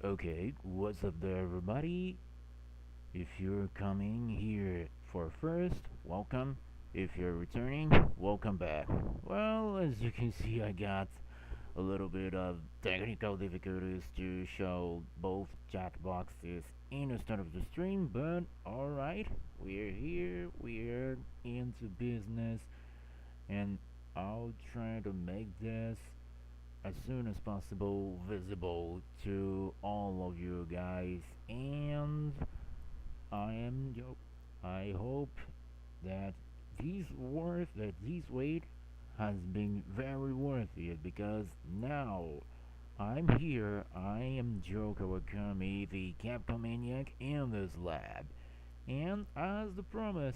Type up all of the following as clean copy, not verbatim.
Okay, what's up there, everybody? If you're coming here for first, welcome. If you're returning, welcome back. Well, as you can see, I got a little bit of technical difficulties to show both chat boxes in the start of the stream, but alright, we're here, we're into business, and I'll try to make this as soon as possible visible to all of you guys. And I hope that this wait has been very worth it, because now I'm here. I am Joe Kawakami, the Capcom Maniac in this lab, and as the promise,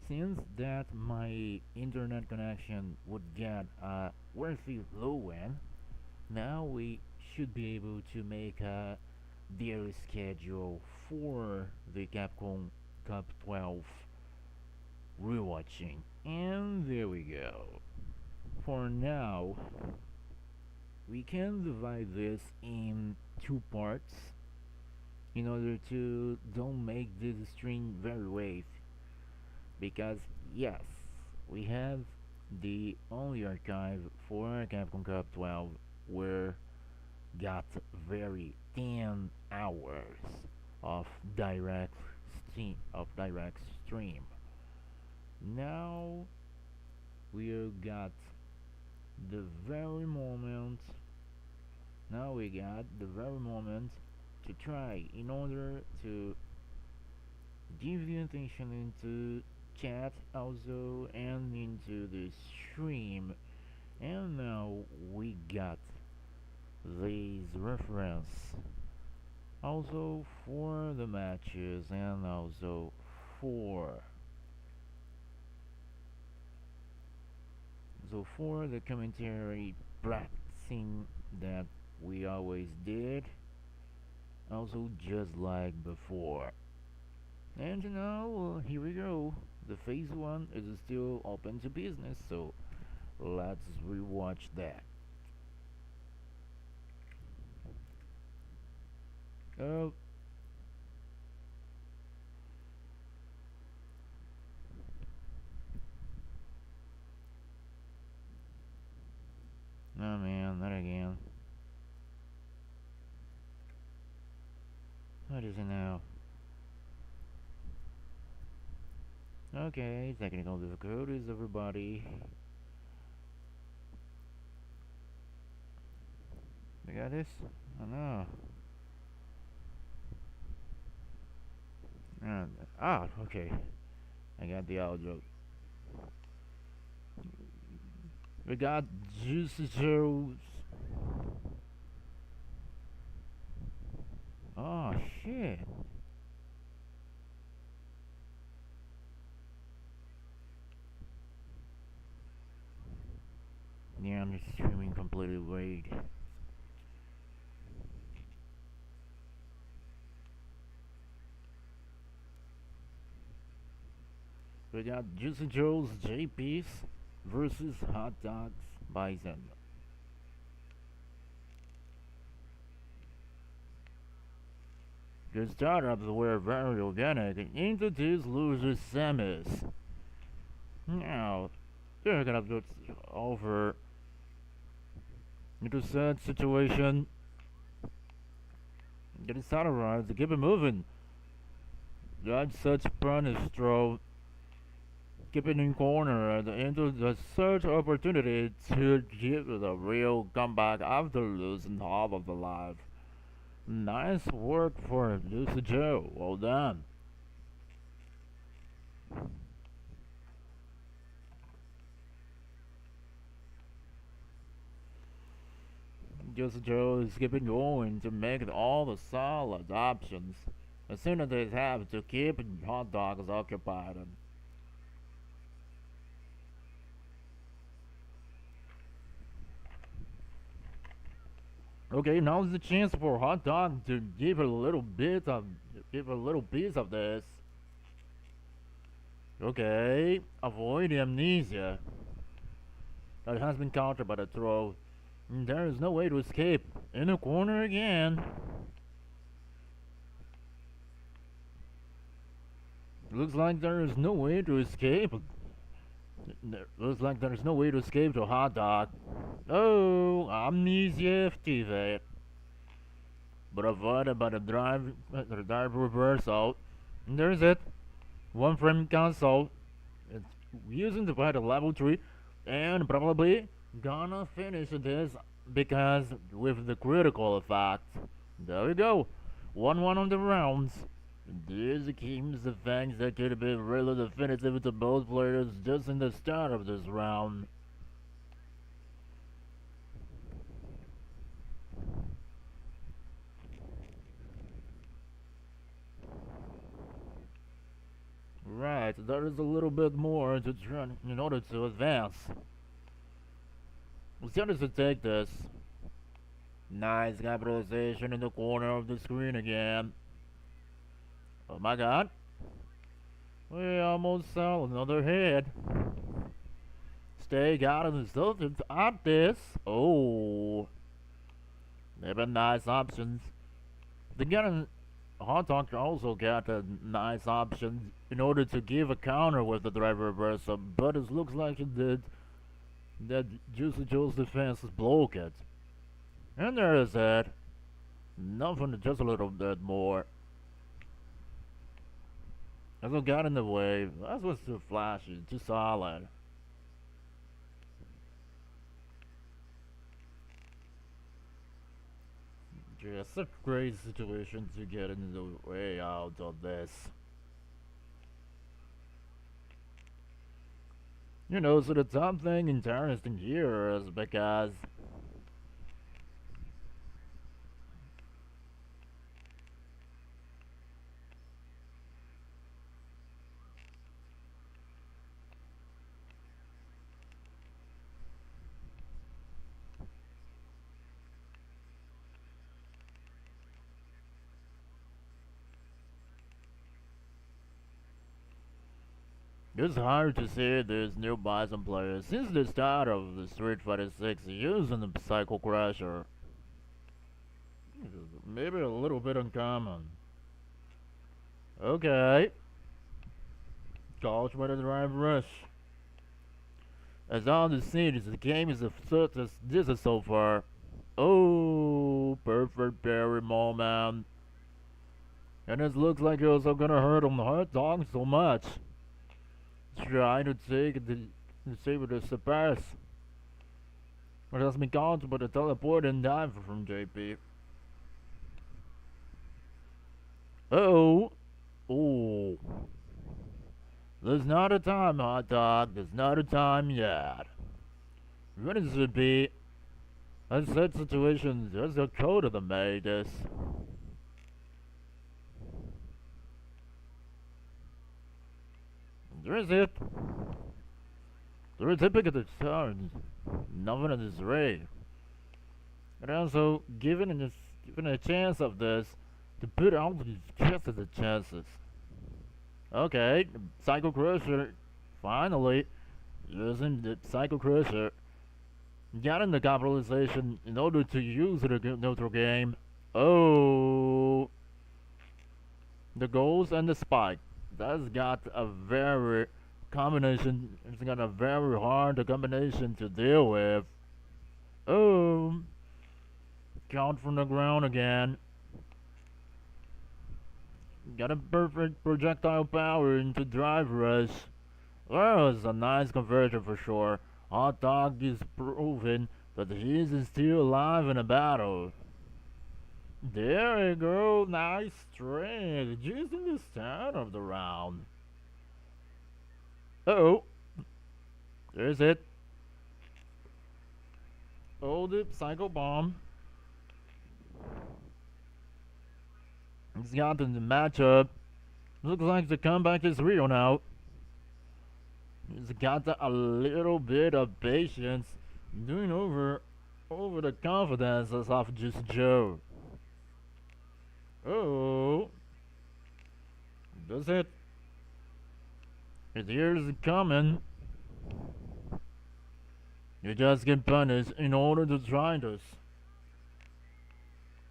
since that my internet connection would get a worthy low end, now we should be able to make a daily schedule for the Capcom Cup 12 rewatching. And there we go. For now, we can divide this in two parts in order to don't make this stream very wave, because yes, we have the only archive for Capcom Cup 12 where got very 10 hours of direct stream. Now we got the very moment. Now we got the very moment to try in order to give the attention into chat also and into the stream. And now we got these reference also for the matches and also for for the commentary practicing that we always did, also just like before. And now here we go. The phase 1 is still open to business, so let's rewatch that. Oh, no man, not again. What is it now? Okay, technical difficulties, everybody. You got this? Oh no. Okay. I got the audio. We got Juicy Joe's. Oh shit. Yeah, I'm just streaming completely weird. We got Juicy Joe's JP's versus Hot Dogs Bison. The startups were very organic into these loser semis. Now, they're gonna go over into sad situation. Getting satirized to keep it moving. Got such punish throw. Keep it in corner and into the search opportunity to give it a real comeback after losing half of the life. Nice work for Lucy Joe. Well done. Just Joe is keeping going to make all the solid options as soon as they have to keep hot dogs occupied. Okay, now's the chance for hot dog to give a little piece of this. Okay, avoid the amnesia that has been countered by the throw. There is no way to escape. In the corner again. Looks like there is no way to escape. Looks like there is no way to escape the hot dog. Oh, amnesia activate. But avoided by the drive reversal. And there's it. One frame cancel. It's using the fight at level 3. And probably gonna finish this because with the critical effect. There we go. 1-1 on the rounds. This keeps the things that could be really definitive to both players just in the start of this round. Right, there is a little bit more to try in order to advance. We'll see how to take this. Nice capitalization in the corner of the screen again. Oh my god. We almost saw another head. Stay out of the stuff at this. Oh. They've been nice options. They got a Hot Dog also got a nice option in order to give a counter with the drive reversal, but it looks like it did that Juicy Joe's defense is blocked. And there is it. Nothing, just a little bit more. As I got in the way, that was too flashy, too solid. Just a crazy situation to get in the way out of this. So the top thing interesting here is because it's hard to see these new Bison players since the start of the Street Fighter 6 using the Psycho Crusher. Maybe a little bit uncommon. Okay. College by the Drive Rush. As all the scenes, the game is a such as this is so far. Oh, perfect parry moment. And it looks like it was gonna hurt on the hot dog so much. Trying to take the save the surpass. But has been caught by the teleport and dive from JP. Uh-oh. Oh. There's not a time, hot dog. There's not a time yet. When it should be. In such situations, there's a code that made this. There is it. There is typical the turns. Nothing is rare. And also, given a chance of this, to put out just the chances. Okay, Psycho Crusher, finally, using the Psycho Crusher, getting the capitalization in order to use the neutral game. Oh, the goals and the spike. That's got a very combination. It's got a very hard combination to deal with. Oh, count from the ground again. Got a perfect projectile power into Drive Rush. Well, it's a nice conversion for sure. Hot Dog is proving that he is still alive in a battle. There you go, nice strength, just in the start of the round. Uh-oh. There's it. Oh, the Psycho Bomb. He's got in the matchup. Looks like the comeback is real now. He's got a little bit of patience, doing over the confidences of just Joe. Oh, does it? It here's coming. You just get punished in order to try this.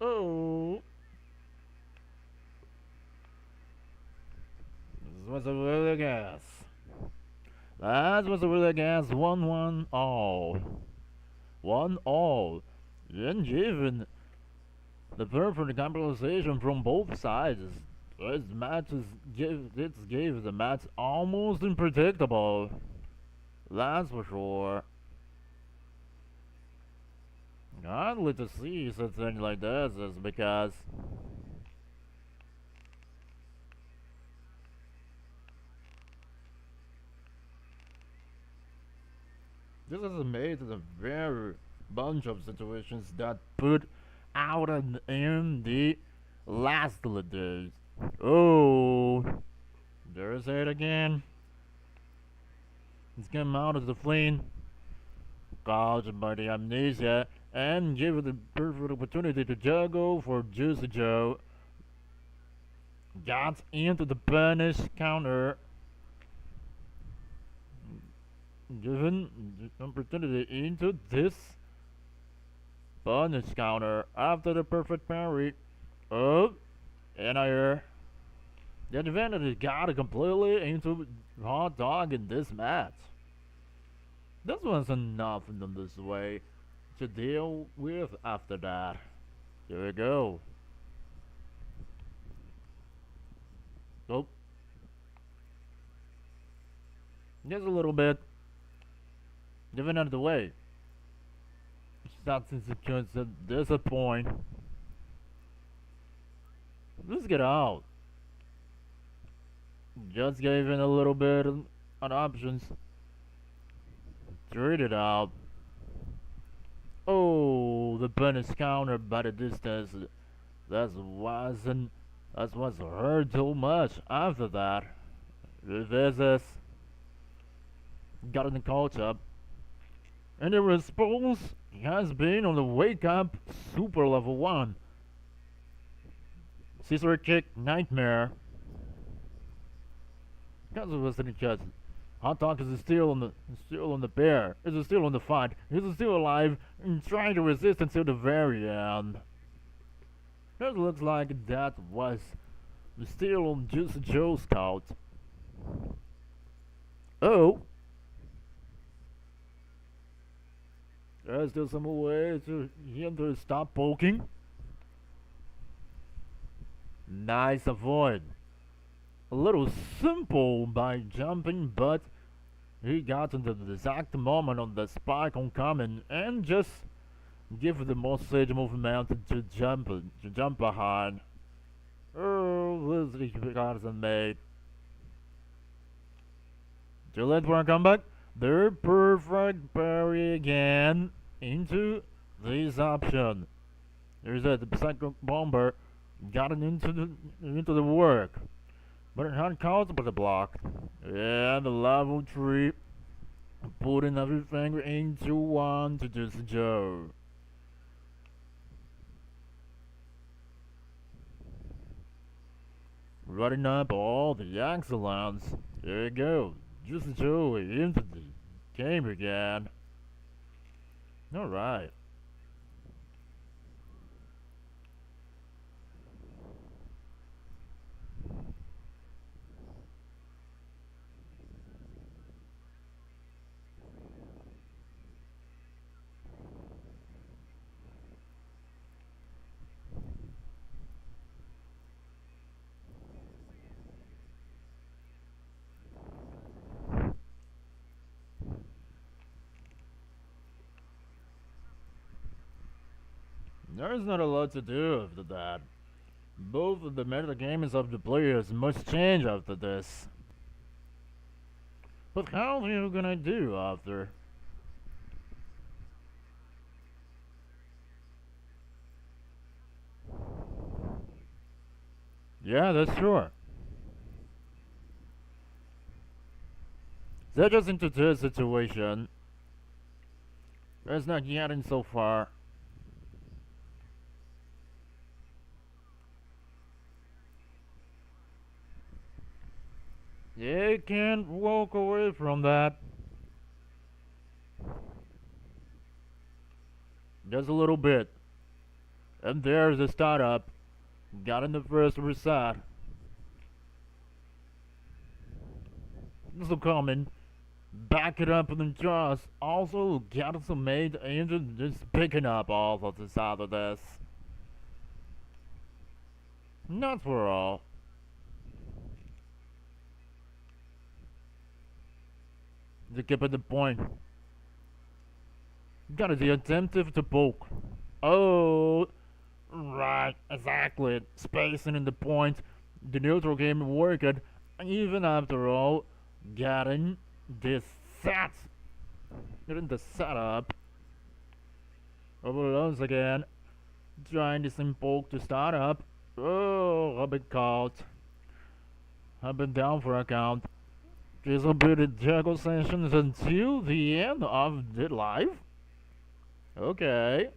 Oh. This was a really gas. That was a really gas 1-1 all. 1-all. And given the perfect capitalization from both sides, this match gave the match almost unpredictable. That's for sure. Hardly to see something like this is because this is made a very bunch of situations that put out in the last days. Oh, there's it again. He's come out of the flame, caused by the amnesia, and give it the perfect opportunity to juggle for Juicy Joe. Got into the punish counter, given the opportunity into this punish counter after the perfect parry. Oh, and I the advantage got it completely into Hot Dog in this match. This was enough in this way to deal with after that. Here we go. Oh, just a little bit. Given out of the way. That's to disappoint. Let's get out. Just gave in a little bit on options. Trade it out. Oh, the pin is countered by the distance. That was hurt too much after that. This is got in the coach up. And the response has been on the wake up super level 1. Scissor kick nightmare. Because it was in the chest. Hot Dog is still on the bear. Is still on the fight. He's still alive and trying to resist until the very end. It looks like that was still on Juicy Joe's couch. Oh, there's still some way to him to stop poking. Nice avoid. A little simple by jumping, but he got into the exact moment on the spike oncoming and just give the most sage movement to jump behind. Oh, this is made. Too late for a comeback. The perfect parry again into this option. There's the psycho bomber got it into the work. But it had caught by the block. And the level 3 putting everything into one to just Joe. Running up all the excellence. There you go. Just Joe into the game again. Alright. There's not a lot to do after that. Both of the meta games of the players must change after this. But how are you gonna do after? Yeah, that's sure. They're just into this situation. There's not getting so far. You can't walk away from that. Just a little bit. And there's the startup. Got in the first reset. This will come in. Back it up in the trust. Also, got some made into just picking up all of the side of this. Not for all. To keep at the point. Gotta be attempted to poke. Oh, right, exactly. Spacing in the point. The neutral game worked, even after all, getting this set. Getting the setup. Overloads again. Trying this in poke to start up. Oh, a bit caught. I've been down for a count. This will be the juggle sessions until the end of the live. Okay.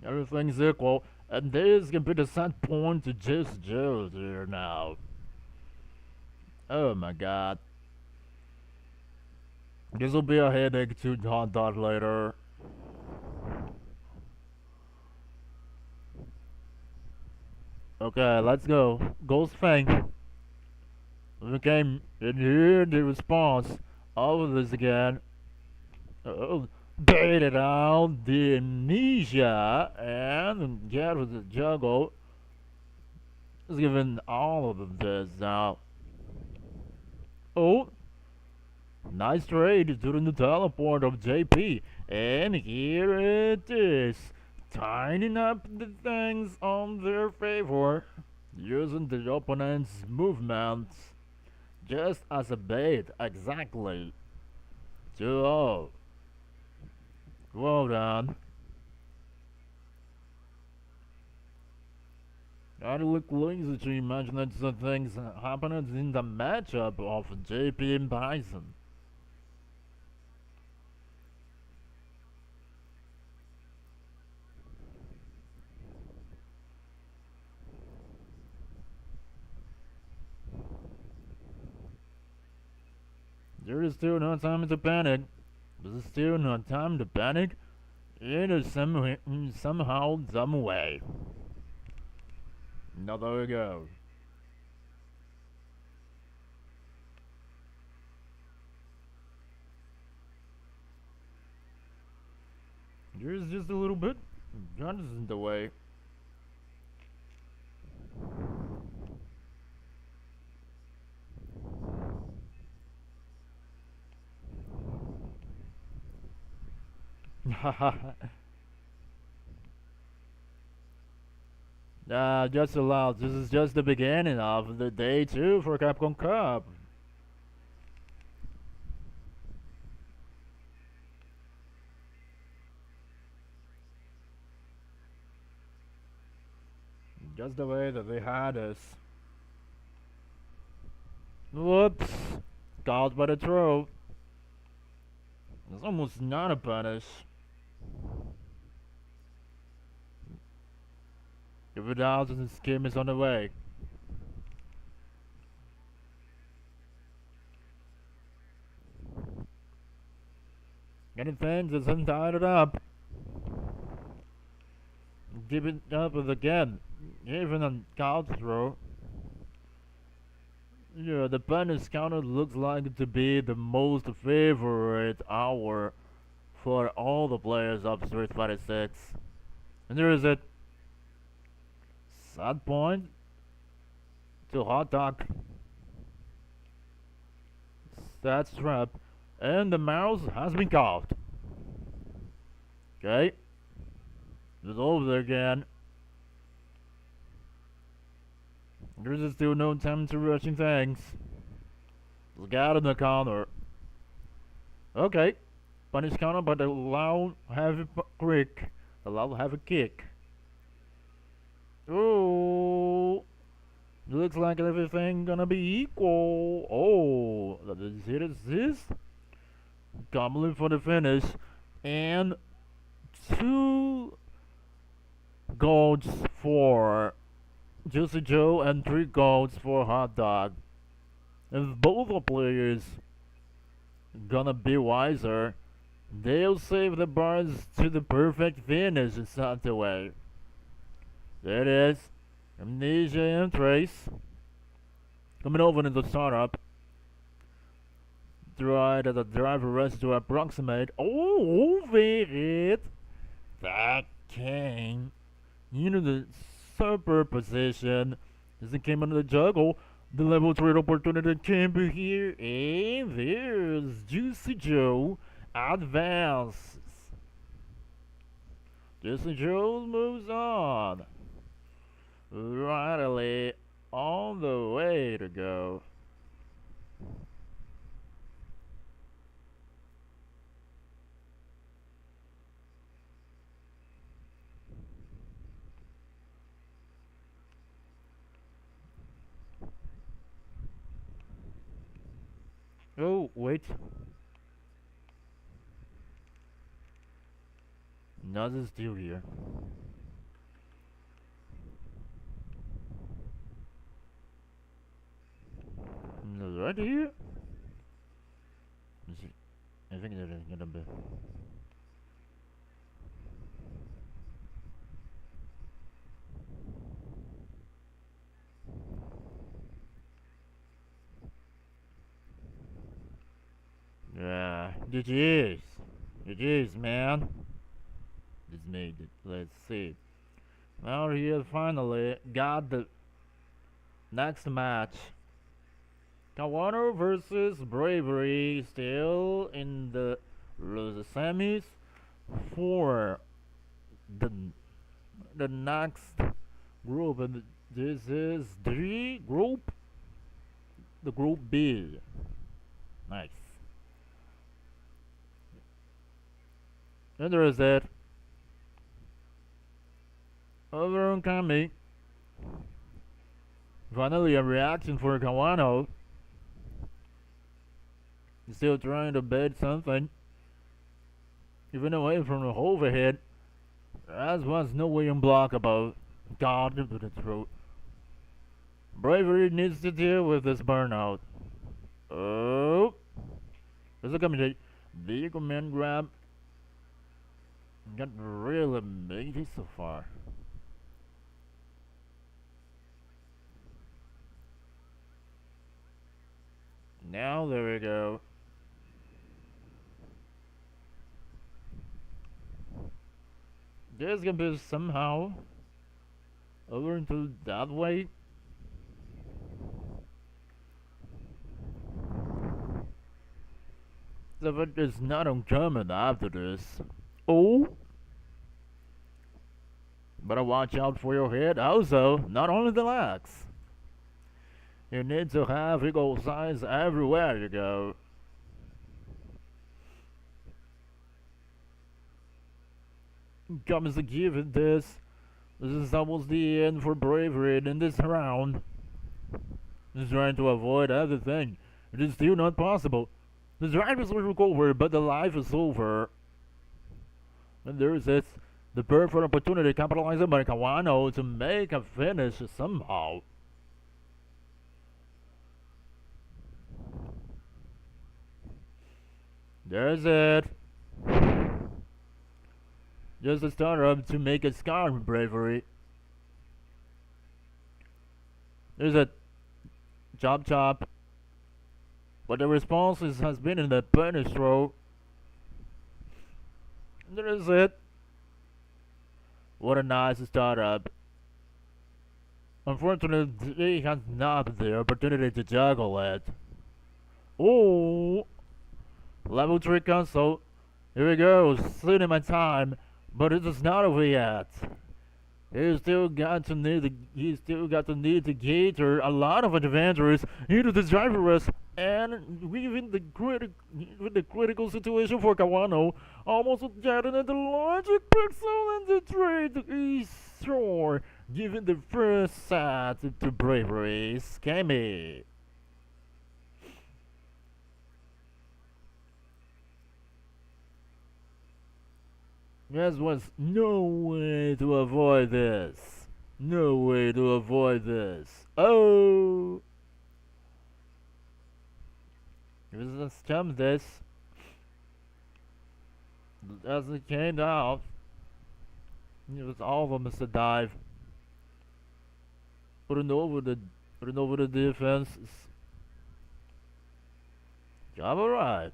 Everything's equal. And this can be the set point to just Joe here now. Oh my god. This will be a headache to hot dot later. Okay, let's go. Ghost Fang. Okay, and here the response of this again. Baited out the amnesia and get with the juggle. Is giving all of this now. Oh, nice trade during the teleport of JP, and here it is. tidying up the things on their favor, using the opponent's movements just as a bait, exactly. 2-0. Well done. I look lazy to imagine that the things happening in the matchup of JP and Bison. There is still no time to panic. There's still no time to panic. It is somehow, some way. Now there we go. There's just a little bit. God is in the way. Just allowed. This is just the beginning of the day 2 for Capcom Cup. Just the way that they had us. Whoops. Caught by the throat. It's almost not a punish. If it out and the skim is on the way. Getting things is untied it up. Keep it up again. Even on couch throw. Yeah, the punish counter looks like to be the most favorite hour for all the players of Street Fighter 6. And there is it. Sad point to hot dog. Sad trap. And the mouse has been caught. Okay. It's over again. There's still no time to rushing things. Let's get in the corner. Okay. Punish counter, but allow heavy quick. Allow heavy kick. Oh. Looks like everything gonna be equal. Oh. Is this? Goblin for the finish. And 2 golds for Juicy Joe and 3 golds for Hot Dog. If both the players gonna be wiser, they'll save the bars to the perfect finish in such a way. There it is. Amnesia and Trace. Coming over in the startup. Try that the driver rush to approximate. Oh, over it. That came. You know the superposition. As it came under the juggle. The level 3 opportunity came here. And there's Juicy Joe advances. Juicy Joe moves on. Rightly on the way to go. Oh, wait. Nothing's still here. Right here? I think that is gonna be. Yeah, GG's. GG's, man. Just made it. Let's see. Now here finally got the next match. Kawano versus Bravery, still in the semis for the the next group, and this is the group B. Nice. And there is it. Overcoming. Finally, a reaction for Kawano. He's still trying to bait something. Even away from the overhead. As was no way unblockable. God into the throat. Bravery needs to deal with this burnout. Oh. There's a coming. The command grab. Got really meaty so far. Now there we go. This can be somehow over into that way. So it is not uncommon after this. Oh, better watch out for your head. Also, not only the legs. You need to have equal size everywhere you go. Comes to give it this. This is almost the end for bravery in this round. He's trying to avoid everything. It is still not possible. The drivers will recover, but the life is over. And there is it. The perfect opportunity capitalized by Kawano to make a finish somehow. There's it. Just a startup to make a scar with bravery. There's a chop chop. But the response has been in the punish throw. There is it. What a nice startup. Unfortunately, he has not the opportunity to juggle it. Oh! Level 3 console. Here we go, cinema time. But it is not over yet. He still got to need to cater a lot of adventures into the driverless, and even the critical situation for Kawano, almost getting the logic pixel and the trade is sure, giving the first set to bravery scammy. There was no way to avoid this. No way to avoid this. Oh! It was a scam this. As it came out, it was all of them Mr. Dive. Putting over the defenses. Job alright.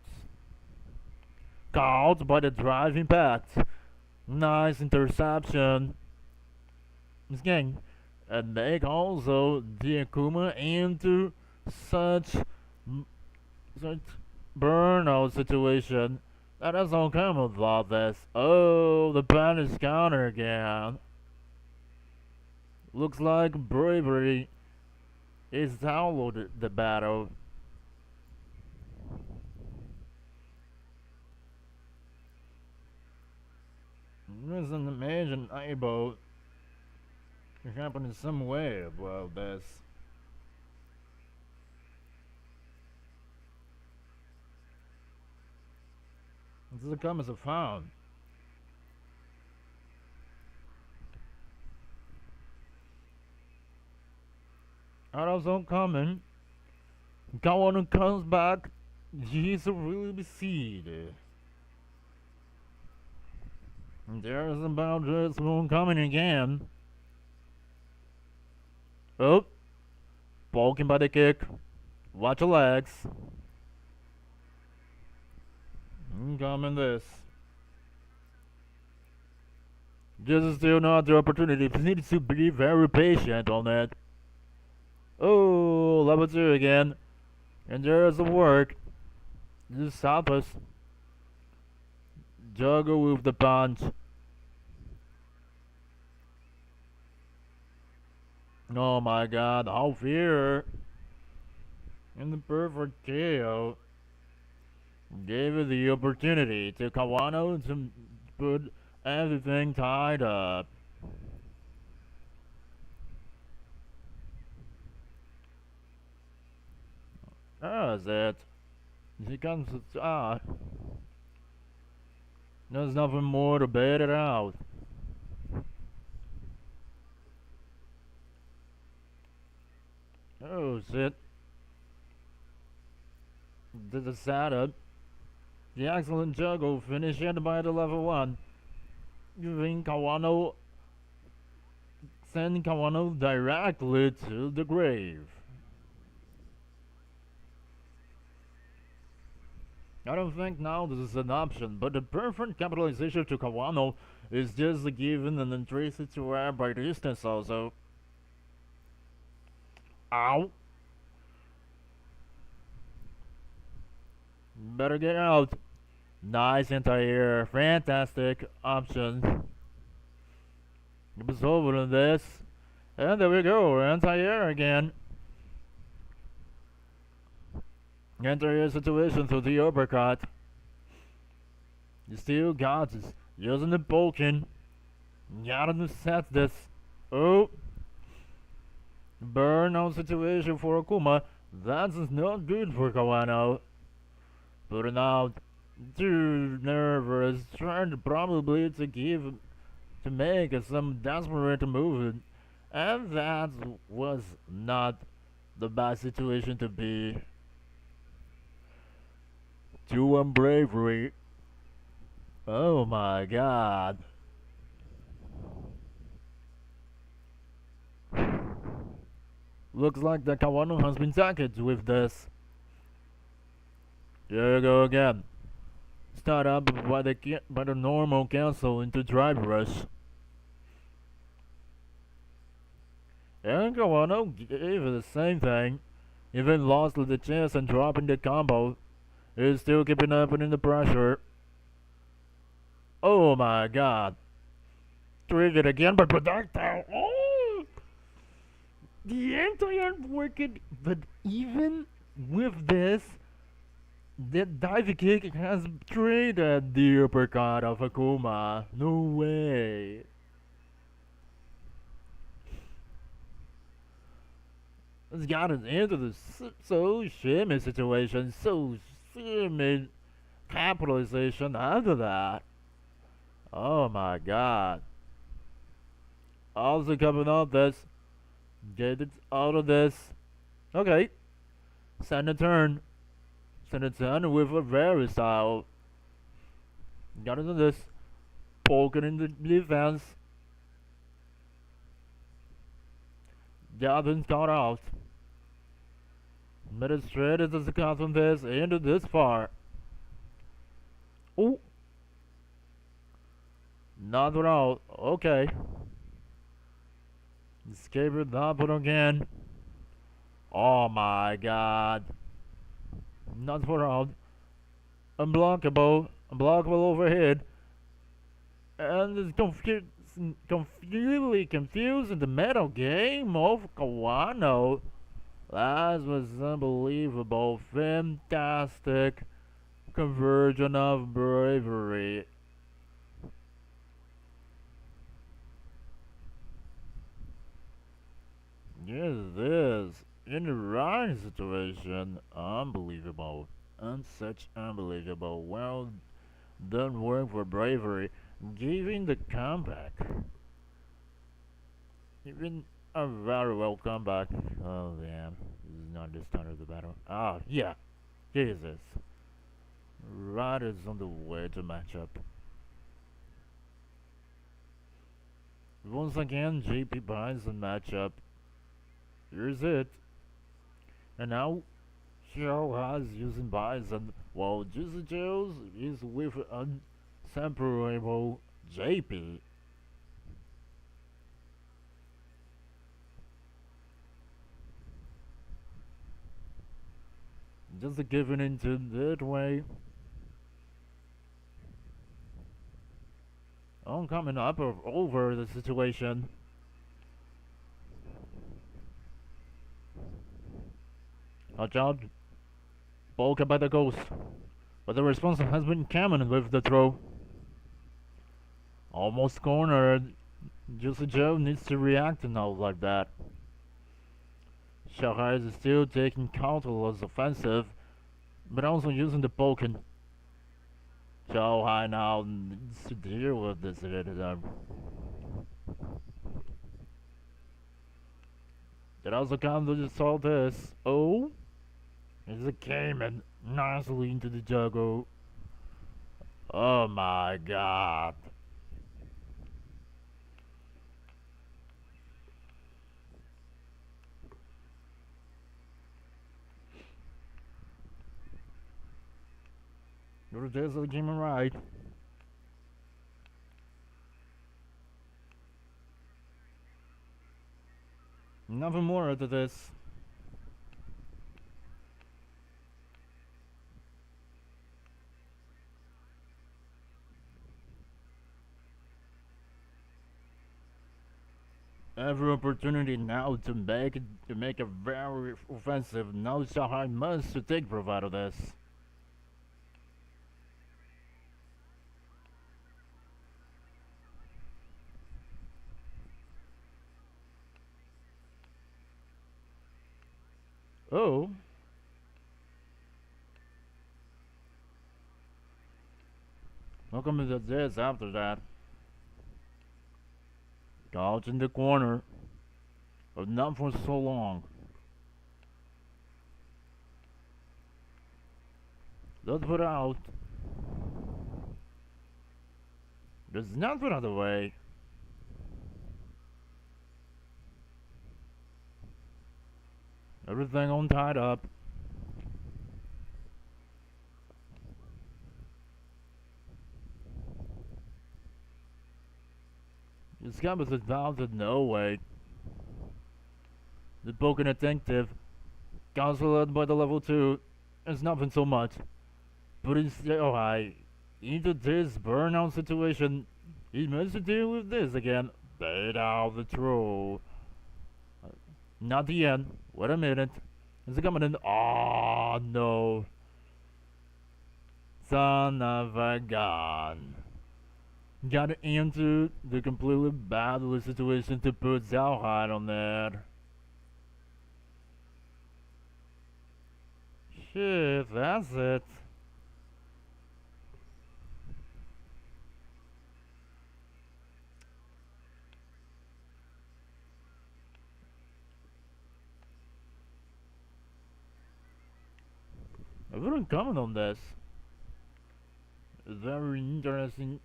Caught by the drive impact. Nice interception. This game. And make also the Akuma into such burnout situation. That is uncommon about this. Oh, the punish counter again. Looks like bravery is downloaded the battle. There's an imagine able to happen in some way about this. This is a come as a found. Out of zone coming. Kawano comes back. He's really besieged. There's about this one coming again. Oh, poking by the kick. Watch your legs. Coming this. This is still not the opportunity. You need to be very patient on it. Oh, level 2 again. And there's the work. Just help us. Juggle with the punch. Oh my god, how fair! In the perfect KO gave it the opportunity to Kawano to put everything tied up. That's it. She comes to there's nothing more to bet it out. Oh shit. The setup. The excellent juggle finished by the level 1. Giving Kawano send Kawano directly to the grave. I don't think now this is an option, but the perfect capitalization to Kawano is just given and then trace it to her by distance also. Ow! Better get out. Nice anti-air, fantastic option. It was over on this. And there we go, anti-air again. Anti-air situation through the uppercut. You still got this. Using the poking. Gotta set this. Oh. Burnout situation for Akuma. That's not good for Kawano. Putting out too nervous, trying probably to make some desperate move, and that was not the best situation to be. Too bravery. Oh my god. Looks like the Kawano has been targeted with this. Here you go again. Start up by the normal cancel into drive rush. And Kawano gave it the same thing. Even lost the chance and dropping the combo. He's still keeping up in the pressure. Oh my god. Triggered again by projectile. Oh! The entire working, but even with this, the dive kick has traded the uppercut of Akuma. No way. It's gotten into the so shimmy situation, so shimmy capitalization after that. Oh my god. Also coming out this. Get it out of this. Okay. Send a turn. Send a turn with a very style. Got into this. Poking in the defense. Gavin got out. Made it straight as the cut from this into this far. Oh. Not out. Okay. Escape it up again. Oh my god. Not for out. Unblockable. Unblockable overhead. And it's completely confusing the metal game of Kawano. That was unbelievable. Fantastic conversion of bravery. Yes, this in the right situation, unbelievable, and such unbelievable. Well done work for bravery, giving the comeback. Even a very well comeback. Oh damn, this is not the start of the battle. Ah, yeah, Jesus. Right is on the way to match up. Once again, JP buys the matchup. Here's it. And now Joe has using Bison while Juicy Joe's is with unseparable JP. Just giving into that way. I'm coming up over the situation. Watch out, bulk by the ghost. But the response has been coming with the throw. Almost cornered. Juicy Joe needs to react to now like that. Shanghai is still taking countless offensive, but also using the poking. Shanghai now needs to deal with this rhythm. It also comes to solve this. Oh, it's a cayman nicely into the juggle. Oh my god. You're just the game right. Nothing more to this. Every opportunity now to make a very offensive. Now Shanghai must to take profit of this. Oh, welcome to this after that. Dodge in the corner, but not for so long. Don't put out. Does not put out the way. Everything on tied up. This guy was about to no way. The poking attentive. Cancelled by the level 2. It's nothing so much. But instead, oh, I into this burnout situation, he must deal with this again. Bait out the throw. Not the end. Wait a minute. Is it coming in? Oh no. Son of a gun. Got into the completely badly situation to put Zalhide on there. Shit, that's it. I wouldn't comment on this. Very interesting,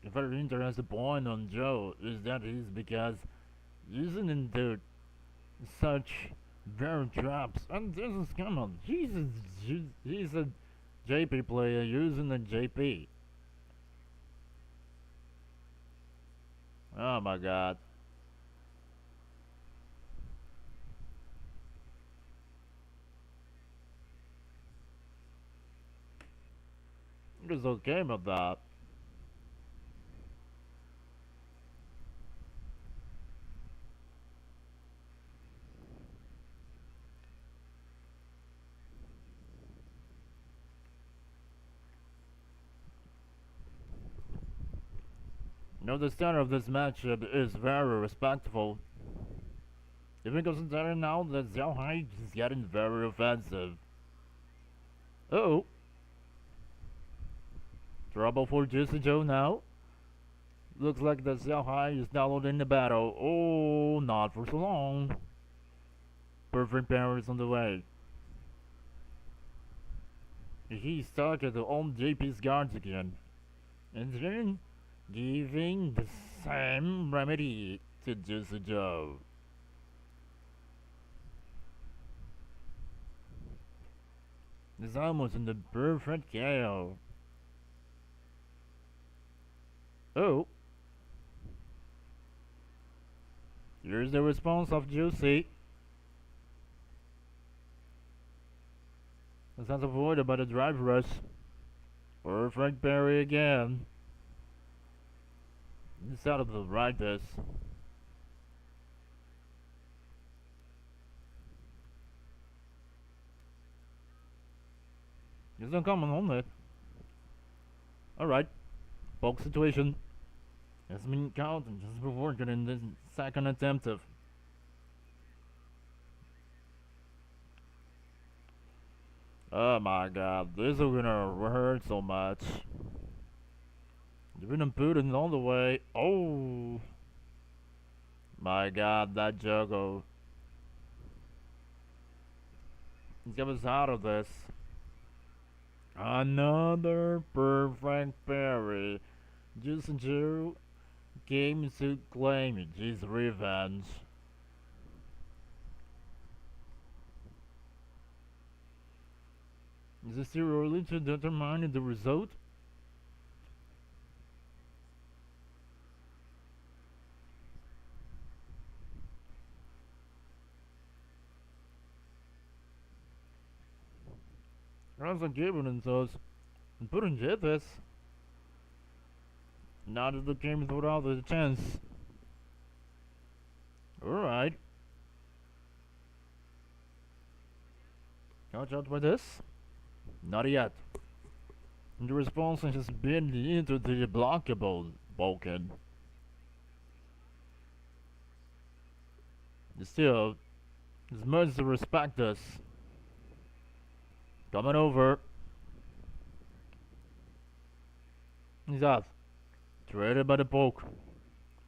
very interesting point on Joe is that is because using into such very traps, and this is come on, he's a JP player using the JP. Oh my god. It was okay with that. No, the start of this matchup is very respectful. Even considering now that Xiao Hai is getting very offensive. Oh, trouble for Juicy Joe now. Looks like the Xiao Hai is downloading the battle. Oh, not for so long. Perfect parries on the way. He's stuck on JP's guards again. And then giving the same remedy to Juicy Joe. It's almost in the perfect KO. Oh. Here's the response of Juicy. That's avoided by the drive rush. Perfect parry again. It's out of the right this. He's not coming on it. Alright. Bulk situation. Has been counted just before getting the second attempt of. Oh my god, this is gonna hurt so much. You didn't put it all the way. Oh my god, that Juggo. Get us out of this. Another perfect parry. Just Joe came to claim his revenge. Is it still early to determine the result? As a given and thus, couldn't get this. Now that the game without the chance. Alright. Catch out by this? Not yet. The response has been into the blockable Vulcan. Still, as much as respect us. Coming over. He's out. Traded by the poke.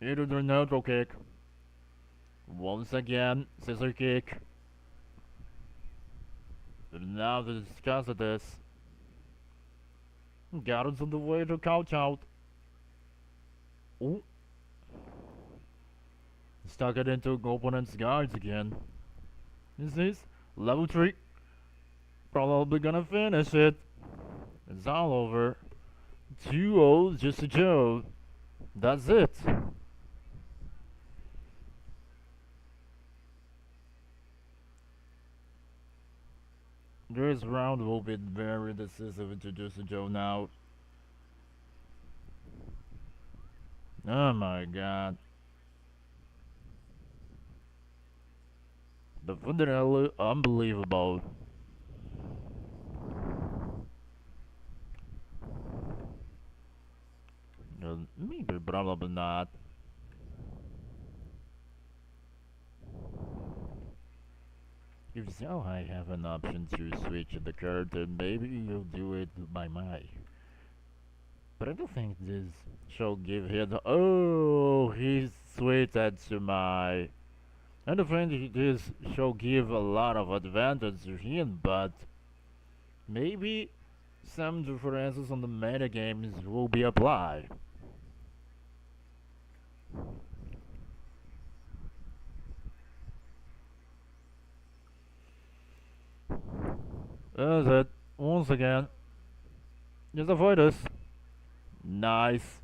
Into the neutral kick. Once again, scissor kick. And now to discuss this. Got us on the way to couch out. Ooh. Stuck it into opponent's guards again. Is this level 3? Probably gonna finish it. It's all over. 2-0, just a Joe. That's it. This round will be very decisive to just a Joe now. Oh my god. The foot unbelievable. Maybe, probably not. If so, I have an option to switch the card, then maybe you'll do it by my. But I don't think this shall give him. Oh, he switched to my. I don't think this shall give a lot of advantage to him, but maybe some differences on the metagames will be applied. That's it. Once again. Just avoid us. Nice.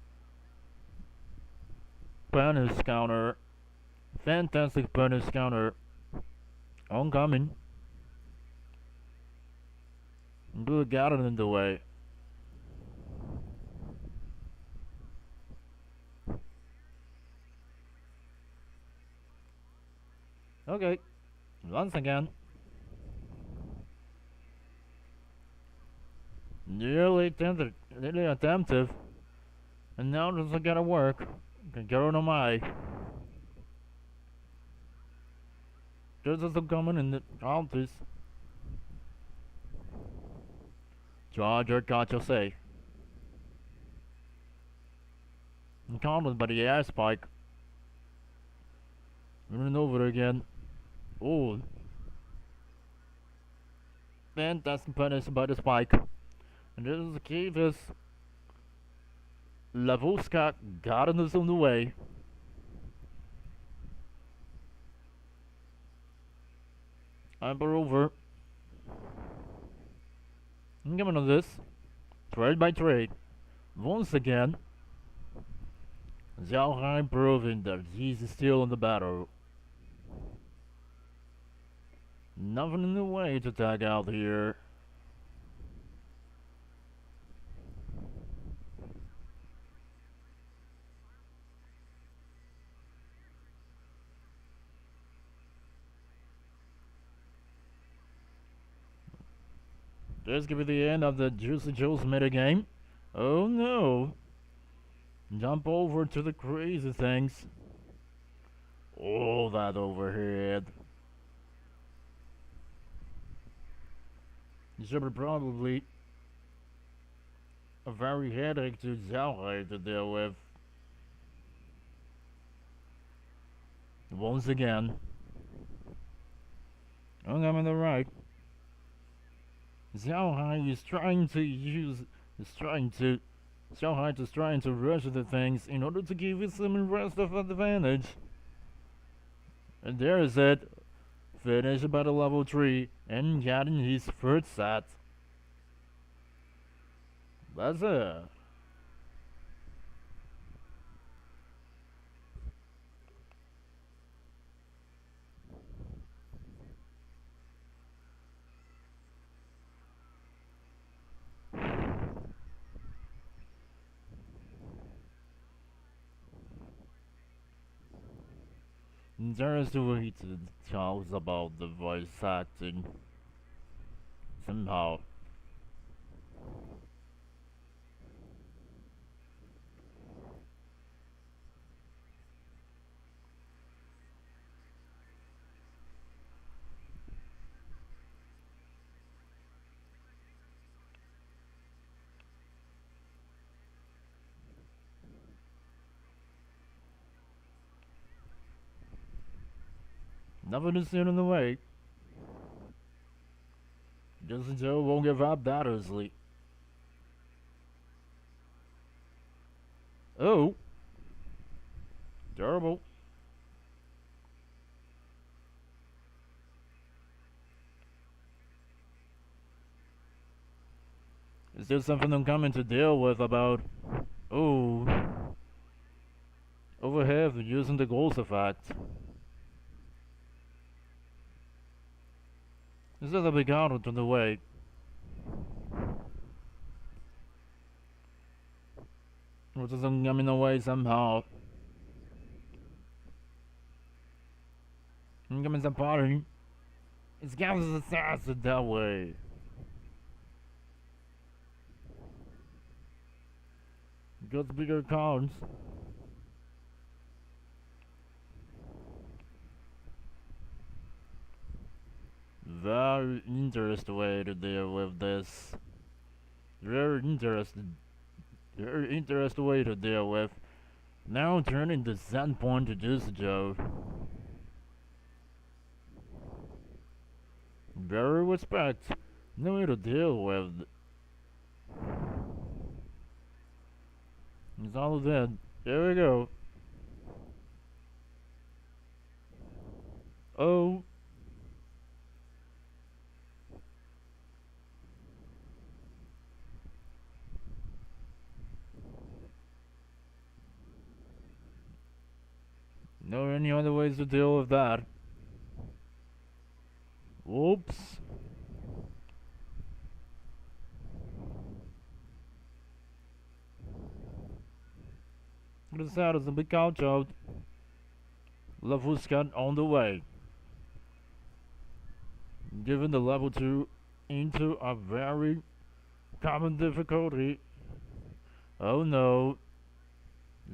Punish counter. Fantastic punish counter. Oncoming. Blue got it in the way. Okay. Once again. Nearly attempted. And now this is gonna work. Can get on my. This is coming in the counters. Charger got your say. Encountered by the air spike. Running over again. Oh. Fantastic punish by the spike. And this is the key. This Lavuska got us on the way. Amber over. Coming on this. Trade by trade. Once again. Xiao Hai proving that he's still in the battle. Nothing in the way to tag out here. This could be the end of the Juicy Joe's metagame. Oh no! Jump over to the crazy things. Oh, that overhead. This should be probably a very headache to Zalhai to deal with. Once again. Oh, I'm in the right. Zalhai is trying to use. Is trying to. Zalhai is trying to rush the things in order to give it some rest of advantage. And there is it. Finish about a level 3 and getting his first set. That's it. There's a way to tell about the voice acting. Somehow. Nothing is soon in the way. Just Joe won't give up that easily. Oh. Terrible. Is there something I'm coming to deal with about... Oh. Overhead using the ghost effect. Is that a big out on the way? Or doesn't come in the way somehow? I'm coming to party. It's Gav's assassin that way. Got bigger cards. Very interesting way to deal with this. Very interesting way to deal with. Now turning the send point to just Joe. Very respect. No way to deal with. It's all dead. There we go. Oh. No any other ways to deal with that. Whoops. This out is a big couch out. Level scan on the way. Given the level 2 into a very common difficulty. Oh no.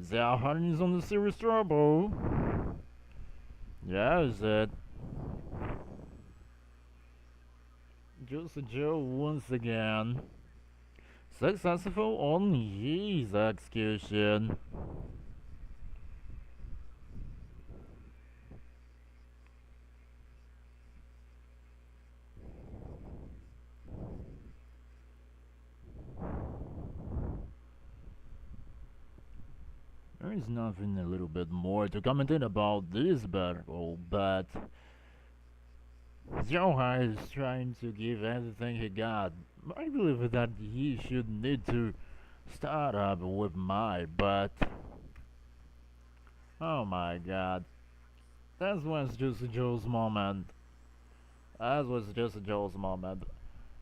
Zalhan is on the serious trouble. Yeah, is it? Just Joe once again. Successful on his execution. There is nothing a little bit more to comment in about this battle, but Zohar is trying to give everything he got. I believe that he should need to start up with Mai, but oh my god, that was just a Joe's moment. That was just a Joe's moment.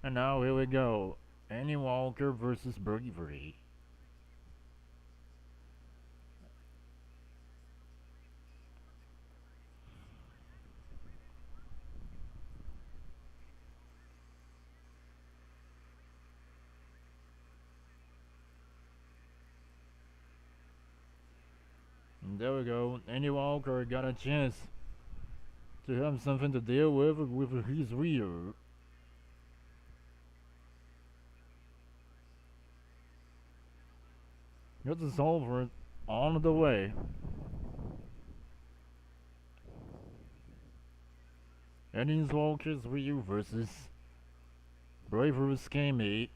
And now here we go. Annie Walker versus Bravery. There we go. Any Walker got a chance to have something to deal with his rear. Got the solver on the way. Eddie's Walker's Ryu versus Bravery Scammy.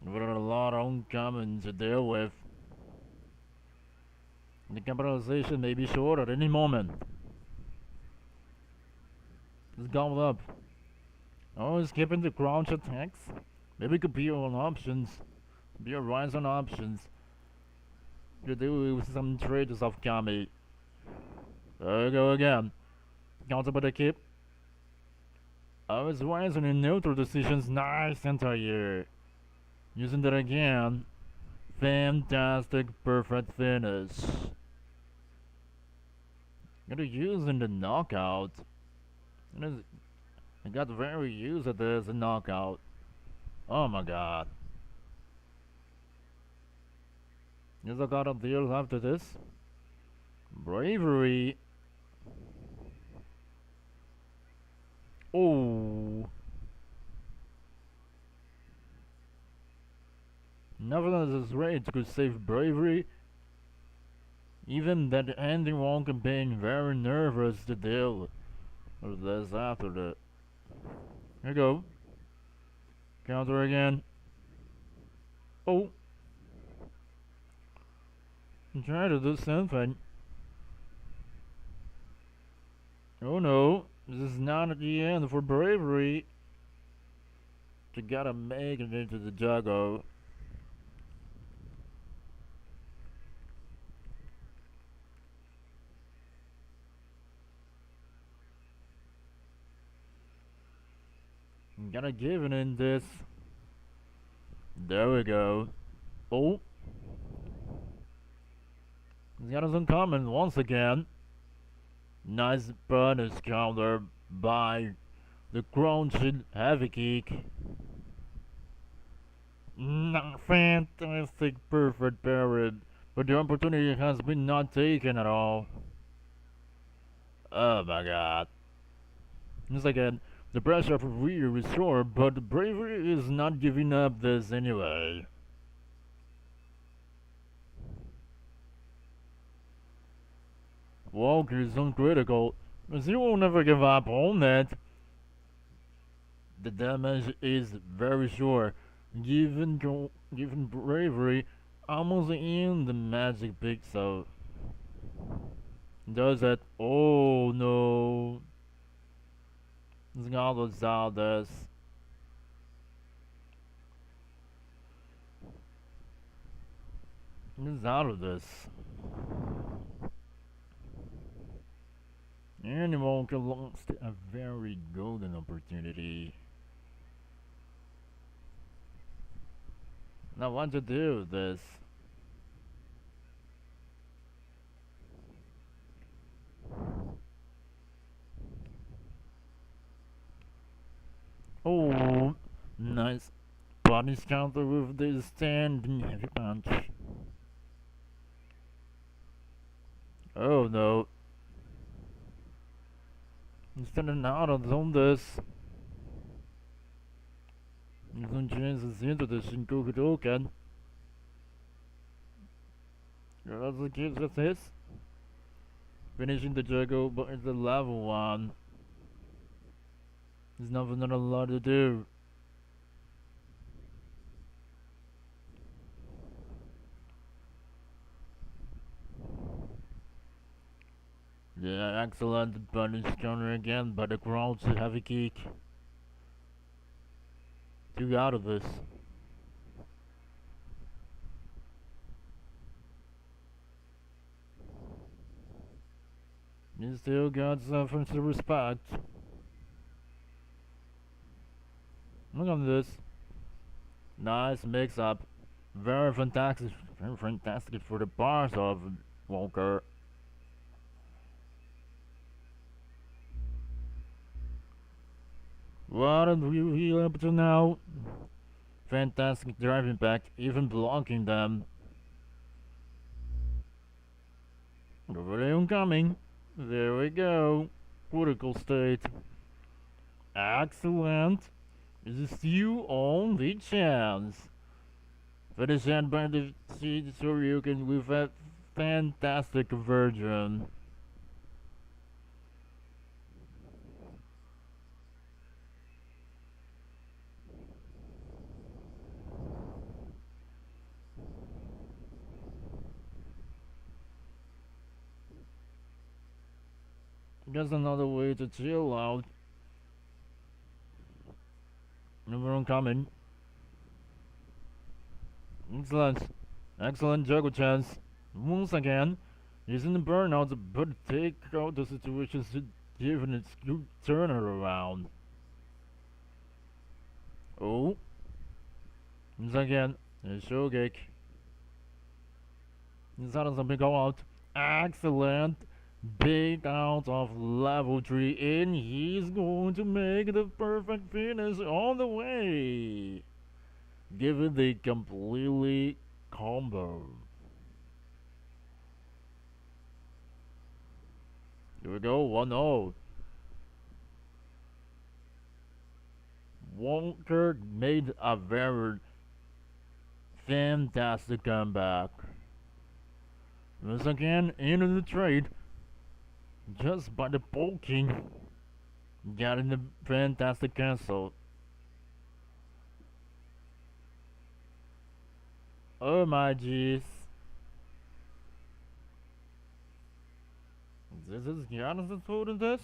With a lot of uncommon to deal with. The capitalization may be short at any moment. It's gobbled up. Oh, skipping the crouch attacks. Maybe could be on options. Be a rise on options. To do with some trades of Kami. There we go again. Counter by the keep. Oh, it's rising in neutral decisions. Nice anti-air. Using that again. Fantastic, perfect finish. Gonna use in the knockout. I got very used at this knockout. Oh my god. Yes, I got a deal after this. Bravery. Oh. Nevertheless, rage could save bravery. Even that ending one campaign very nervous to deal with this after that. Here you go. Counter again. Oh. I'm trying to do something. Oh no. This is not at the end for bravery. You gotta make it into the juggle. You gotta give it in this. There we go. Oh. He's got his uncommon once again. Nice bonus counter by the crouching heavy kick. Fantastic, perfect parry, but the opportunity has been not taken at all. Oh my god. Once again, the pressure of rear is short, but the bravery is not giving up this anyway. Walker is uncritical, but he will never give up on that. The damage is very sure, given bravery almost in the magic pixel. Does it? Oh no. Gonzalo's out this. He's out of this. And Walker lost a very golden opportunity. Now what to do with this? Oh, nice body counter with the standing heavy punch. Oh no. He's standing out on this. Some chances into the Shinkoku Doken. That's the case with this. Finishing the juggle, but it's a level 1. There's nothing not a lot to do. Yeah, excellent punish counter again by the crouch heavy kick. 2 out of this. You still got something to respect. Look at this. Nice mix up. Very fantastic for the bars of Walker. What are we up to now? Fantastic driving back, even blocking them. Overlay coming. There we go. Critical state. Excellent. This is your only chance. Finish that by the seed so you can with a fantastic version. Just another way to chill out. Never coming. Excellent. Excellent juggle chance. Once again, using the burnout but take out the situations to give it a good turnaround. Oh. Once again, a showcake. Inside of something go out. Excellent. Big out of level 3 and he's going to make the perfect finish all the way. Give it the completely combo. Here we go, 1-0. Walker made a very fantastic comeback. Once again, into the trade. Just by the poking. Getting the fantastic cancel. Oh my jeez. This is Giannis food in this?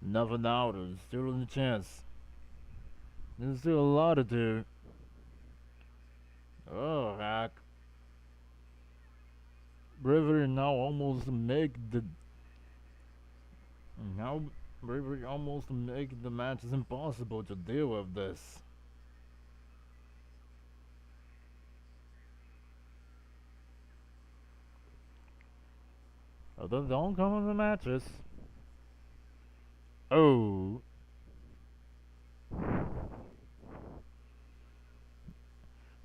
Nothing out, there's still a chance. There's still a lot to do. Oh heck. Bravery now almost make the now Bravery almost make the matches impossible to deal with this. Although don't come in the matches. Oh.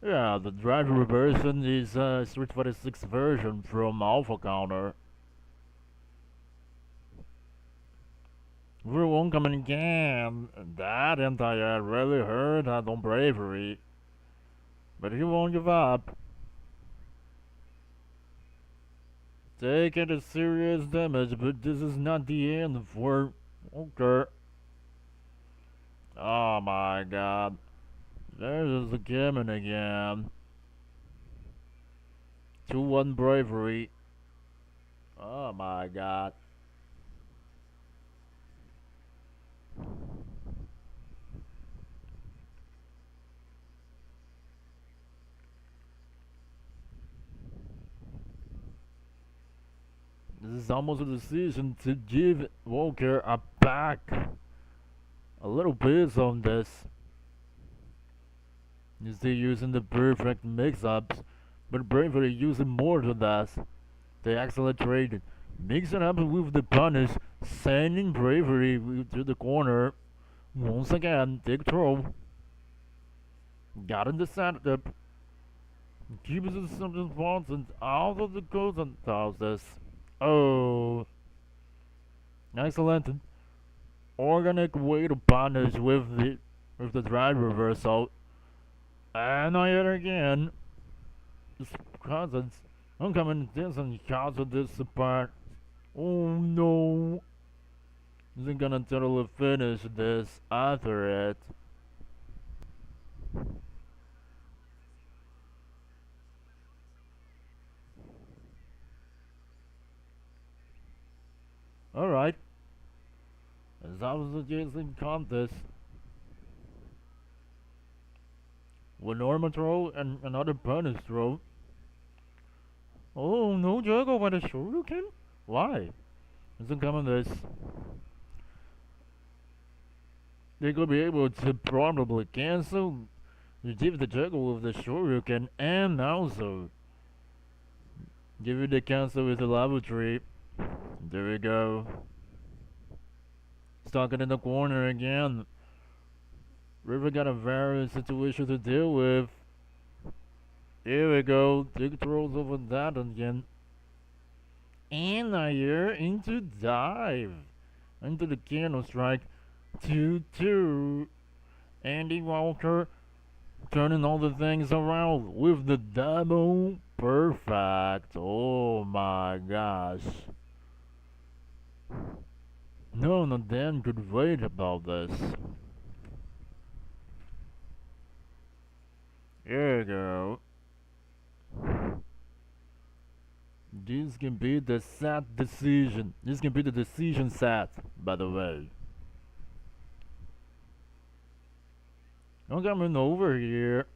Yeah, the driver version is Street Fighter 6 version from Alpha Counter. We won't come again. That entire really hurt on Bravery. But he won't give up. Taking a serious damage, but this is not the end for Walker. Oh my god. There's the Gammon again. 2-1 Bravery. Oh my god. This is almost a decision to give Walker a back. A little bit on this. Is they using the perfect mix-ups, but Bravery using more than that. They accelerated, mix it up with the punish, sending Bravery to the corner. Once again, big throw. Got in the setup. Keeps it something important out of the coast and houses. Oh, excellent. Organic way to punish with the drive reversal. And not yet again. Cousins. I'm coming this and cancel this apart. Oh no. Isn't gonna totally finish this after it. Alright. As I was suggesting contest. One normal throw and another punish throw. Oh, no juggle by the Shoryuken? Why? Isn't coming this. They could be able to probably cancel, receive the juggle with the Shoryuken, and also give you the cancel with the level tree. There we go. Stuck in the corner again. River got a very situation to deal with. Here we go. Dick throws over that again. And here into dive. Into the candle strike. 2-2. Andy Walker turning all the things around with the double. Perfect. Oh my gosh. No, not Dan could wait about this. Here you go. This can be the set decision. This can be the decision set, by the way. I'm coming over here.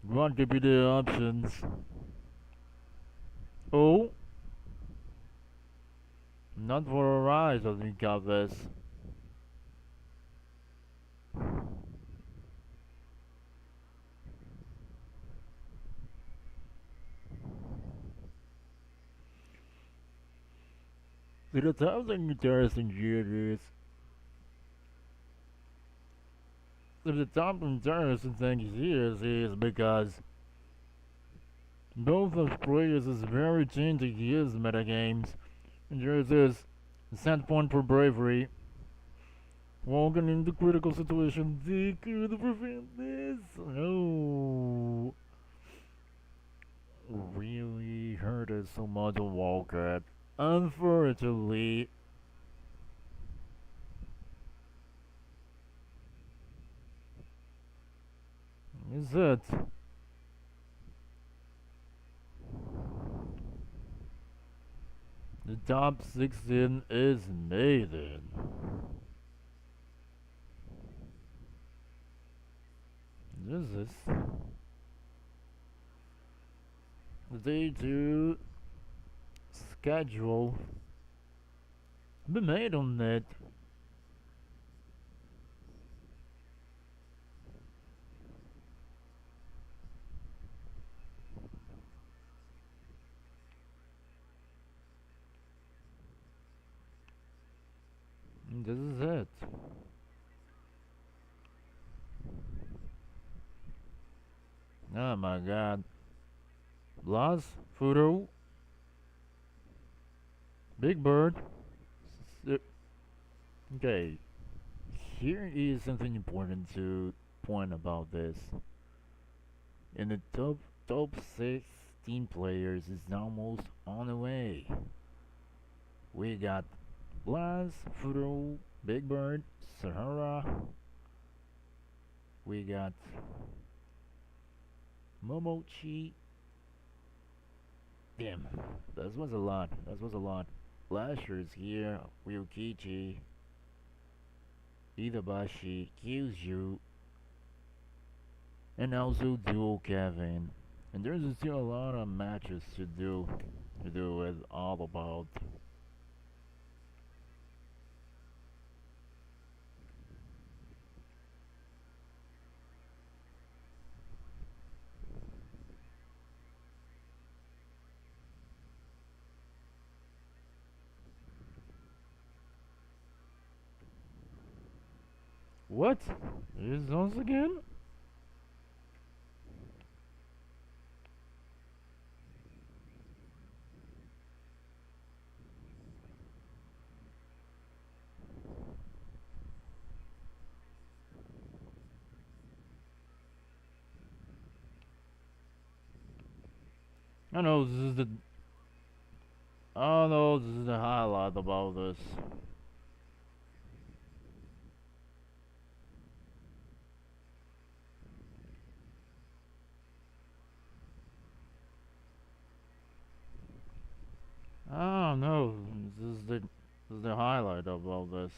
What could be the options? Oh, not for a rise, I think of this. See, the something interesting here is. The top interesting thing here is because both of players is very changing his metagames. And there's this set point for bravery. Walking into critical situation, they could prevent this. No. Really hurt us so much on Walker. Unfortunately, is it? The top 16 is Nathan. This is the day 2 schedule. Be made on it. This is it. Oh my god. Blas, Fudo, Big Bird. Okay, here is something important to point about this. In the top 16 players is almost on the way. We got Blas, Fudo, Big Bird, Sahara. We got Momochi. Damn, that was a lot. That was a lot. Lasher's here. Ryukichi, Idabashi, Kyuju, and also Duo Kevin. And there's still a lot of matches to do with all about. What? Is once again? I know this is the. I know this is the highlight about this. I don't know. This is the highlight of all this.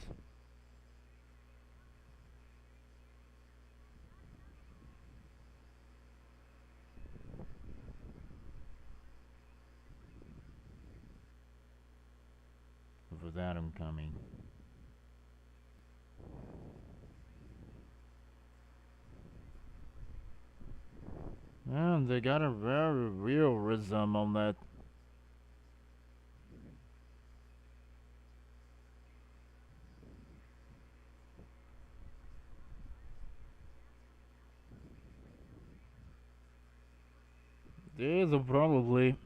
With Adam coming. And they got a very real rhythm on that. Yes, probably.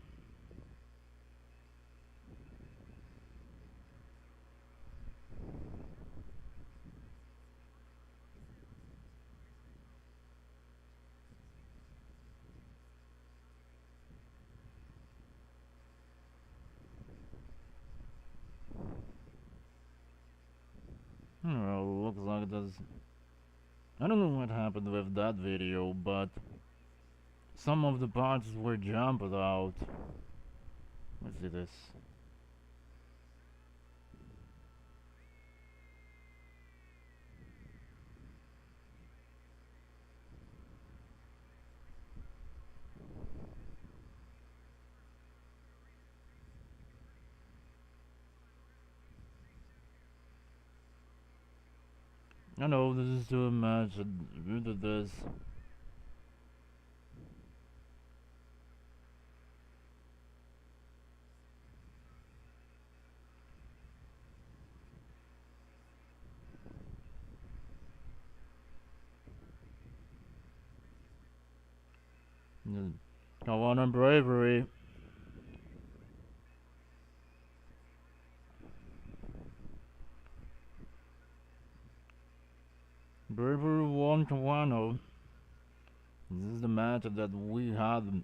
Well, looks like there's. I don't know what happened with that video, but some of the parts were jumped out. Let's see this. I know this is too much. Due to this. Come on, bravery. Bravery 1-1. This is the match that we had.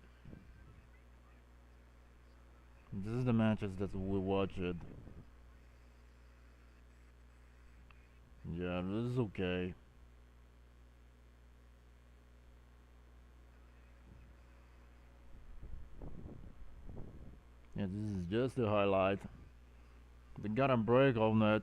This is the matches that we watched. Yeah, this is okay. Yeah, this is just the highlight. They got a break on that.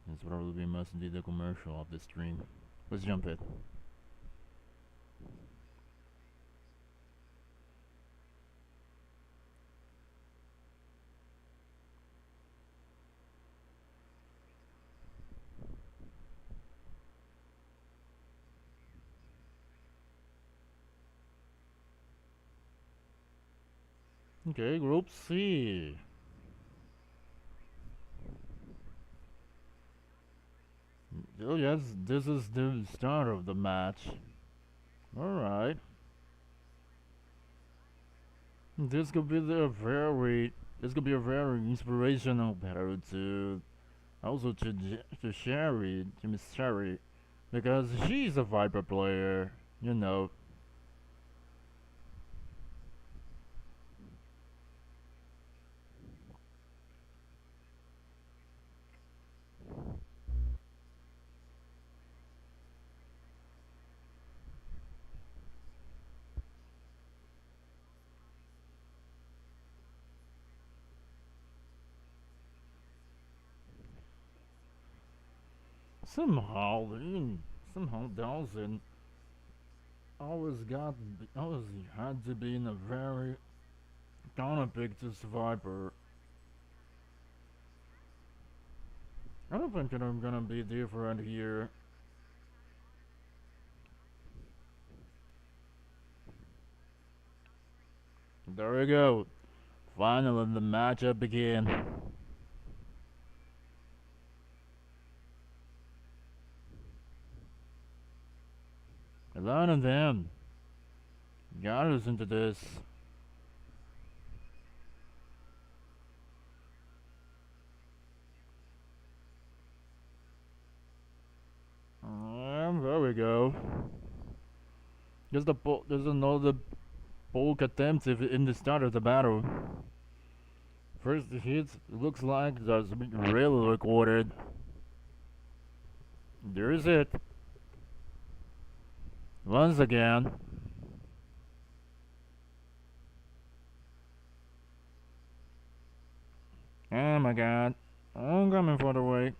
This probably must be the commercial of the stream. Let's jump it. Okay, Group C. Oh yes, this is the start of the match. Alright. This could be a very inspirational battle to also to Sherry, to Miss Sherry, because she's a Viper player, you know. Somehow, somehow Dawson always got, always had to be in a very gonna pick this Viper. I don't think I'm gonna be different here. There we go. Finally, the matchup begin. A lot of them got us into this. There we go. There's another bulk attempt in the start of the battle. First hit looks like that's been really recorded. There is it. Once again. Oh my god. I'm coming for the way.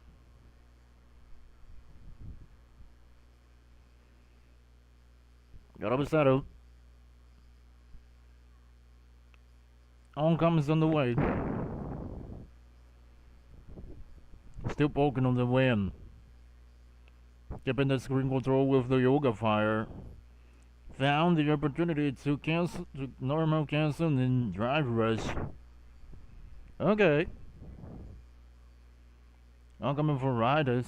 Gotta be settled. Homecoming's on the way. Still poking on the wind. Keeping the screen control with the yoga fire. Found the opportunity to cancel to normal cancel and drive rush. Okay, I'm coming for riders.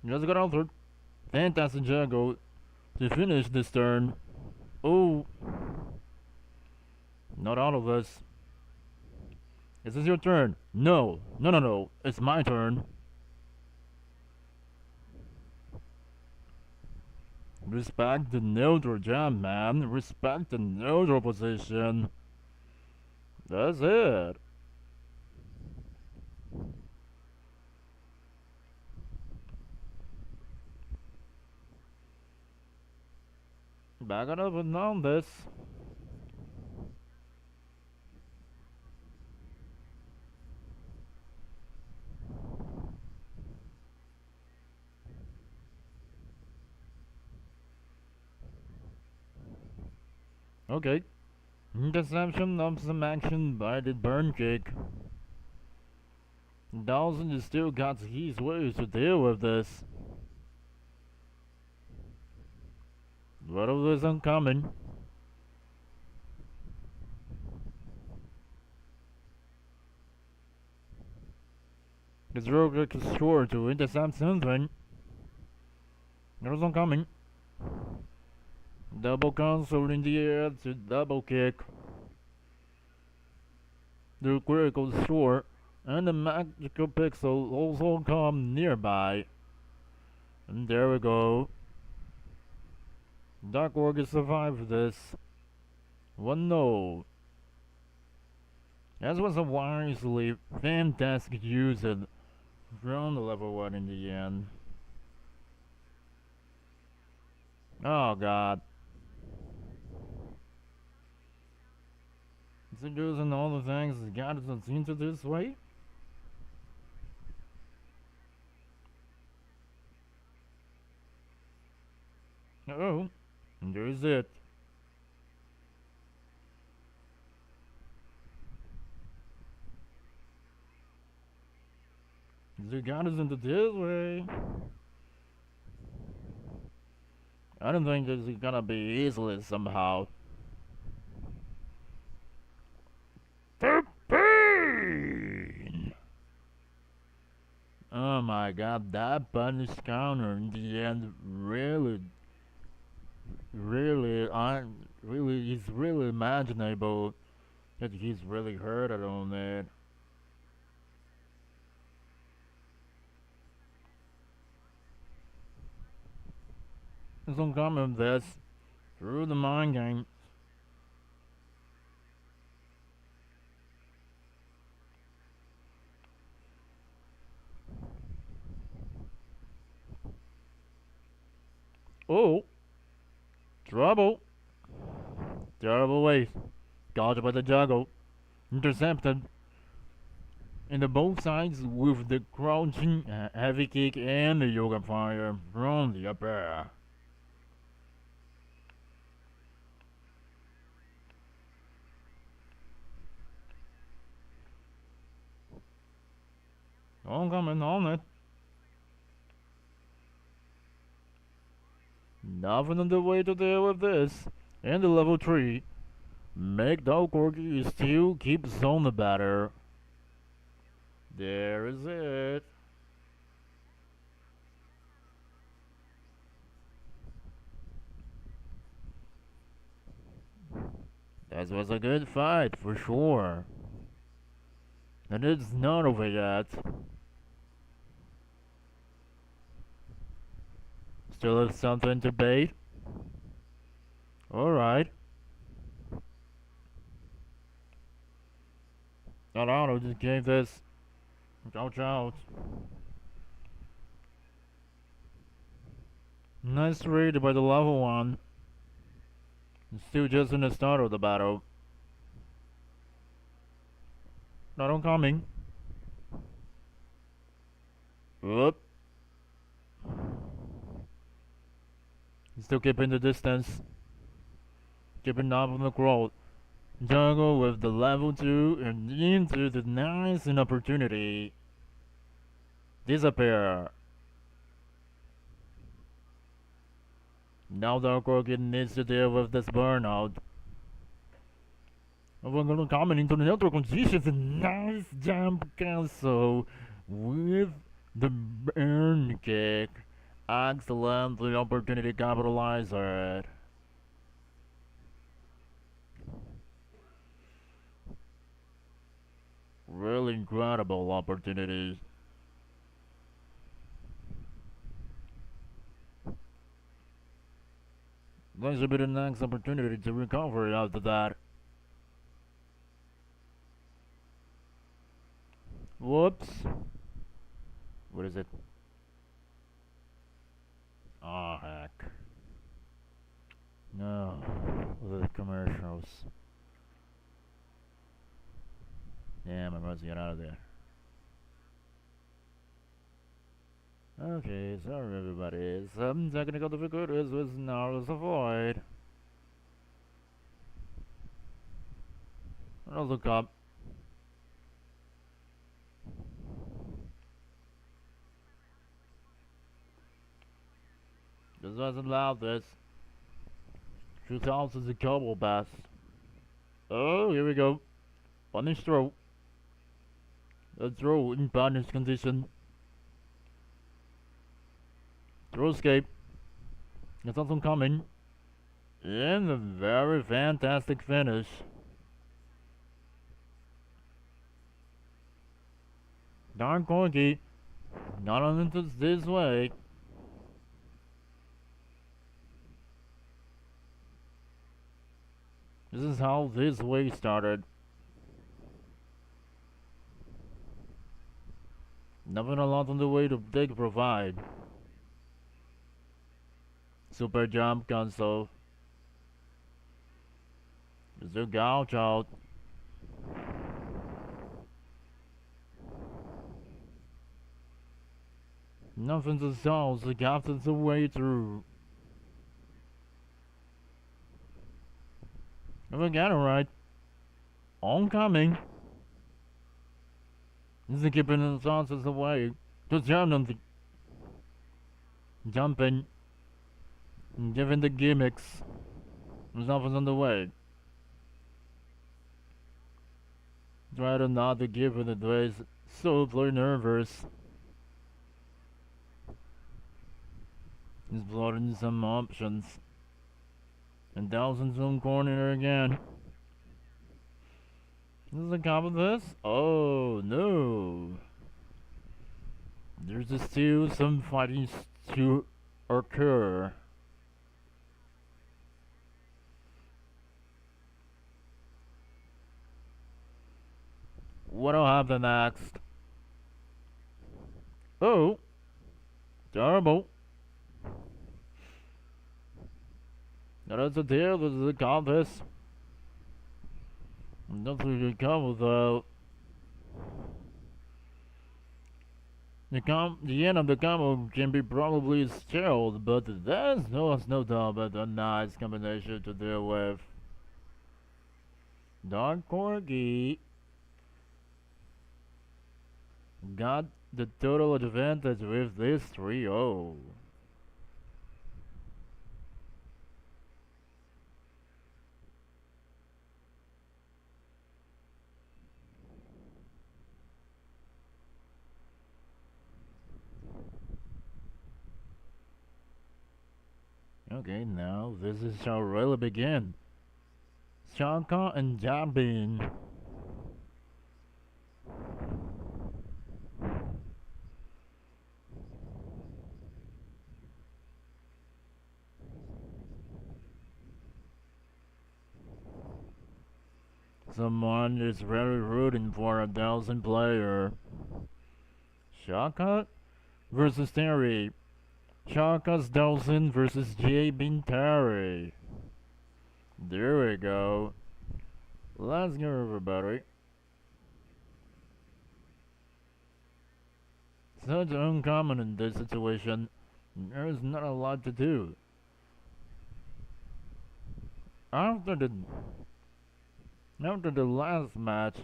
Just got altered. Fantastic juggle to finish this turn. Oh, not all of us. Is this your turn? No, no, no, no. It's my turn. Respect the neutral jump, man. Respect the neutral position. That's it. Back it up and on this. Okay. Interception of some action by the burn kick. Dawson has still got his ways to deal with this. What of this incoming? His rogue kick is sure to intercept something. There's incoming. Double console in the air to double kick. The critical short and the magical pixel also come nearby. And there we go. Dark Org survived this. 1-0. That was a wisely fantastic use from the level 1 in the end. Oh god. Is it using all the things that got us into this way? Oh, and there's it. They got us into this way. I don't think this is gonna be easily somehow. The pain! Oh my god, that punish counter in the end really is really imaginable that he's really hurt on it. Some comment this through the mind game. Oh, trouble. Terrible waste. Dodged by the juggle. Intercepted. And the both sides with the crouching heavy kick and the yoga fire from the upper air. Coming on it. Nothing on the way to deal with this. And the level 3. Make Dog Corgi still keeps on the batter. There is it. That was a good fight for sure. And it's not over yet. Still have something to bait? Alright. I don't know, just gave this. Ouch, ouch. Nice read by the level 1. Still just in the start of the battle. Not oncoming. Whoop. Still keeping the distance. Keeping up on the crowd. Juggle with the level 2 and into the nice opportunity. Disappear. Now the Corgi needs to deal with this burnout. We're gonna come into the neutral conditions and nice jump cancel with the burn kick. Excellent, the opportunity capitalizer. Really incredible opportunity. That should be the next opportunity to recover after that. Whoops. What is it? Oh heck. No. The commercials. Damn, I must get out of there. Okay, sorry everybody. Some technical difficulties was now to avoid. I'll look up. This wasn't loud this. 2000's a couple best. Oh, here we go. Punish throw. A throw in punish condition. Throw escape. It's something coming. And a very fantastic finish. Darn Corgi. Not on this way. This is how this way started. Nothing a lot on the way to take provide. Super jump cancel. Is a gouge out. Nothing to solve, the captain's the way through. If I get it right. Oncoming. This is keeping the chances away. Just jumping. Giving the gimmicks. There's nothing on the way. Try to not to give it advice. So nervous. He's blotting some options. And Dawson's own corner again. This is the top of this? Oh no. There's still some fighting to occur. What'll happen next? Oh. Terrible. That's a deal, this is a contest. Nothing can come without. The end of the combo can be probably stalled, but there's no doubt about a nice combination to deal with. Dark Corgi got the total advantage with this 3-0. Okay, now this is shall really begin. Shaka and Jabin. Someone is really rooting for a Dawson player. Shaka versus Terry. Shaka's Dawson versus Jabin Terry. There we go. Let's go everybody. Such uncommon in this situation. There's not a lot to do. After the last match,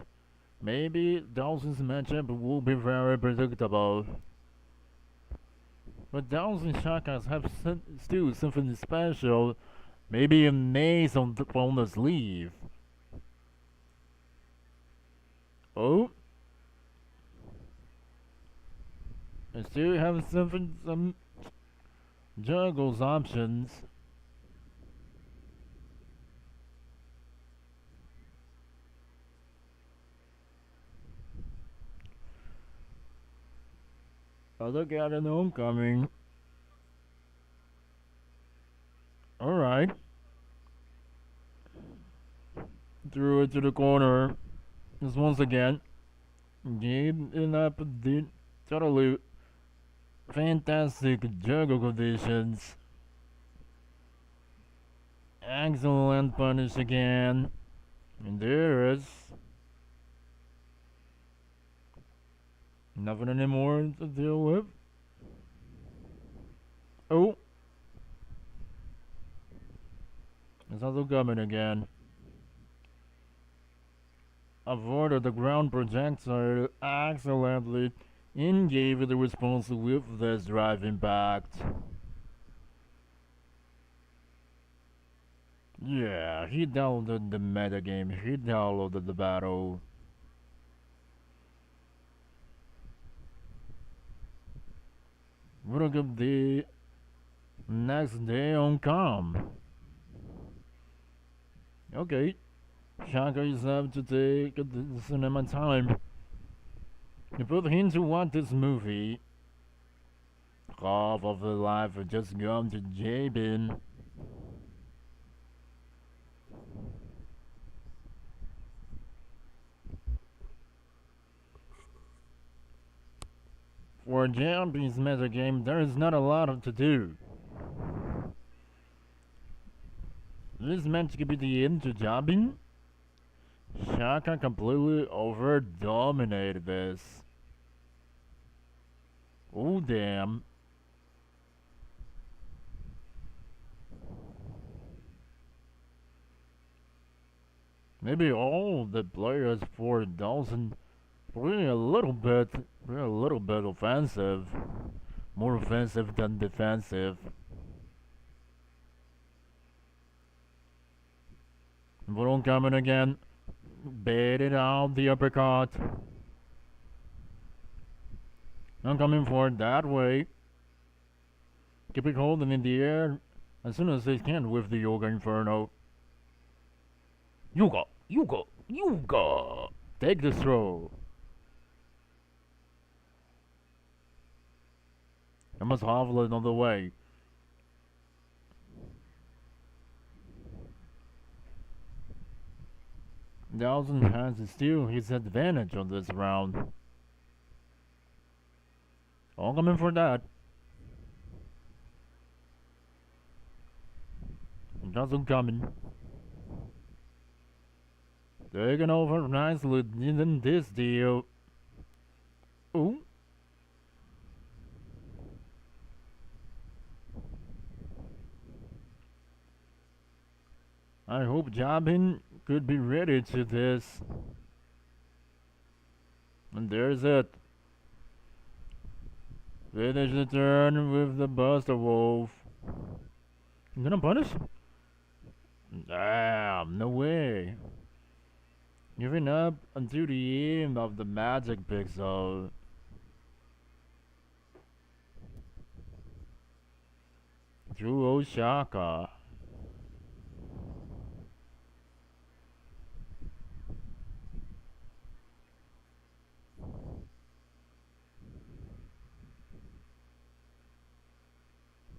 maybe Dawson's matchup will be very predictable. But Thousand Shakas have still something special. Maybe a maze on the sleeve. Oh, I still have some juggles options. I look at an homecoming. Alright. Threw it to the corner. Just once again. Gave up the totally fantastic juggle conditions. Excellent punish again. And there is nothing anymore to deal with. Oh, it's also coming again. Avoided the ground projectile excellently and gave it the response with this drive impact. Yeah, he downloaded the metagame, he downloaded the battle. Look at the next day on com. Okay, Shaka is up to take the cinema time. To put him to watch this movie, half of the life had just gone to Jabin. For a Japanese meta game, there is not a lot to do. This meant to be the end to Jabin. Shaka completely over dominated this. Oh damn. Maybe all the players for Dawson were a little bit offensive. More offensive than defensive. Voron coming again. Baited out the uppercut. I'm coming for it that way. Keep it holding in the air as soon as they can with the Yoga Inferno. Yuga! Yuga! Yuga! Take this throw. I must have it on the way. Dawson has still his advantage on this round. All coming for that. Dawson coming. Taking over nicely in this deal. Ooh. I hope Jabin could be ready to this. And there's it. Finish the turn with the Buster Wolf. You gonna punish? Damn, no way. Giving up until the end of the magic pixel. Through Oshaka.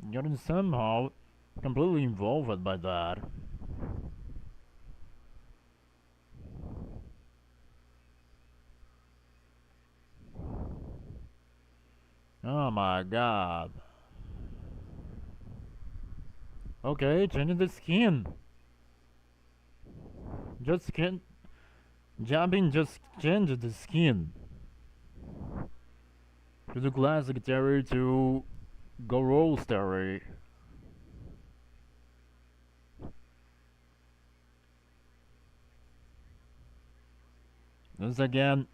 Getting somehow completely involved by that. Oh my god. Okay, changing the skin. Just can't. Jumping just changed the skin. To the classic Terry to Gorol Terry. Once again,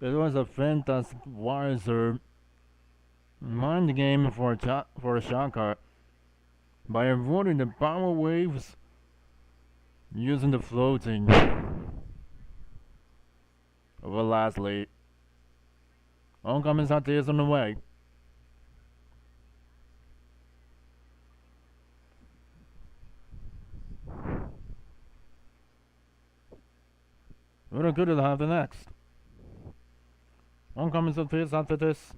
it was a fantastic wiser Mind the game for a shortcut by avoiding the power waves using the floating. Well, lastly, oncoming Sati is on the way. What good to have the next? Oncoming Sati is after this.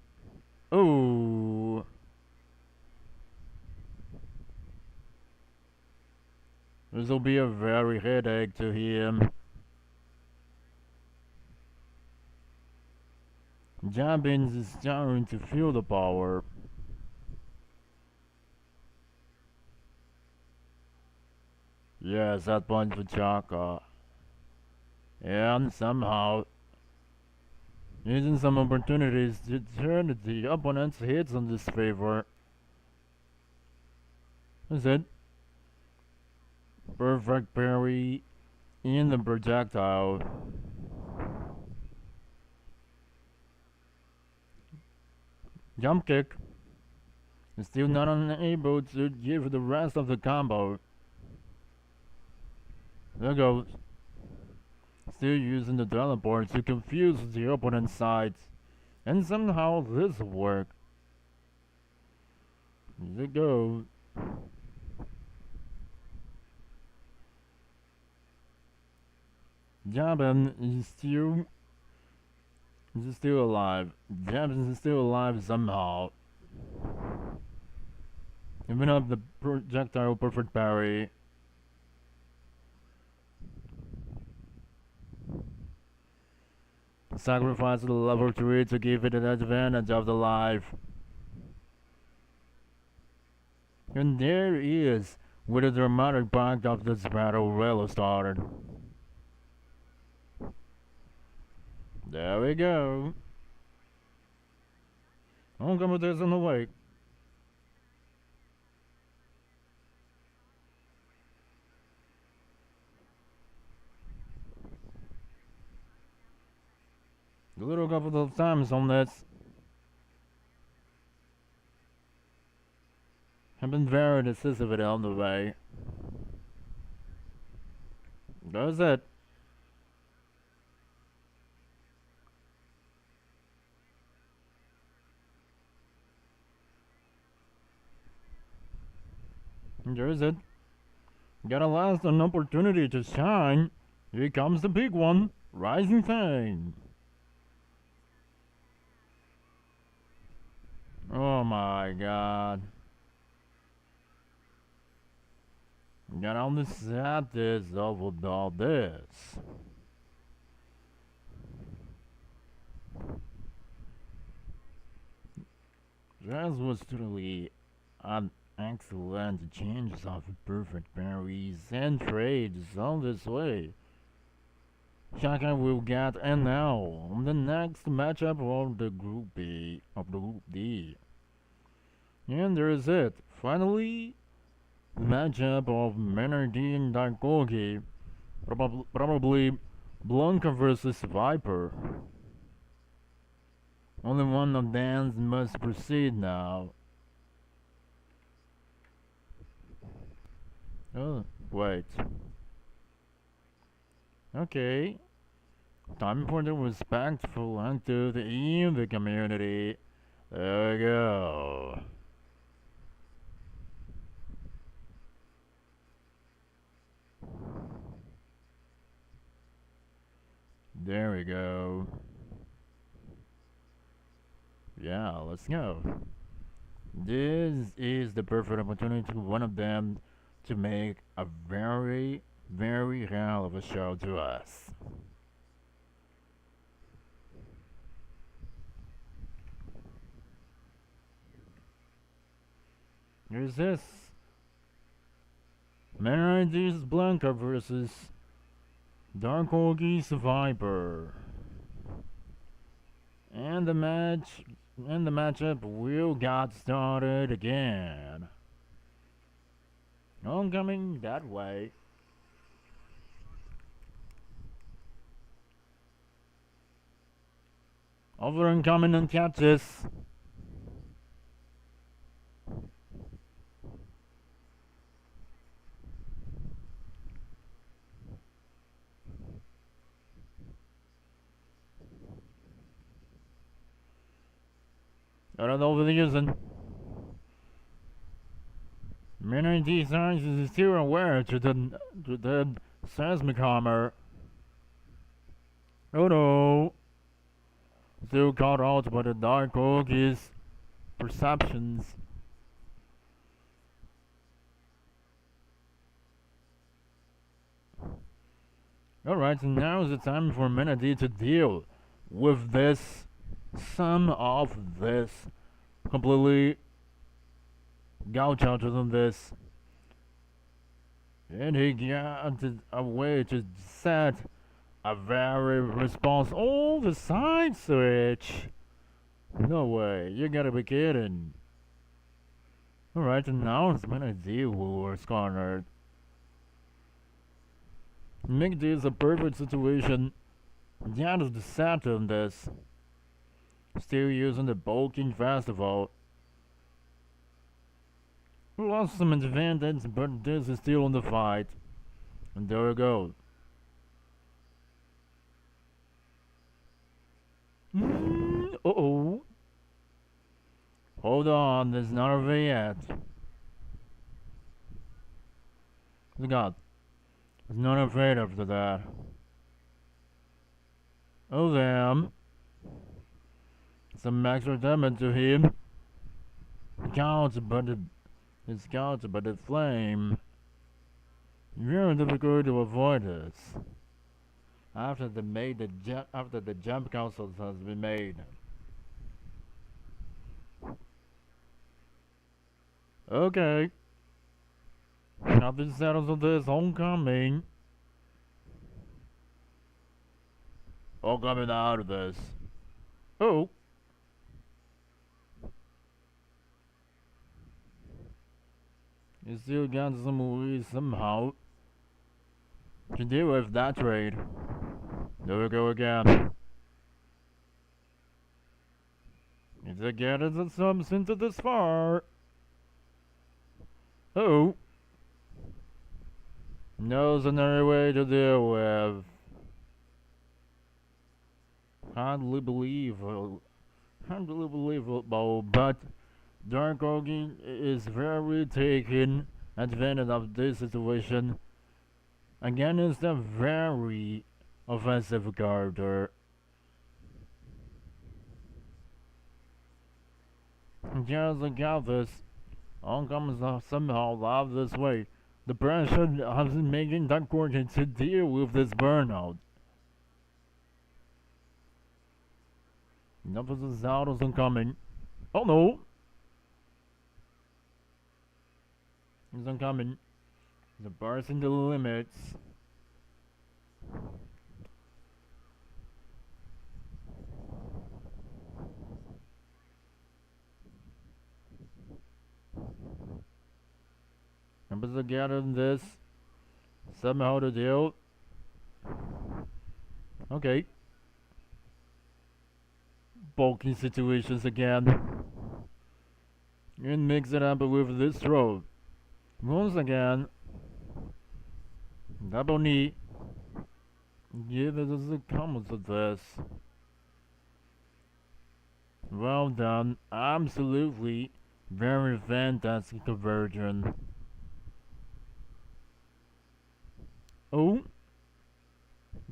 Oh, this will be a very headache to him. Jabins is starting to feel the power. Yes, that point for Chaka. And somehow, using some opportunities to turn the opponent's hits on this favor. That's it. Perfect parry in the projectile. Jump kick. Still not unable to give the rest of the combo. There goes. Still using the teleport to confuse the opponent's sides. And somehow this will work. Here it goes. Jabin is still alive. Jabin is still alive somehow. Even up the projectile perfect parry. Sacrifice the level 3 to give it an advantage of the life. And there is where the dramatic part of this battle really started. There we go. Homecoming is on the way. A little couple of times on this. I've been very decisive on the way. That's it. There's it. Got a last an opportunity to shine. Here comes the big one. Rising Fang. Oh my god. Got all the sadness of all this. That was truly an excellent changes of perfect parries and trades all this way. Shaka will get and now the next matchup of the Group B of the Group D. And there is it. Finally, the matchup of Menardi and Daikogi. Probably Blanca versus Viper. Only one of them must proceed now. Oh, wait. Okay. Time for the respectful and to the community. There we go. There we go. Yeah, let's go. This is the perfect opportunity for one of them to make a very, very hell of a show to us. Here's this. Menardi's Blanca versus Dark Orgy Survivor. And the matchup will get started again. Homecoming that way. Over and coming and catches. I don't know what they're using. Many of these signs is still aware to the seismic hammer. Oh no! Still caught out by the dark ogre's perceptions. Alright, so now is the time for Menady to deal with this, some of this, completely gouge out of this. And he got a way to set a very response. Oh, the side switch! No way, you gotta be kidding. Alright, and now it's Menady who was cornered. Make this a perfect situation. That is the set on this. Still using the bulking festival. Lost some advantage, but this is still in the fight. And there we go. Uh-oh. Hold on, there's not over yet. God, he's not afraid after that. Oh damn. Some extra damage to him. It's counts but the flame. Very difficult to avoid this. After the jump council has been made. Okay. Nothing settles on this homecoming. All coming out of this. Oh. You still got some ways somehow to deal with that trade. There we go again. It's again as it sums into this far. Oh. Knows another way to deal with. Hardly believable, but Dark Ogre is very taking advantage of this situation. Again, it's a very offensive character. Just like how this comes somehow love this way. The pressure has been making Dark Ogre to deal with this burnout. Enough of the Zelda's incoming. Oh no! He's incoming. The bursting the limits. Numbers are gathering this. Somehow to deal. Okay. Bulky situations again. And mix it up with this throw. Once again. Double knee. Yeah, this is the comments of this. Well done. Absolutely. Very fantastic conversion. Oh.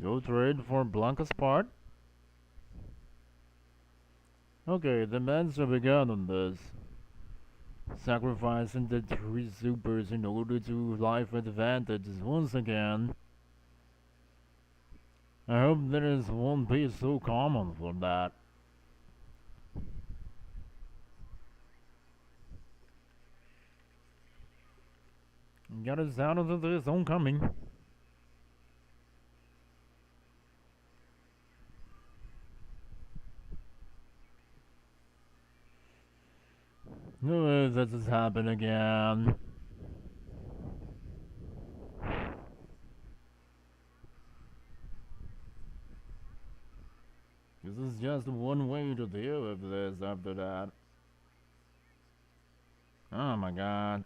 Go trade for Blanca's part. Okay, the men's have begun on this. Sacrificing the 3 supers in order to life advantage once again. I hope there won't be so common for that. Got us out of this homecoming. No, this has happened again. This is just one way to deal with this after that. Oh my god.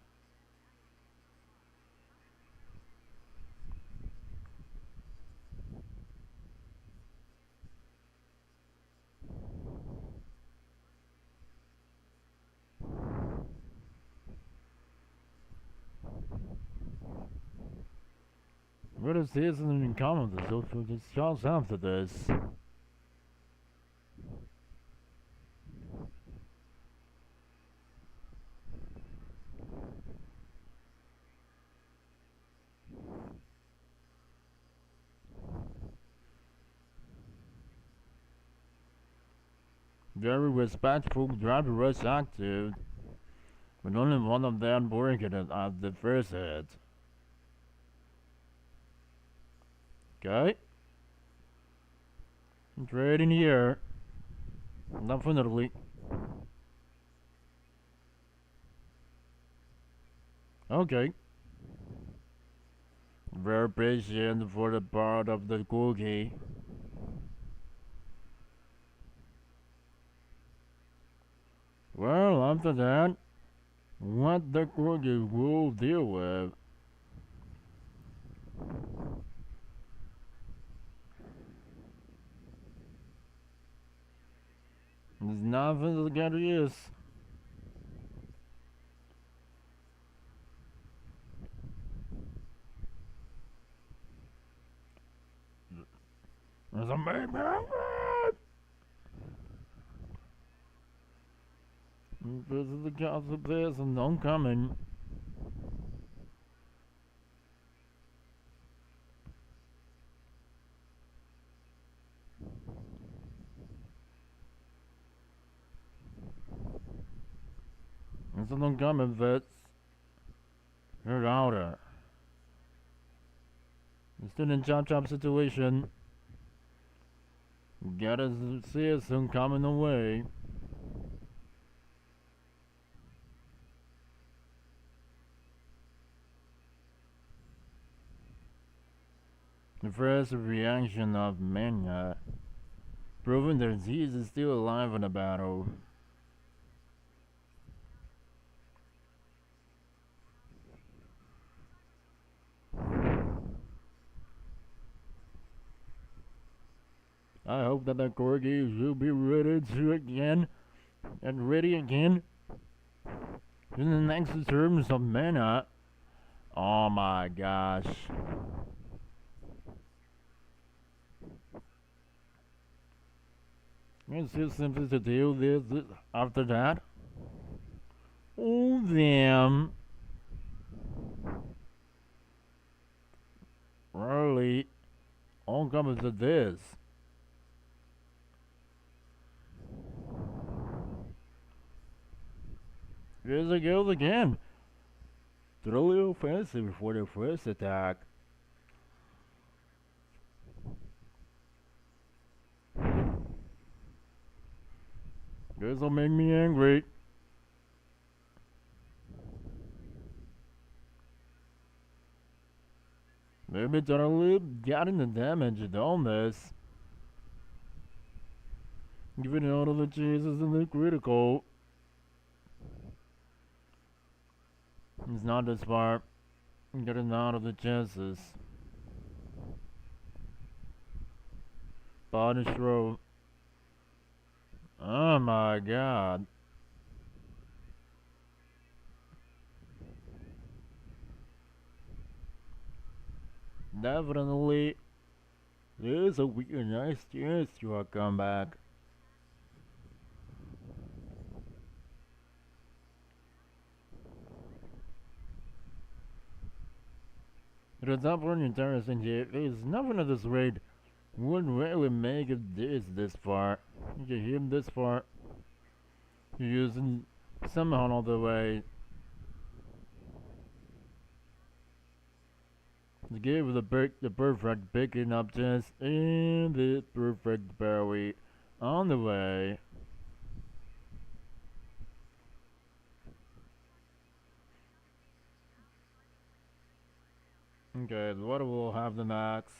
a season in common, so to discuss after this. Very respectful driver was active, but only one of them working at the first hit. Okay? Trade in here. Definitely. Okay. Very patient for the part of the cookie. Well, after that, what the cookie will deal with. There's nothing to get used. There's a baby. This is the gossip this and I'm coming. This is I'm coming, Fitz. You're outer. Still in chop situation. Gotta see us soon coming away. The first reaction of Mania, proving that he is still alive in the battle. I hope that the corgi will be ready to again and ready again in the next terms of mana. Oh my gosh. It's just simply to deal this after that. Oh damn. Really? All comes to this. Here's it goes again. Truly offensive for the first attack. This'll make me angry. Maybe totally getting the damage on this. Giving out of the chances in the critical. It's not this far. Getting out of the chances. Body throw. Oh my god. Definitely. There's a weird nice chance to a comeback. It is not very interesting here. There's nothing at this rate would really make it this far. You can hit this far. You're using somehow another way. To give the perfect picking up chance and the perfect berry on the way. Okay, what will have the next?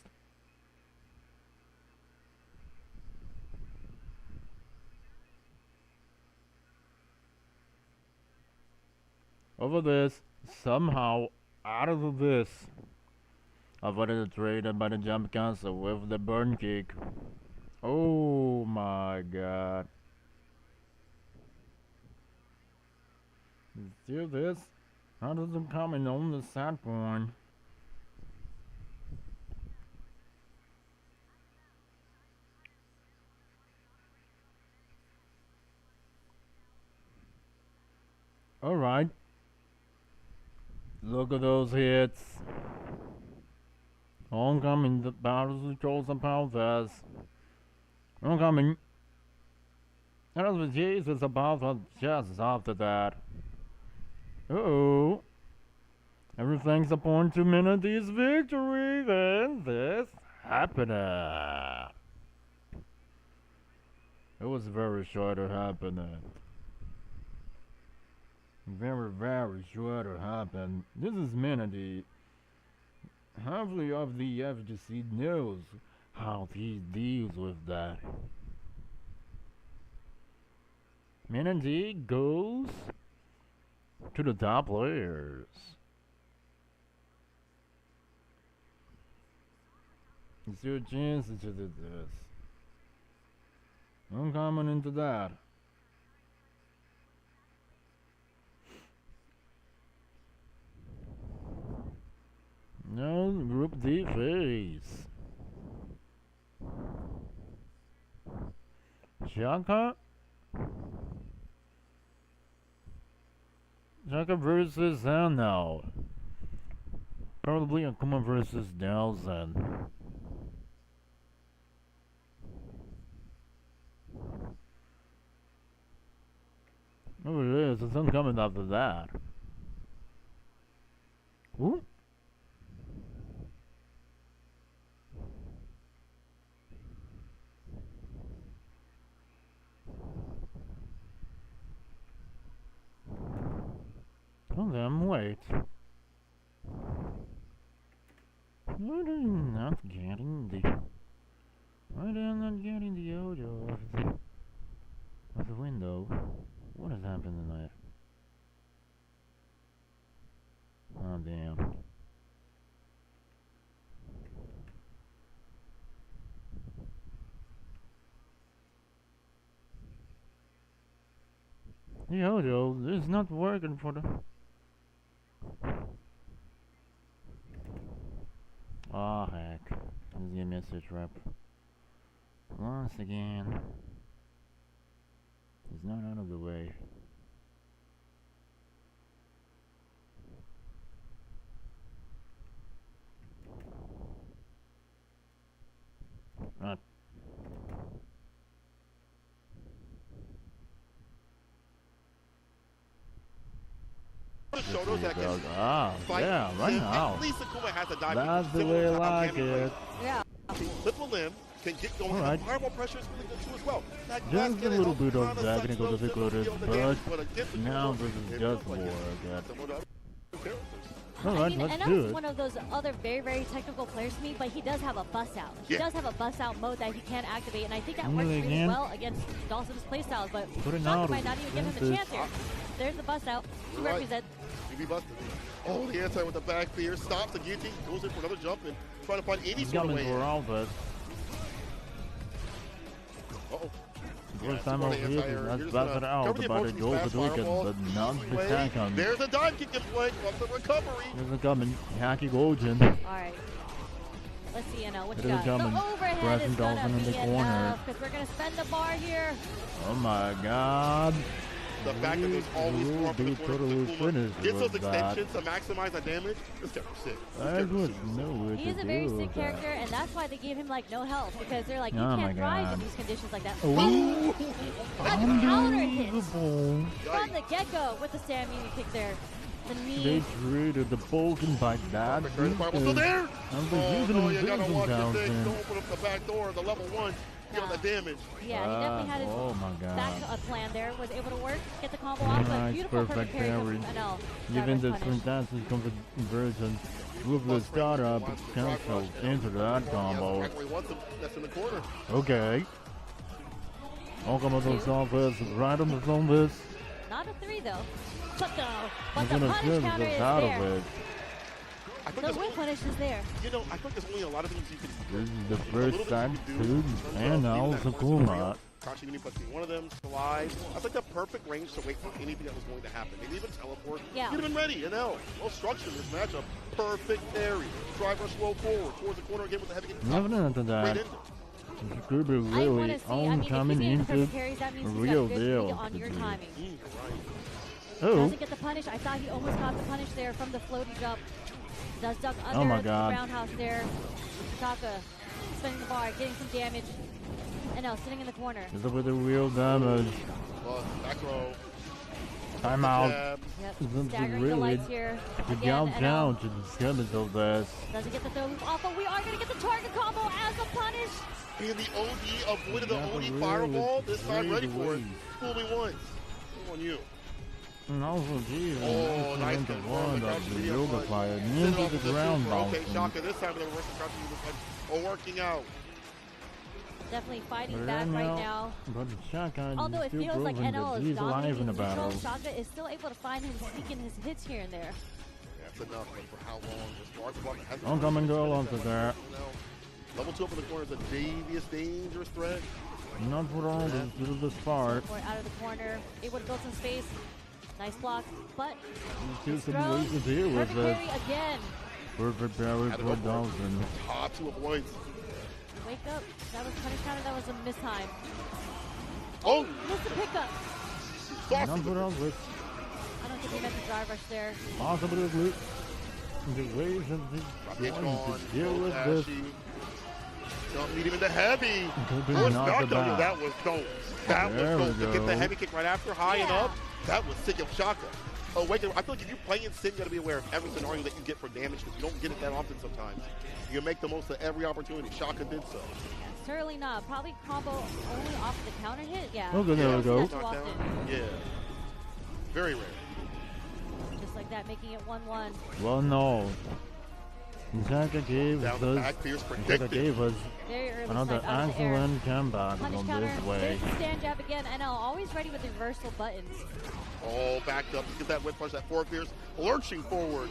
Over this, somehow, out of this, avoided the trade by the jump cancel with the burn kick. Oh my god. Still this? How does it come in on the sad point? Alright. Look at those hits. Oncoming, the battles controls and powers. Oncoming. And as with Jesus about just after that. Uh-oh. Everything's a point to Menody's victory, then this happened. It was very sure to happen. Very sure to happen. This is Menody. Halfly of the FGC knows how he deals with that. Menody goes to the top players. It's your chance to do this. I'm coming into that. No group D phase. Shaka? Shaka versus Zano. Probably Akuma versus Nelson. Oh, it is. It's coming after that. Ooh. Tell them wait. Why are you not getting the? Why are you not getting the audio of the window? What has happened tonight? Oh damn. The audio is not working for the. Oh heck. This is a message rep. Once again. It's not out of the way. Not. Ah, yeah, right now. That's the way I like it. Yeah. Flip a limb, can get going. All right. Fireball pressure is really good too as well. Just a little bit of technical difficulties, but now this is just war. Alright, let's and do it. One of those other very technical players to me, but he does have a bust out. He does have a bust out mode that he can activate, and I think that works really well against Dawson's playstyles, but Shaka might not even give him a chance here. There's the bust out to represent. He busted. Oh, the anti with the back fear stops the guillotine, goes in for another jump, and trying to find any sort of way in. Uh-oh. First time over here, that's busted out by the goal for the wicked, but not the second. There's a dive kick in play, what's the recovery? There's a coming, Hacky Golden. Alright. Let's see, what you got? The overhead is gonna be enough, because we're gonna spend the bar here. Oh my god. The fact that there's always more for the corner. Gets those extensions to maximize the damage. This guy was sick. I wouldn't know what to do. He is a very sick character, and that's why they gave him like no health, because they're like, you can't thrive in these conditions like that. Ooh. A counter hit Unbelievable. from the get-go with the stamina kick there. The knee. They treated the Vulcan by that. Still there? Oh no, you gotta watch your thing. Don't open up the back door, the level 1. Get the damage. Yeah, he definitely had his back plan there. Was able to work, get the combo off, but beautiful perfect parry from NL. Given this fantastic conversion with the startup cancel into that combo. That's in the corner. Okay. Okamoto's office right on the phone this. Not a 3 though. But the punish counter is out there. of it. The win punish is there. You know, I think there's only a lot of things you can do. This is the first time to and now Sakuma. Crouching but one of them slides. That's like the perfect range to wait for anything that was going to happen. Maybe even teleport. Yeah. You'd have been ready, well structured this matchup. Perfect parry. Driver slow forward towards the corner again with the heavy kick. Nothing after that. Gruber really coming into parries, that means real he's got deal. on your timing. Doesn't get the punish. I thought he almost got the punish there from the floaty jump. Does duck under the roundhouse there. Shaka spinning the bar, getting some damage. And now sitting in the corner. This is with the real damage. Back row. Timeout. Yep, staggering the lights here. Again, down to the skeletal death. Doesn't get the throw loop off, but we are going to get the target combo as a punish. And the OD avoided the OD fireball. This time ready for it. Fool me once. Fool on you. And also, geez, oh, nice one of the yoga fire into the ground bounce. Okay, Shaka, this time they were working working out. Definitely fighting back right now. But Shaka although it feels like NL is dominating the battle. Shaka is still able to find him sneaking his hits here and there. Yeah, that's enough, but for how long? Don't come and go onto that. Level 2 up in the corner is a dangerous threat. Not for all due to the spark. Out of the corner, able to build some space. Nice block, but there's some ways to deal with it. Again. Perfect parry for Dawson. Top 2 avoids. Wake up. That was punish counter. That was a mistime. Oh! Missed the pickup. Not for all this. I don't think he meant the drive rush there. Possibly the ways of this going to deal with this. Don't meet him in the heavy. That was dope. That was dope. To get the heavy kick right after, high and up. That was sick of Shaka. Oh, wait, I feel like if you're playing Sin, you got to be aware of every scenario that you get for damage because you don't get it that often sometimes. You can make the most of every opportunity. Shaka did so. Yeah, certainly not. Probably combo only off the counter hit. Yeah. Okay, there we go. Yeah. Very rare. Just like that, making it 1-1. Well, no. Shaka gave us another excellent comeback on this way. Stand jab again, and always ready with the reversal buttons. Oh, backed up. Get that whip punch, that forward Pierce, lurching forward.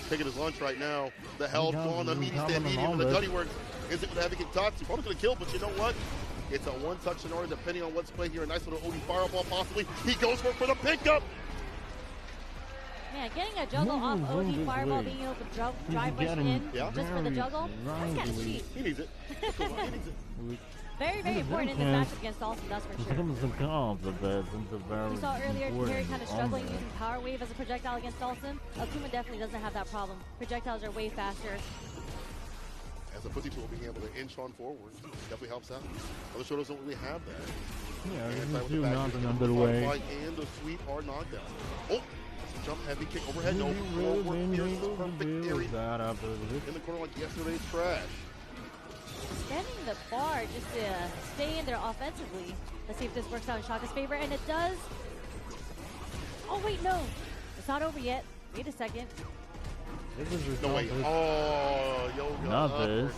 Taking his lunch right now. The health gone, the meaty stand medium, and the gutty works. Is it with the heavy kick Tatsu? Probably going to kill, but you know what? It's a one-touch scenario depending on what's played here. A nice little OD fireball possibly. He goes for the pickup. Man, getting a juggle off OD fireball, being able to drive push in just for the juggle, that's kind of cheap. He needs it. He needs it. Very important in this matchup against Dawson, that's for sure. We saw earlier Terry kind of struggling using Power Wave as a projectile against Dawson. Akuma definitely doesn't have that problem. Projectiles are way faster. As a pussy tool, being able to inch on forward definitely helps out. Other shoulders don't really have that. Yeah, there's still nothing underway. And a sweet hard knockdown. Oh! Jump heavy kick overhead. No forward Pierce. Perfect area. In the corner like yesterday's trash. Standing the bar just to stay in there offensively. Let's see if this works out in Shaka's favor, and it does. Oh wait, no, it's not over yet. Wait a second. No wait. Oh, yoga. Not this.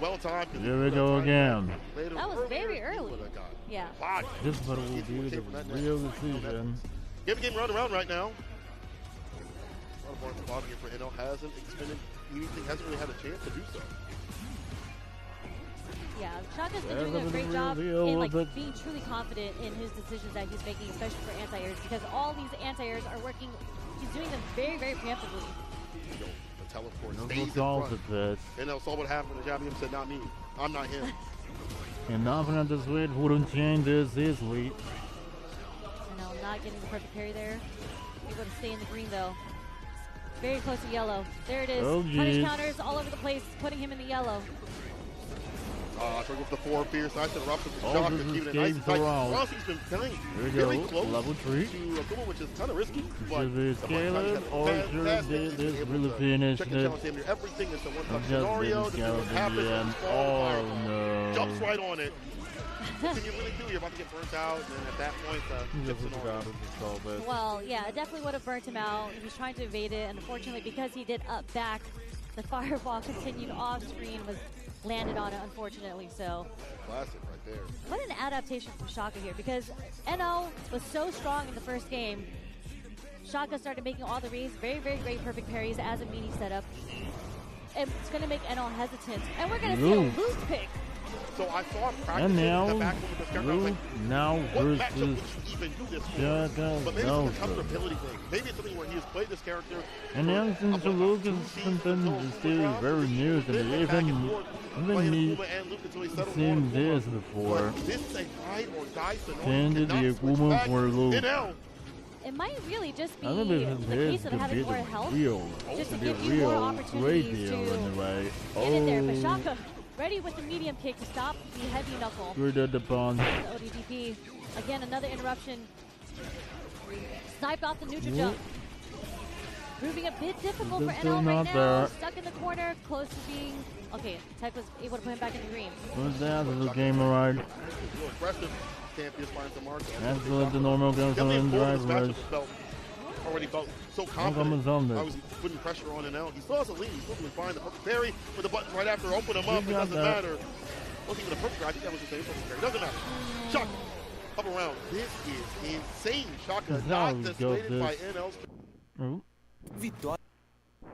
Well timed. Here we go again. That was very early. Yeah. This is what will be the real decision. Game round right now. A lot of bars bottom here for NL. Hasn't expended anything. Hasn't really had a chance to do so. Yeah, Shaka's been doing a great job in being truly confident in his decisions that he's making, especially for anti-airs, because all these anti-airs are working. He's doing them very preemptively. The teleport stays in front. NL saw what happened. The Javium said, "Not me. I'm not him." And nothing at this weight wouldn't change this easily. Not getting the perfect parry there. Able to stay in the green though. Very close to yellow. There it is. Oh, punish counters all over the place, putting him in the yellow. Trying to go for the forward Pierce. Nice interruption from Shaka. Keeping it nice and tight. Rossi's been playing very close level 3 to Akuma, which is kind of risky. Should we scale it or should this really finish it? Everything is a one-touch scenario. Oh no. Jumps right on it. What can you really do? You're about to get burnt out, and at that point, well, yeah, it definitely would have burnt him out. He was trying to evade it, and unfortunately, because he did up back, the fireball continued off screen, was landed on it, unfortunately. So, classic right there. What an adaptation from Shaka here, because NO was so strong in the first game. Shaka started making all the reads, very great perfect parries as a meaty setup. It's going to make NO hesitant, and we're going to see a loose pick. So I saw him practicing the back with this character. I was like, now what matchup would you even do this for? But maybe it's a comfortability thing. Maybe it's something where he has played this character. And now since Luke is still very new to me, even me seen this before. This is a ride or die scenario. Send the Akuma for Luke. it might really just be the case of having more health, just to give you more opportunities to get in there. But Shaka ready with the medium kick to stop the heavy knuckle. The ODDP. Again, another interruption. Sniped off the neutral jump. Proving a bit difficult for NL right now. Stuck in the corner, close to being... Okay, Tech was able to put him back in the green. What's that? This is a game ride. That's the normal guns on drivers. Already felt so confident. I was putting pressure on NL. He still has a lead. He's looking to find the perfect parry with the button right after. Open him up. It doesn't matter. Wasn't even a perfect parry. I think that was just a perfect parry. Doesn't matter. Shaka. Up around. This is insane. Shaka not dissuaded by NL's.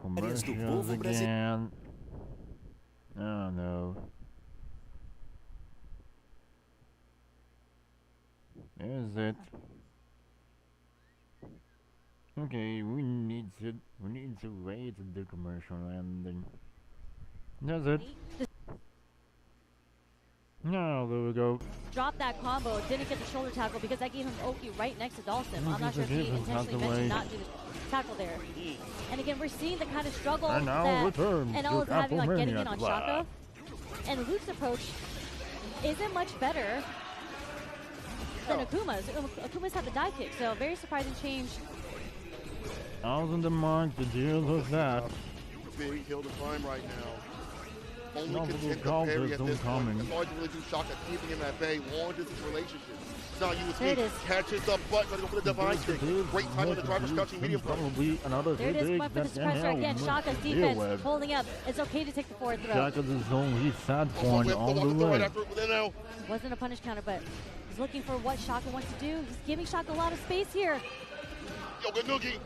Commercials again. Oh no. There's it. Okay, we need to wait the commercial ending. That's it. No, there we go. Dropped that combo, didn't get the shoulder tackle because that gave him Oki right next to Dawson. I'm not sure if he intentionally meant to not do the tackle there. And again, we're seeing the kind of struggle that NL is having on getting in on Shaka. And Luke's approach isn't much better than Akuma's. Akuma's had the dive kick, so very surprising change. I was in the mark to deal with that. Big hill to climb right now. Only content to parry at this point. That's all you really do. Shaka keeping him at bay. Long distance relationship. Now you catches the butt, going to go for the divine kick. Great time on the driver's crouching medium throw. There it is, going for the suppressor again. Shaka's defense holding up. It's okay to take the forward throw. Shaka's only sad point on the way. Wasn't a punish counter, but he's looking for what Shaka wants to do. He's giving Shaka a lot of space here. Yo, good noogie.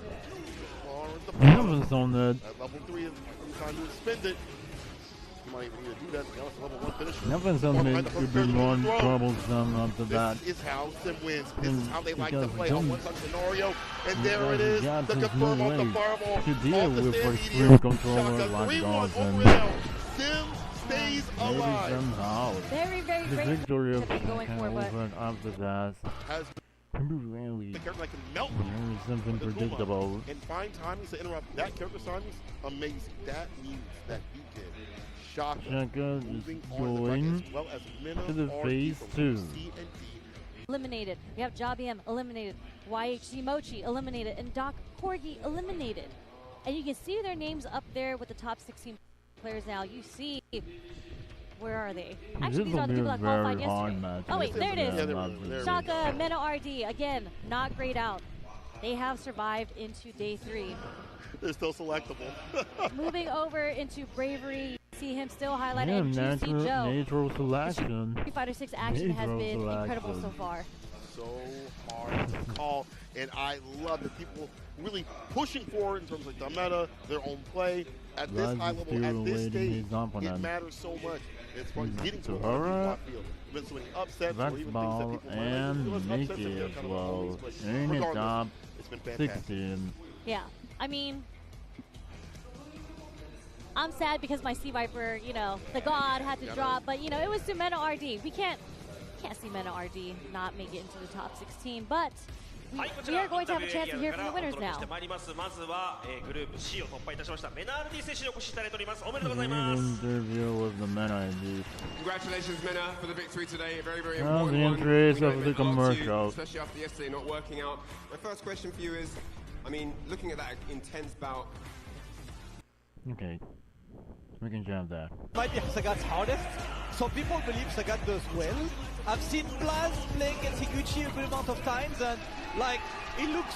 Numbers on that. At level 3 is time to spend it. You might even need to do that. Now it's level 1 finisher. Numbers on me could be more troublesome after that. This is how Sim wins. This is how they like to play on one-touch scenario. And there it is. The confirm off the fireball. To deal with for extreme controller like Dawson. Sim stays alive. Somehow. Very, very the great victory of going for, but after that. Really, the character that can melt something predictable. And find timings to interrupt that character timings, amazing. That means that he did. Shaka is going well as to the phase 2. Eliminated. We have Jabiem eliminated. YHC Mochi eliminated. And Doc Corgi eliminated. And you can see their names up there with the top 16 players now. You see... Where are they? Actually, these are the people that qualified yesterday. Oh wait, there it is. Shaka, Mena RD, again, not grayed out. They have survived into day 3. They're still selectable. Moving over into Bravery, you see him still highlighted. And Juicy Joe. Natural selection. Street Fighter 6 action has been incredible so far. So hard to call, and I love the people really pushing forward in terms of the meta, their own play. At this high level, at this stage, it matters so much. It's fun getting to a field. Been so many upsets or even things that people and Nikki as well. In the top it's been fantastic. 16. Yeah, I mean, I'm sad because my Sea Viper, you know, the god had to drop, but you know, it was to Mena RD. We can't see Mena RD not make it into the top 16, but we are going to have a chance to hear from the winners now. Interview with the Mena indeed. Congratulations, Mena, for the victory today. A very, very important one. The interest of the commercial. Especially after yesterday not working out. My first question for you is, I mean, looking at that intense bout. Okay. We can jump that. Might be Sagat's hardest. Some people believe Sagat does well. I've seen Blaz playing against Higuchi a good amount of times, and like it looks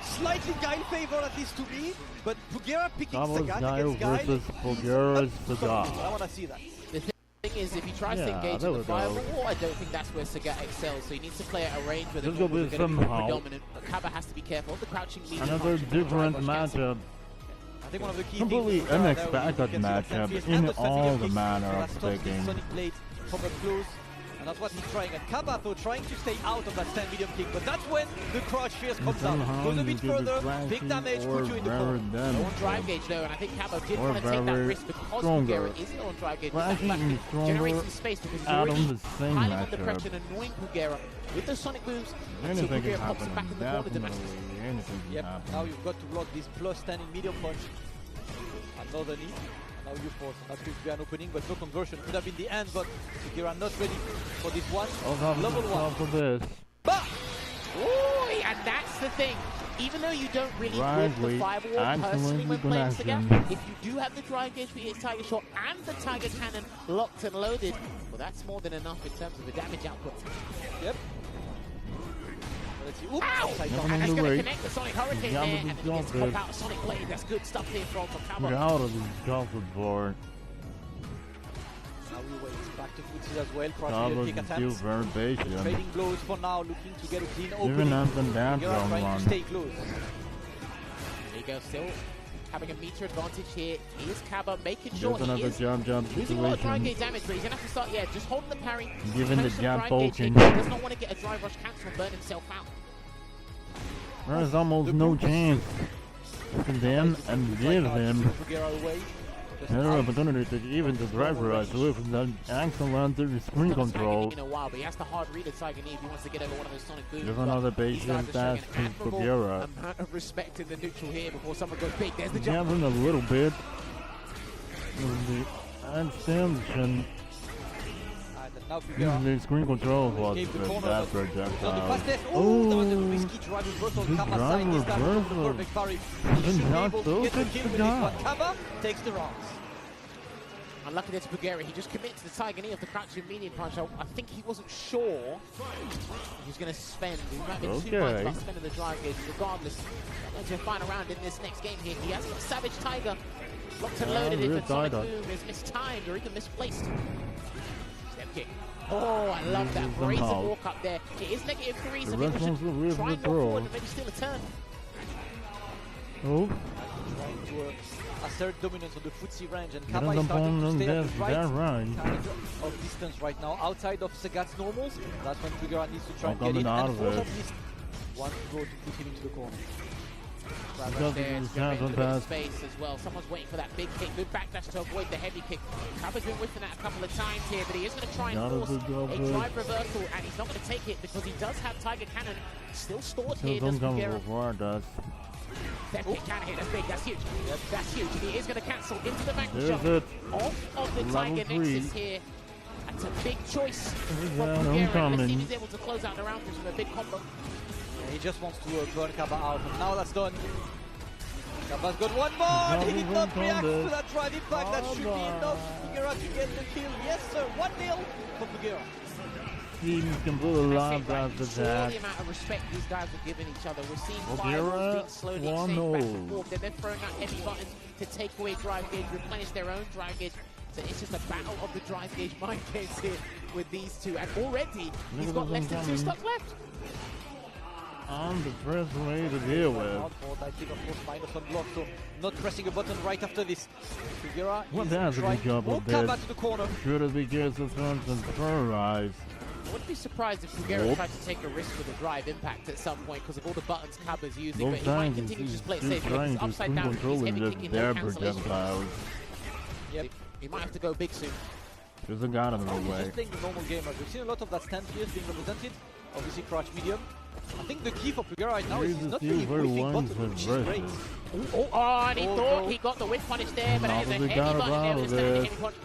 slightly Guile favor at least to me. But Pugera picking Sagat against Guile Pugera's Sagat. I want to see that. The thing is, if he tries to engage in the fireball, I don't think that's where Sagat excels. So he needs to play at a range where the going to be predominant. But Kaba has to be careful. The crouching lead. Another different matchup. I think one of the key completely things unexpected matchup in all the manner of picking. Sonic Blade from up close. And that's what he's trying. And Kaba though trying to stay out of that stand medium kick, but that's when the crouch fierce comes out. Goes a bit further, big damage, put you in the corner. Low on drive gauge though, and I think Kaba did want to take that risk because Pugera is low on drive gauge. Generates some space because he's already highly under pressure and annoying Pugera with the sonic moves until Pugera pops him back in the corner to match. Yep, now you've got to block this plus 10 in medium punch. Another knee. Now you force. That could be an opening, but no conversion. Could have been the end, but Pugera not ready for this one. Level 1. For this. Bah! Ooh, and that's the thing. Even though you don't really want the firewall personally when playing Sagat, if you do have the drive gauge for his Tiger Shot and the Tiger Cannon locked and loaded, well, that's more than enough in terms of the damage output. Yep. Let's see. Ow! And that's going to connect the Sonic Hurricane there, and then he gets to pop out a Sonic Blade. That's good stuff here from Kaba. Get out of this gauntlet board. Now we wait. Back to Futsi as well. Crouching kick attempts. Very patient. Trading blows for now, looking to get a clean opening. Even up and down from trying to stay close. There you go, still having a meter advantage here. Here's Kaba making sure he is losing a lot of drive gauge damage, but he's going to have to start, just holding the parry. Given the jump poking. He does not want to get a drive rush cancel and burn himself out. There's almost no chance for them and give them another opportunity to even the driver rush with the excellent screen control. In a while, but he has to hard read a Tiger knee if he wants to get over one of those Sonic booms. Give another patient task to Pugera. Amount of respect in the neutral here before someone goes big. There's the jump. Giving a little bit of the extension. The screen control was that projectile. Oh, there was a risky drive reversal on Kaba's side. This time with the perfect parry. He should be able to get the kill with this one. Kaba takes the rounds. Unlucky there to Pugera. He just commits to the Tiger knee of the crouching medium punch. I think he wasn't sure he was going to spend. He might have been too much about spending the drive gauge. Regardless, going to find a round in this next game here. He has got Savage Tiger locked and loaded. If a Sonic boom is mistimed or even misplaced. Kick. Oh, I love that brazen walk up there. It is -3, so people should try and go forward and maybe steal a turn. Trying to assert dominance on the footsie range, and Kaba is starting to stay at the right kind of distance right now, outside of Sagat's normals. That's when Pugera needs to try and get in and force at least one go to put him into the corner. Space as well. Someone's waiting for that big kick. Good backdash to avoid the heavy kick. Kaba's been whiffing that a couple of times here, but he is going to try and force a drive reversal, and he's not going to take it because he does have Tiger Cannon still stored here. Does Pugera? That kick can hit. That's big. That's huge. That's huge. He is going to cancel into the back jump off of the Tiger Nexus here. That's a big choice from Pugera. Let's see if he's able to close out the round with a big combo. He just wants to burn Kaba out, and now that's done. Kaba's got one more! He did not react to that drive impact. That should be enough for Pugera to get the kill. Yes, sir. 1-0 for Pugera. Teams can pull a lot after that. The amount of respect these guys are giving each other. We're seeing firewalls being slowly exchanged back and forth. They're then throwing out heavy buttons to take away drive gauge, replenish their own drive gauge. So it's just a battle of the drive gauge mind games here with these two. And already, he's got less than 2 stocks left. On the best way to deal with. I think of course minus on block, so not pressing a button right after this. Pugera is trying to walk Kaba to the corner. Should have been careful and terrorized. I wouldn't be surprised if Pugera tries to take a risk with a drive impact at some point because of all the buttons Kaba's using, but he might continue to just play it safe. He's upside down, he's heavy kicking, no cancellation. Yep. He might have to go big soon. There's a guy in the way. Just playing the normal game. We've seen a lot of that stand players being represented. Obviously crouch medium. I think the key for Pugera right now is he's not really whiffing button, which is great. And he thought he got the whiff punish there, but there's a heavy button there with a standing heavy punch.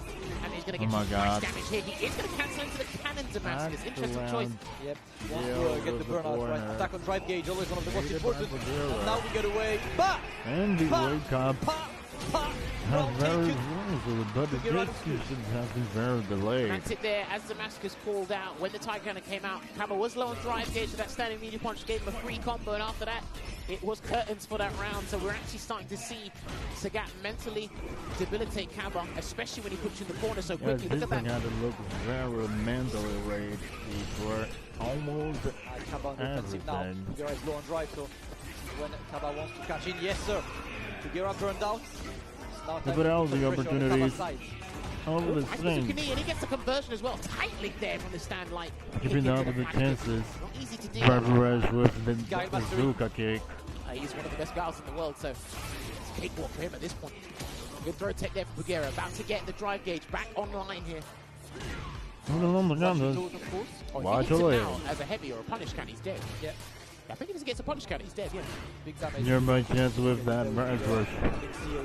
And he's going to get some nice damage here. He is going to cancel into the cannon Damascus. Interesting choice. Yep, wants to get the burnout right. Attack on drive gauge, always one of the most important. And now we get away. Bah! And the wake up. Very but the execution has been very delayed. That's it there, as Damascus called out. When the Tiger Cannon came out, Kaba was low on drive gauge, so that standing medium punch gave him a free combo, and after that, it was curtains for that round. So we're actually starting to see Sagat mentally debilitate Kaba, especially when he puts you in the corner so quickly. Look at that. Had to look very mentally raged for almost Kaba on the defensive now. Pugera is low on drive, so when Kaba wants to catch in, yes sir. Pugera burned out. Look at all the opportunities. Over the swing. And he gets the conversion as well. Tight link there from the stand light. Keeping up with the chances. Not easy to do. Driver rush with the bazooka kick. He's one of the best guys in the world, so it's a cakewalk for him at this point. Good throw tech there for Bugera. About to get the drive gauge back online here. Watch away. Now as a heavy or a punish count, he's dead. Yeah. I think if he gets a punish count, he's dead, yeah. Big damage. You're my chance with that merge rush.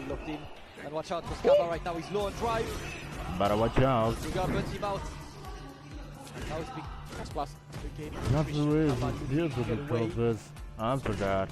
Locked in. And watch out for Scaba right now, he's low on drive. Better watch out. You got burnt him out. Now it's big. That's plus. Not the way it deals with the process. Answer that.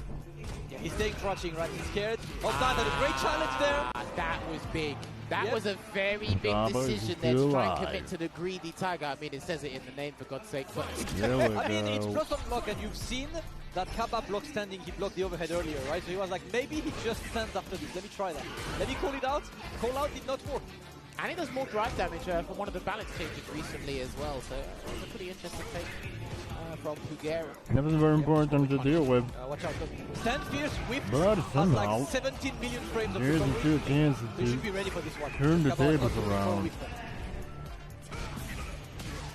Yeah, he's staying crouching, right? He's scared. Oh, that had a great challenge there. That was big. That was a very big decision there to try and commit to the greedy tiger. I mean, it says it in the name, for God's sake. But I mean, it's plus on block, and you've seen that Kappa block standing. He blocked the overhead earlier, right? So he was like, maybe he just stands after this. Let me try that. Let me call it out. Call out did not work. And he does more drive damage from one of the balance changes recently as well. So it was a pretty interesting take from Pugera. That was very important to deal with. Watch out. Stand fierce whip has like 17 million frames of recovery. Here's the 2 chances they should be ready for this one. Turn the tables around.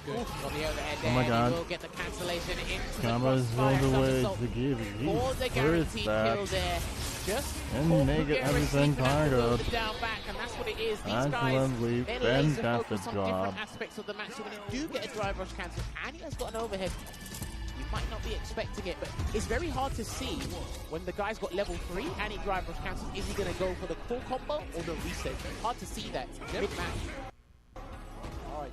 Good. On the overhead there, oh my God. He will get the cancellation into Kama's the on the way so to give for the guaranteed kill there. Just and make it everything tied up. Down back, and that's what it is. These Excellently, guys, they're laser fantastic focused on job. different aspects of the match. So when you do get a drive rush cancel, and he has got an overhead, you might not be expecting it, but it's very hard to see when the guy's got level 3 and he drive rush cancels. Is he going to go for the core combo or the reset? Hard to see that mid-match. All right.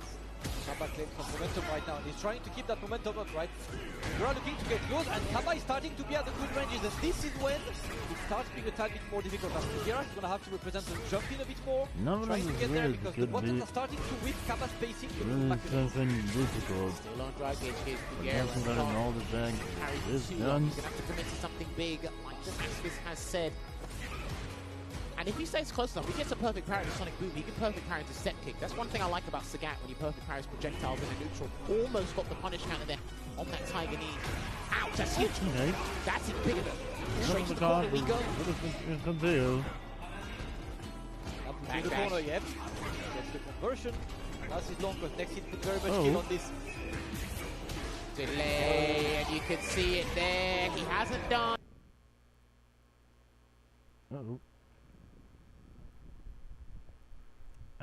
Kappa claims some momentum right now, and he's trying to keep that momentum up, right? We are looking to get close, and Kappa is starting to be at the good ranges, and this is when it starts being a tad bit more difficult. As Pugera is going to have to represent and jump in a bit more, trying to get there, because the buttons are starting to whip Kappa's spacing. Something difficult. Still on drive gauge here, Pugera. All the thing is done. You're going to have to commit to something big, like the Maskis has said. And if he stays close enough, he gets a perfect parry to Sonic Boom. He can perfect parry to Step Kick. That's one thing I like about Sagat when he perfect parries projectiles in a neutral. Almost got the punish counter there on that Tiger knee. Ouch, that's huge. Okay. That's even bigger. Straight to the corner we go. What is the deal? Up to the corner, yep. Gets the conversion. That's his long, because next hit put very much skill on this. Delay, and you can see it there. He hasn't done. Uh-oh.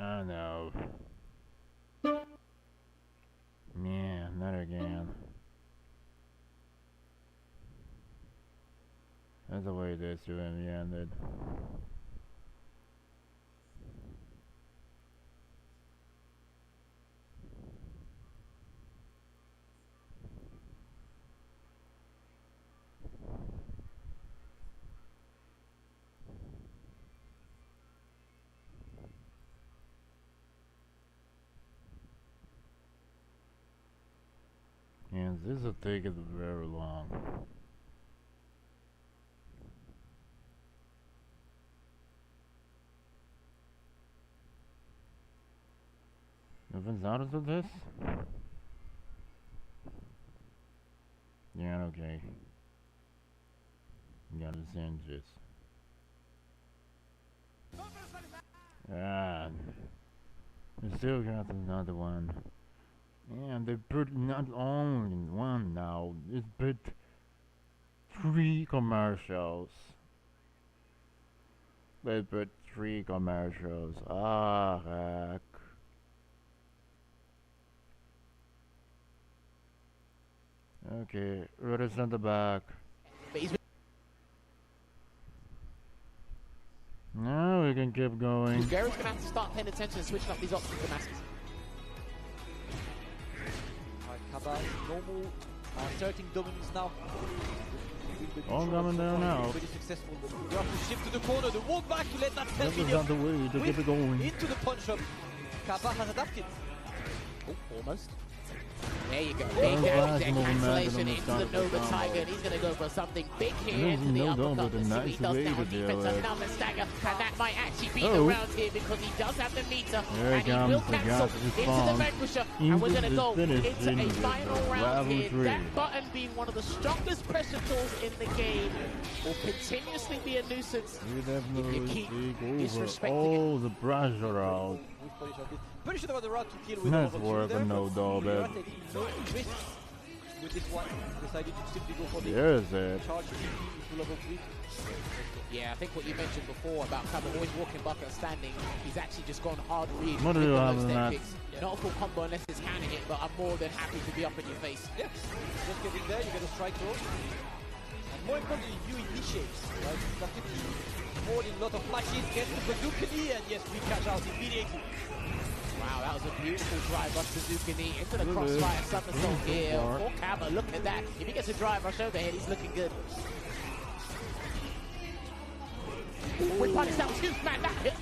Oh no. Yeah, not again. That's the way it is to him, yeah, ended. And this will take it very long. Nothing's out of this? Yeah, okay. Gotta send this. Ah, we still got another one. And they put not only one now, they put 3 commercials. They put 3 commercials. Ah, heck. Okay, Rudder's on the back. Now we can keep going. Gary's gonna have to start paying attention and switching up these options for Maskis. Kappa, normal, asserting dominance now. All coming down now. Pretty successful. You have to shift to the corner, the walk back to let that 10 This is not the way to keep it going. into the punch up. Kappa has adapted. Oh, almost. There you go. Big damage there, cancellation into the Nova Tiger, and he's going to go for something big here into the uppercut. Let's see what he does now on defense. Another stagger, and that might actually be the round here because he does have the meter, and he will cancel into the Vanquisher, and we're going to go into a final round here. That button being one of the strongest pressure tools in the game will continuously be a nuisance if you keep disrespecting it. Oh, the pressure out. Pretty sure there was a route to kill with Nice work, but no double. With this one, decided to simply go for the charge to level 3. Yeah, I think what you mentioned before about Kaba always walking bucket standing, he's actually just gone hard read. What do you have in that? Not a full combo unless it's counting it, but I'm more than happy to be up in your face. Yeah, just get in there, you get a strike throw. And more importantly, you initiate, right? More in a lot of flashes, get the bazooka knee, and yes, we catch out immediately. Wow, that was a beautiful drive rush bazooka knee into the crossfire somersault here. For Kaba, look at that. If he gets a drive rush overhead, he's looking good. With punish, that was huge, man. That hit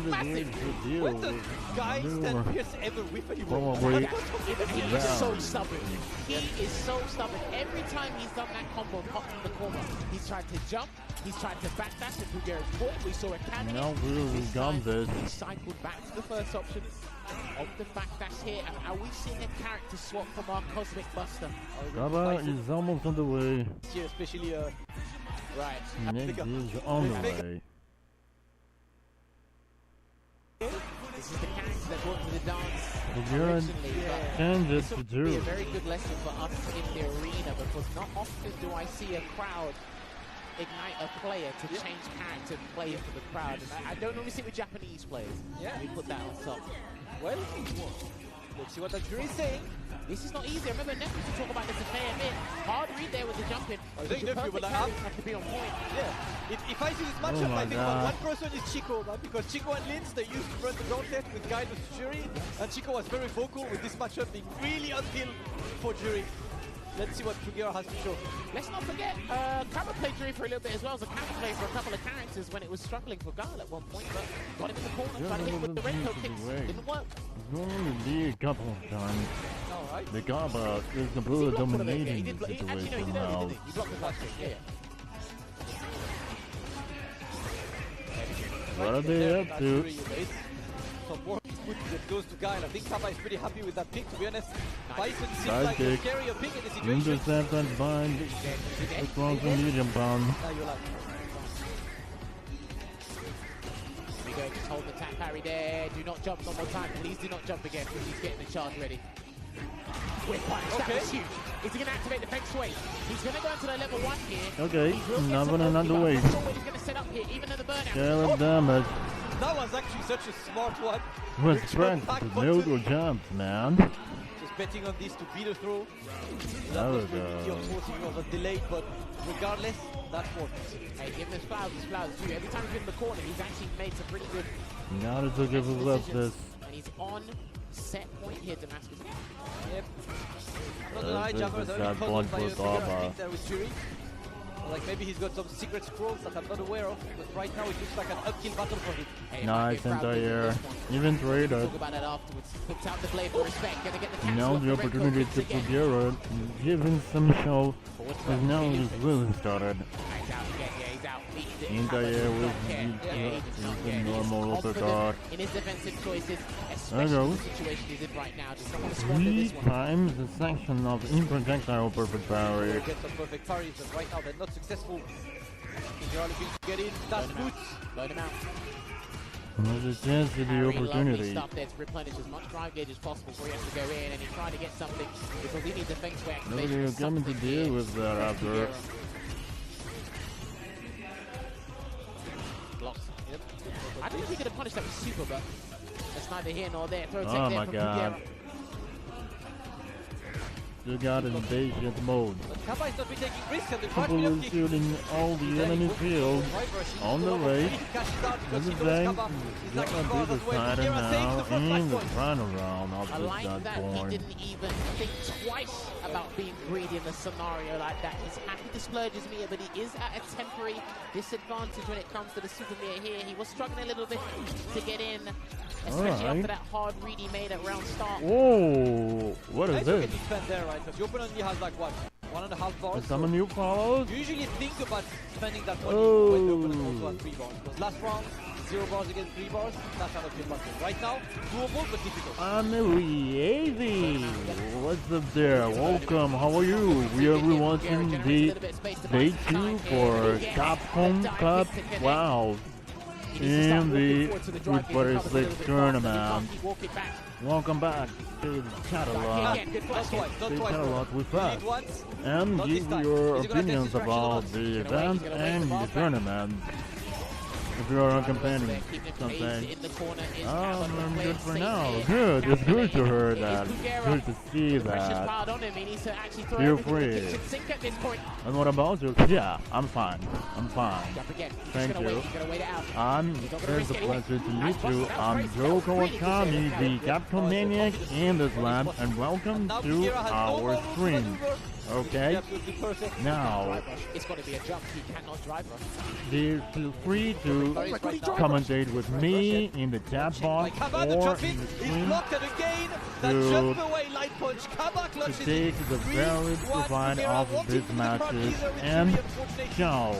massive. When the guy stand Pierce ever whip anymore? He is so stubborn. He is so stubborn. Every time he's done that combo, popped in the corner, he's tried to jump, he's tried to backdash to Pugera's point. We saw a cannon. He cycled back to the first option of the backdash here. And are we seeing a character swap from our Cosmic Buster? Kaba is almost on the way. Especially right. Next is on the way. This is the character that brought to the dance originally, this will be a very good lesson for us in the arena because not often do I see a crowd ignite a player to change character and play into the crowd. And I don't normally see it with Japanese players. Yeah. We put that on top. Well, let's see what the jury is saying. This is not easy. I remember Netflix to talk about this a fair bit. Hard read there with the jumping. I think Nephew will have to be on point. Yeah. If I see this matchup, I think one person is Chico, man, because Chico and Linz, they used to run the gauntlet with guidance to Jury, and Chico was very vocal with this matchup being really uphill for Jury. Let's see what Pugera has to show. Let's not forget, Kaba played Jury for a little bit as well as a counter play for a couple of characters when it was struggling for Gal at one point, but got him in the corner, trying to hit with the raincoat kicks. Didn't work. Only be a couple of times. Alright. The Kaba is completely dominating the situation now. He blocked the last kick, yeah. What are they up to? Some more good that goes to Guile. I think Kaba is pretty happy with that pick, to be honest. Bison seems Side like kick. a carrier pick in the situation. Intercept and bind. Across the medium bomb. Now you're like, we go, just hold the tap parry there. Do not jump one more time. Please do not jump again because he's getting the charge ready. With punish, that was huge. Is he going to activate the feng shui? He's going to go into the level 1 here. Okay, another way. He's going to set up here, even in the burnout. Scale of damage. that was actually such a smart one. Was spread no jumps, man. Just betting on this to beat a throw. That There was we go. pretty unfortunate, it was delayed, but regardless, that worked. Hey, give him his flowers too. Every time he's in the corner, he's actually made some pretty good Now to give us left this. and he's on set point here, Damascus. Yep. I'm not gonna lie, Jammer is This is only that puzzled one by for a figure Saba. out there with Jury. Like maybe he's got some secret scrolls that I'm not aware of, but right now it looks like an upkill battle for him. Hey, Nice anti-air. Even We'll traded. talk about that afterwards. Puts out the blade for respect. Gonna get the cancel Now off the red opportunity coat to again. Pugera give him some show. Forward But throw. now he's really started. He's out again, yeah, he's out. Anti-air with the normal uppercut. In his defensive choices, There especially goes. the situation he's in right now. Does not want to squander 3 this one. times the section of improjectile perfect parry. Get some perfect parries, but right now they're not successful. You're looking to get in, that's good. Load him out. There's a chance to the Very lovely opportunity. stuff there to replenish as much drive gauge as possible before he has to go in, and he's trying to get something because he needs a feng shui activation. Nobody is coming to deal with that after. Blocks. Yep. I don't think he could have punished that with super, but that's neither here nor there. Throw tech Oh there my from god. Pugera. Still got it in patient mode. But Kappa is not really taking risks and the drive People will are kick. shooting all the enemy field on the way. This This is Zhang gonna be decided now in the final round I of like that that he point. didn't even think twice about being greedy in a scenario like that. He's happy to splurge his meter, but he is at a temporary disadvantage when it comes to the super meter here. He was struggling a little bit to get in, especially after that hard read he made at round start. Whoa! What is this? Spend there, right? Because the opponent only has like what? 1.5 bars. Someone new follows? You usually think about spending that money Oh. when the opponent also has 3 bars. Because last round, 0 bars against 3 bars, that kind of game back. Right now, doable but difficult. Ameliazi! What's up there? Welcome, how are you? We are rewatching the day 2 for Capcom Cup. Wow. In the Street Fighter 6 tournament. Welcome back to the catalog. The catalog with us. And give your opinions about the event and the tournament. If you are accompanying something. I'm good for now. Good. It's good to hear that. Good to see that. Feel free. And what about you? Yeah, I'm fine. I'm fine. Thank you. It's a pleasure to meet you. I'm Joe Kawakami, the Capcom Maniac in this lab, and welcome to our stream. Okay? Now, it's going to be a jump. He cannot drive rush. feel free to commentate with me in the chat box or in the stream to take the valid provide of these matches and show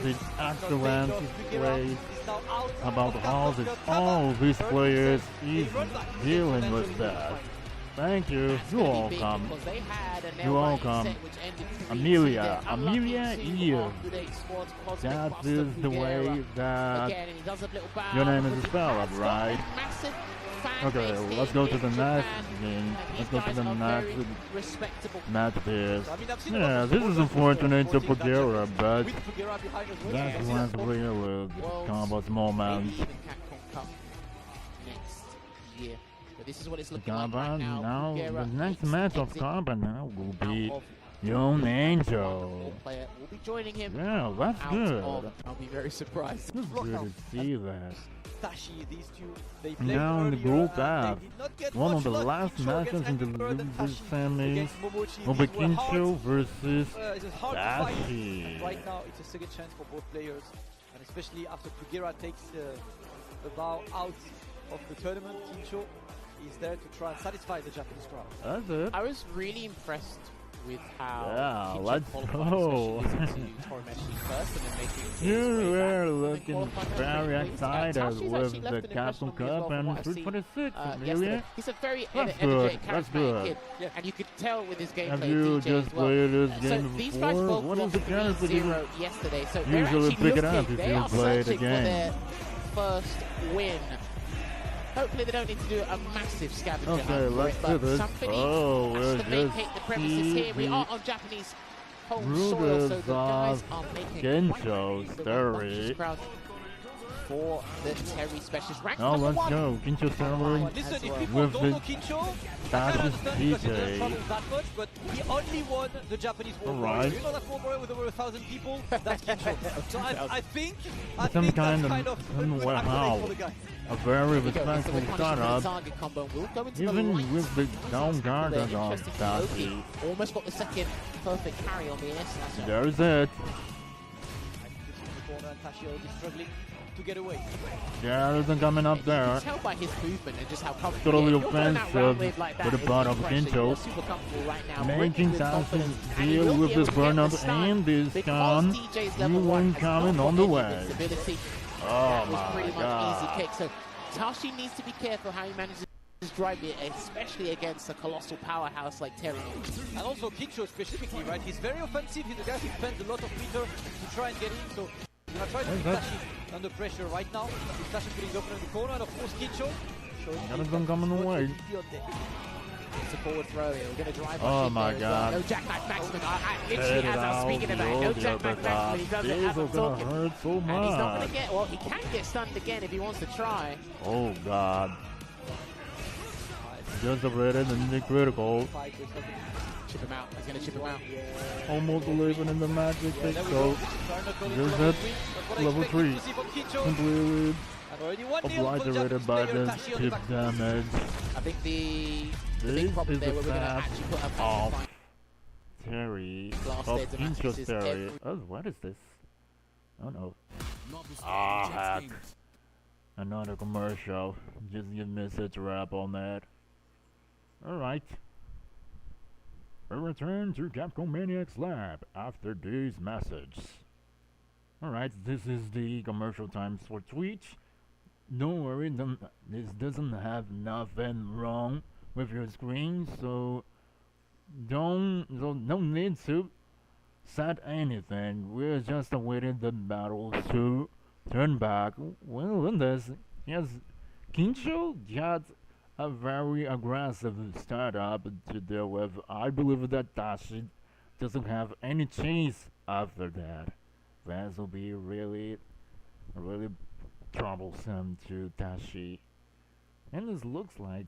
the excellent displays about how all these players is dealing with that. Thank you. You're welcome. You're welcome. Amelia Eve. That is the way that your name is spelled, right? Okay, let's go to the next game. Let's go to the next match this. Yeah, this is unfortunate to Pugera, but that's one real combat moment. This is what it's looking like right now. The next match of Carbon now will be Young Angel. We'll be joining him. Yeah, that's good. I'll be very surprised. It's good to see that. These two, now in the group F, one of the last matches in the losers semis will be Kincho versus Dashi. Right now, it's a second chance for both players, and especially after Pugera takes the bow out of the tournament, Kincho is there to try and satisfy the Japanese crowd. That's it. I was really impressed with how let's go. You were looking very excited with the Capcom Cup and Street Fighter 6, Amelia. He's a very energetic, charismatic kid, and you could tell with his gameplay. Have you just played this game before? What is the character you yesterday? So usually pick it up if you play the game? First win. Hopefully they don't need to do a massive scavenger hunt. Okay, let's do this. Oh, we'll just vacate the premises here. We are on Japanese home soil, so the guys are making Kincho's story. For the Terry Specialist rank now let's go. Kincho story with the Dashi's DJ. That much, but he only won the Japanese World Warrior. You know that World Warrior with over 1,000 people? That's Kincho. So I think some kind of wow. For the guy. A very respectful startup, even with the down guard of Dashi. Almost got the second perfect carry on the NS. There's it. Struggling to get away. Yeah, isn't coming up there. You can tell by his movement and just how comfortable totally offensive with the butt of Kincho. Making Dashi deal with this burnout and this con. You won't coming on the way. Oh my God. Easy kick. So Tashi needs to be careful how he manages his drive it, especially against a colossal powerhouse like Terry. And also Kincho specifically, right? He's very offensive. He's a guy who spends a lot of meter to try and get in. So we're gonna try to put Tashi under pressure right now. Tashi putting open in the corner, and of course Kincho. Got coming away. It's a forward throw here. We're going to drive. Oh my God. No jackknife maximum. Literally, as I'm speaking about it, no jackknife maximum. He does it as I'm talking. Hurt so much. And he's not going to get, well, he can get stunned again if he wants to try. Oh God. Just rated and the critical. chip him out. He's going to chip him out. Almost living in the magic. So there's that level 3. Completely obliterated by the chip damage. I think the This big problem is there the where we're going to fast actually put a of Terry. Blast Of there to match Intro this Terry. every- Oh, what is this? Oh no. Ah, heck. Another commercial. Just give me such a wrap on that. Alright. A return to Capcom Maniacs Lab after this message. Alright, this is the commercial times for Twitch. Don't worry, this doesn't have nothing wrong with your screen, so no need to set anything. We're just awaiting the battle to turn back. Well, in this, yes, Kincho got a very aggressive startup to deal with. I believe that Dashi doesn't have any chance after that. That will be really troublesome to Dashi. And this looks like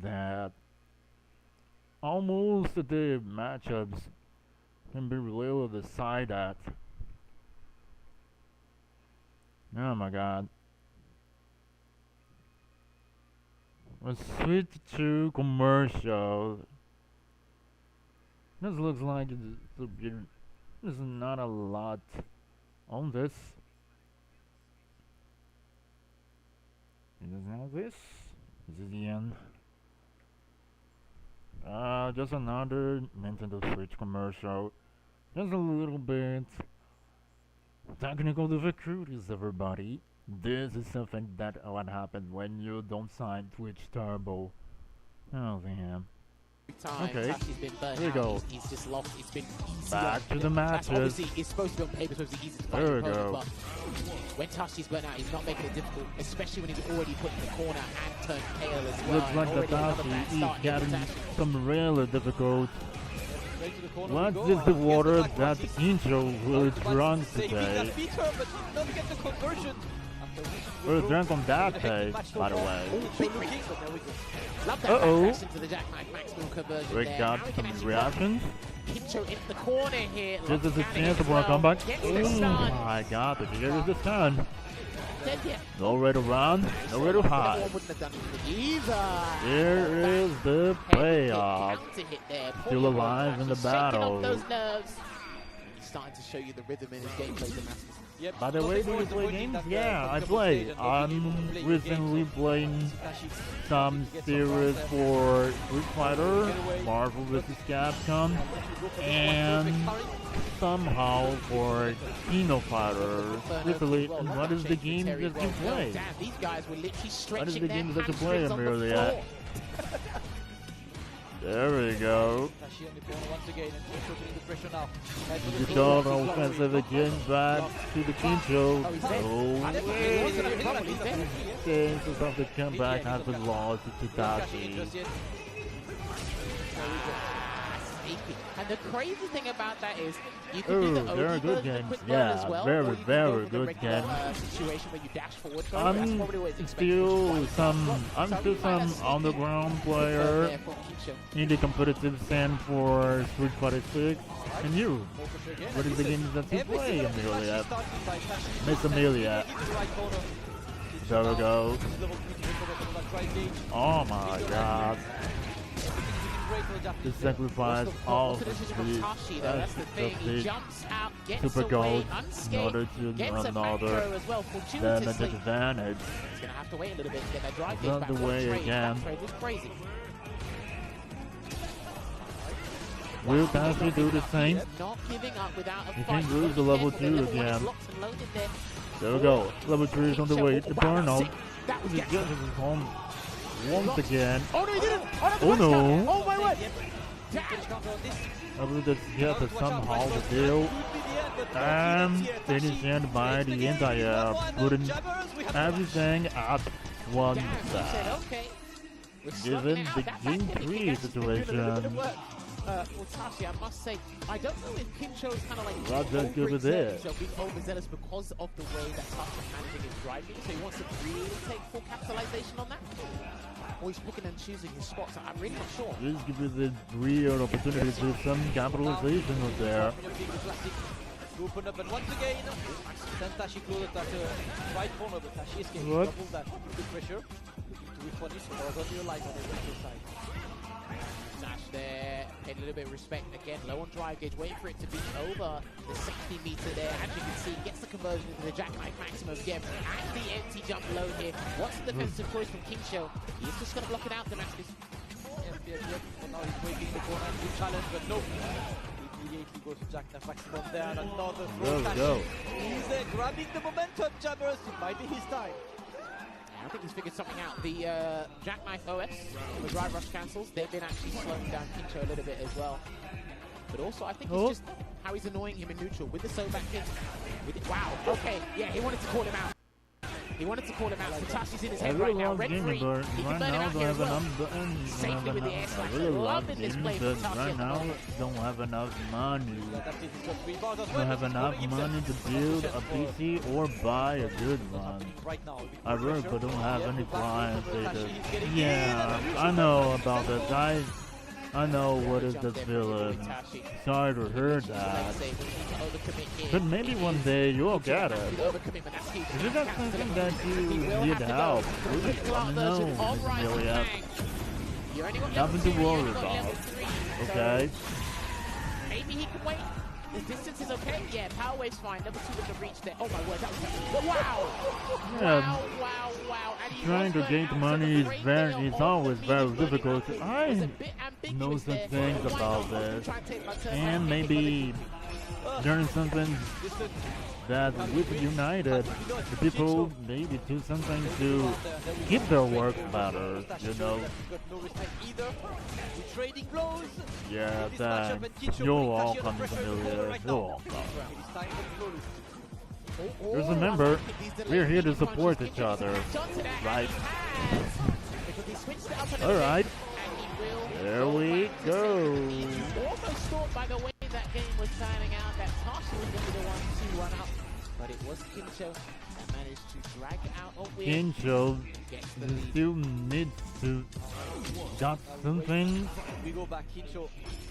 that almost the matchups can be really decided. Oh my god. Let's switch to commercial. This looks like there's not a lot on this. It doesn't have this. This is the end. Just another Nintendo Switch commercial. Just a little bit technical difficulties, everybody. This is something that what happens when you don't sign Twitch Turbo. Oh damn. Okay, here you go. He's just lost. It's been easy. Back to the matches. Obviously, it's supposed to be on paper, supposed to be easy to fight There we the opponent, go. but when Tashi's burnt out, he's not making it difficult, especially when he's already put in the corner and turned pale as well. Looks like Already another Tadashi bad is start here for getting Tashi. some really difficult. What is the water that Intro will drunk today? We're drunk on that day, by the way. Love that backdash into the jackknife maximum conversion We there. got Now we can some actually reactions. Kincho in the corner here. This is a Left chance as for a comeback. Gets the Oh stun. my god, did you get the stun? Then, yeah, Nowhere to run, nowhere to the hide. one wouldn't have done anything either. Here is the payoff. Counter hit there. Still Poor alive in the Shaking off battle. those nerves. He's starting to show you the rhythm in his gameplay, Damascus. By the way, do you play games? Yeah, I play. I'm recently playing some series for Street Fighter, Marvel vs. Capcom, and somehow for Kino Fighter. Recently, what is the game that you play? Damn, these guys were literally What is stretching the their game that you play, hamstrings on the Amelia? floor. There we go. The dog offensive again back to the Kincho. No way. Chances of the comeback has been lost to Dashi. And the crazy thing about that is you can Oh, do the very OG good version of games. quick burn Yeah, as well, very, or you can go very for the good regular, games. situation where you dash forward. Go. That's I'm probably what it's still expected. some underground player There for Kincho. in the competitive scene for Street Fighter 6. And you, what is the game that you play, Amelia? Miss Amelia. There we go. Oh my god. The sacrifice of The decision from Tashi, though, that's the thing. He the jumps out, gets super away, gold in unscathed, order to gets a another macro as well, damage fortuitously. advantage. He's going to have to wait a little bit to get that drive Not back. the What way trade. again. That trade was crazy. Will Dashi do the same? Not giving up without a You fight. can't lose the level 2 Level one is again. locked and loaded there. There we go. Level 3 is on the way. The burnout. That was He gas. gets his home once again. Oh no, he didn't! Oh no! Oh my word! I believe that he has to somehow the deal. And finishing by the entire, putting everything at one Damn, he said, side. okay. We're Given slugging it out. the That game back kick 3 against him, doing a little bit of situation, work. for Tashi, I must say, I don't know if Kincho's kind of like being overzealous because of the way that Tashi's managing his driving, so he wants to really take full capitalization on that. Or he's picking and choosing his spots. I'm really not sure. This gives you the real opportunity to do some capitalization with there. To open up, and once again, send Tashi closer to that right corner, but Tashi is getting double that good pressure. To which one is only alive on the right side. Dash there, getting a little bit of respect again, low on drive gauge, waiting for it to be over the 60 meter there. As you can see, gets the conversion into the jackknife maximum again, and the empty jump low here. What's the defensive choice from Kincho? He's just going to block it out, Damascus. Yep. So now he's waiting the corner to challenge, but no. Immediately goes to jackknife maximum there, and another throw. He's grabbing the momentum, Jabbers. It might be his time. I think he's figured something out. The jackknife OS, the drive rush cancels, they've been actually slowing down Kincho a little bit as well. But also, I think it's just how he's annoying him in neutral with the so back kick. Wow, okay, yeah, he wanted to call him out. He wanted to call him out. Tashi's in his head right now. Red free. He can burn him out here as well. Safely with the air slash. Loving this play from Tashi. Right now, don't have enough money. Don't have enough money to build a PC or buy a good one. I really don't have any clients. Yeah, I know about that. I know what is the feeling. Sorry to hear that. But maybe one day you'll get it. Is that something that you need help? Please let me know, Miss Amelia. Nothing to worry about. Okay? Maybe he can wait. The distance is okay? Yeah, power wave's fine. Level 2 with the reach there. Oh my word, that was... Wow! Yeah. Wow. Trying to gain money is always very difficult. I know some things about this. And maybe learn something that with United, the people maybe do something to keep their work better, you know. Yeah, thanks. You'll all come familiar. You'll all come. Just remember, we're here to support each other, right? Alright. There we go. Almost thought by the way that game was signing out that Tashi was going to be the one to run up, but it was Kincho that managed to drag it out of win. Kincho still needs to got something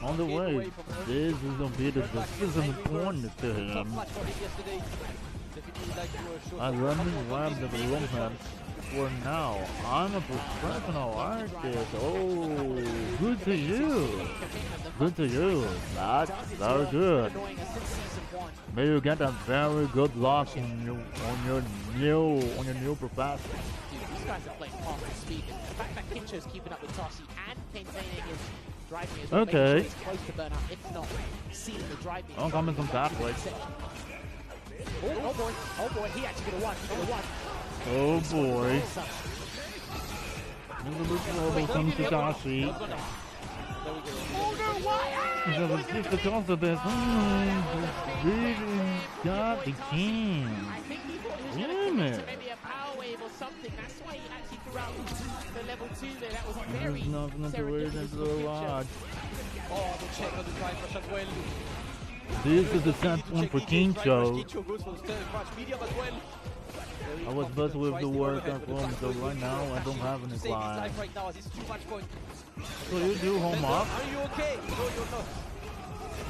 on the way. This is a bit of this is important to him. I run the web development for now. I'm a professional artist. Oh, good to you. Good to you. That's very good. May you get a very good luck on your new profession. These guys are playing half the speed. The fact that Kincho's keeping up with Tashi and maintaining his driving is okay. Sure he's close to burnout, if not seeing the driving. I'm coming from that way. Oh boy, he actually got a one. Oh boy. There's a little trouble from Takashi. Because it's because of this. Really got the king. Damn it. Maybe a power wave or something. That's why he actually threw out the level 2 there. That was very There's nothing to do into the lodge. Oh, the check on the drive rush as well. This is the set point for Kincho. I was busy with the work at home, so right now I don't have any clients. So you do home up? Are you okay? No, you're not.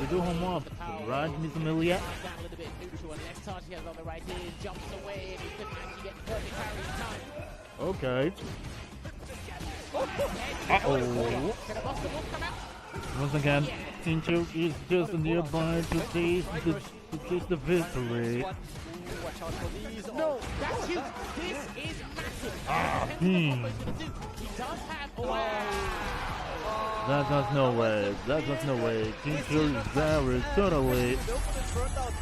You do home up, right, Miss Amelia? Down a little bit neutral, and next Tashi has on the right here, jumps away, and he couldn't actually get the perfect carry in time. Okay. Uh-oh. Can a Buster Wolf come out? Once again, Kincho is just nearby to taste the victory. No, that's huge. This is massive. He does have... Wow. That's no way. That's no way. Kincho is very totally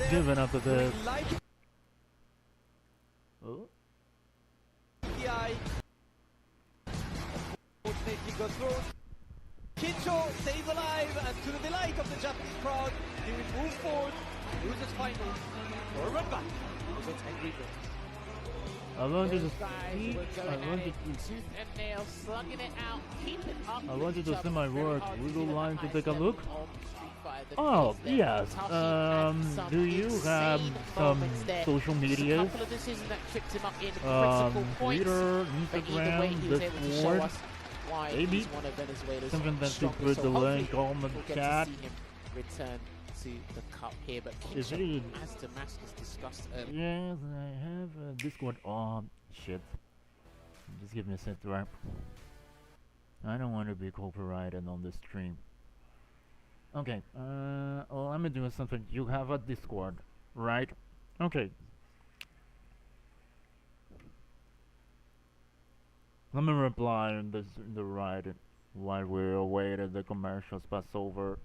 giving up to this. Oh. Kincho stays alive, and to the delight of the Japanese crowd, he will move forward, lose his final, or run back against Angry Birds. I wanted Those to guys see. were I going at wanted it, to. tooth and nail, slugging it out, keeping up. I wanted with to each see other. my Very work. hard to Would see you them at like the to take a highest look? level of Street Fighter. The Oh, pace there. yes. Tashi had some Do you have insane some moments there. social Just a media? couple of decisions that tripped him up in critical points. Twitter, But either way, he Instagram, was able to show Discord. us why Maybe. he's one of Venezuela's Something that you strongest. put So the hopefully link on the we'll get chat. to see him return to the cup here. But Is Kinship, it? as Damascus discussed earlier. Yes, I have a Discord. Oh, shit. Just give me a sec, right? I don't want to be copyrighted on the stream. Okay, well, let me do something. You have a Discord, right? Okay. Let me reply in the right while we awaited the commercials pass over.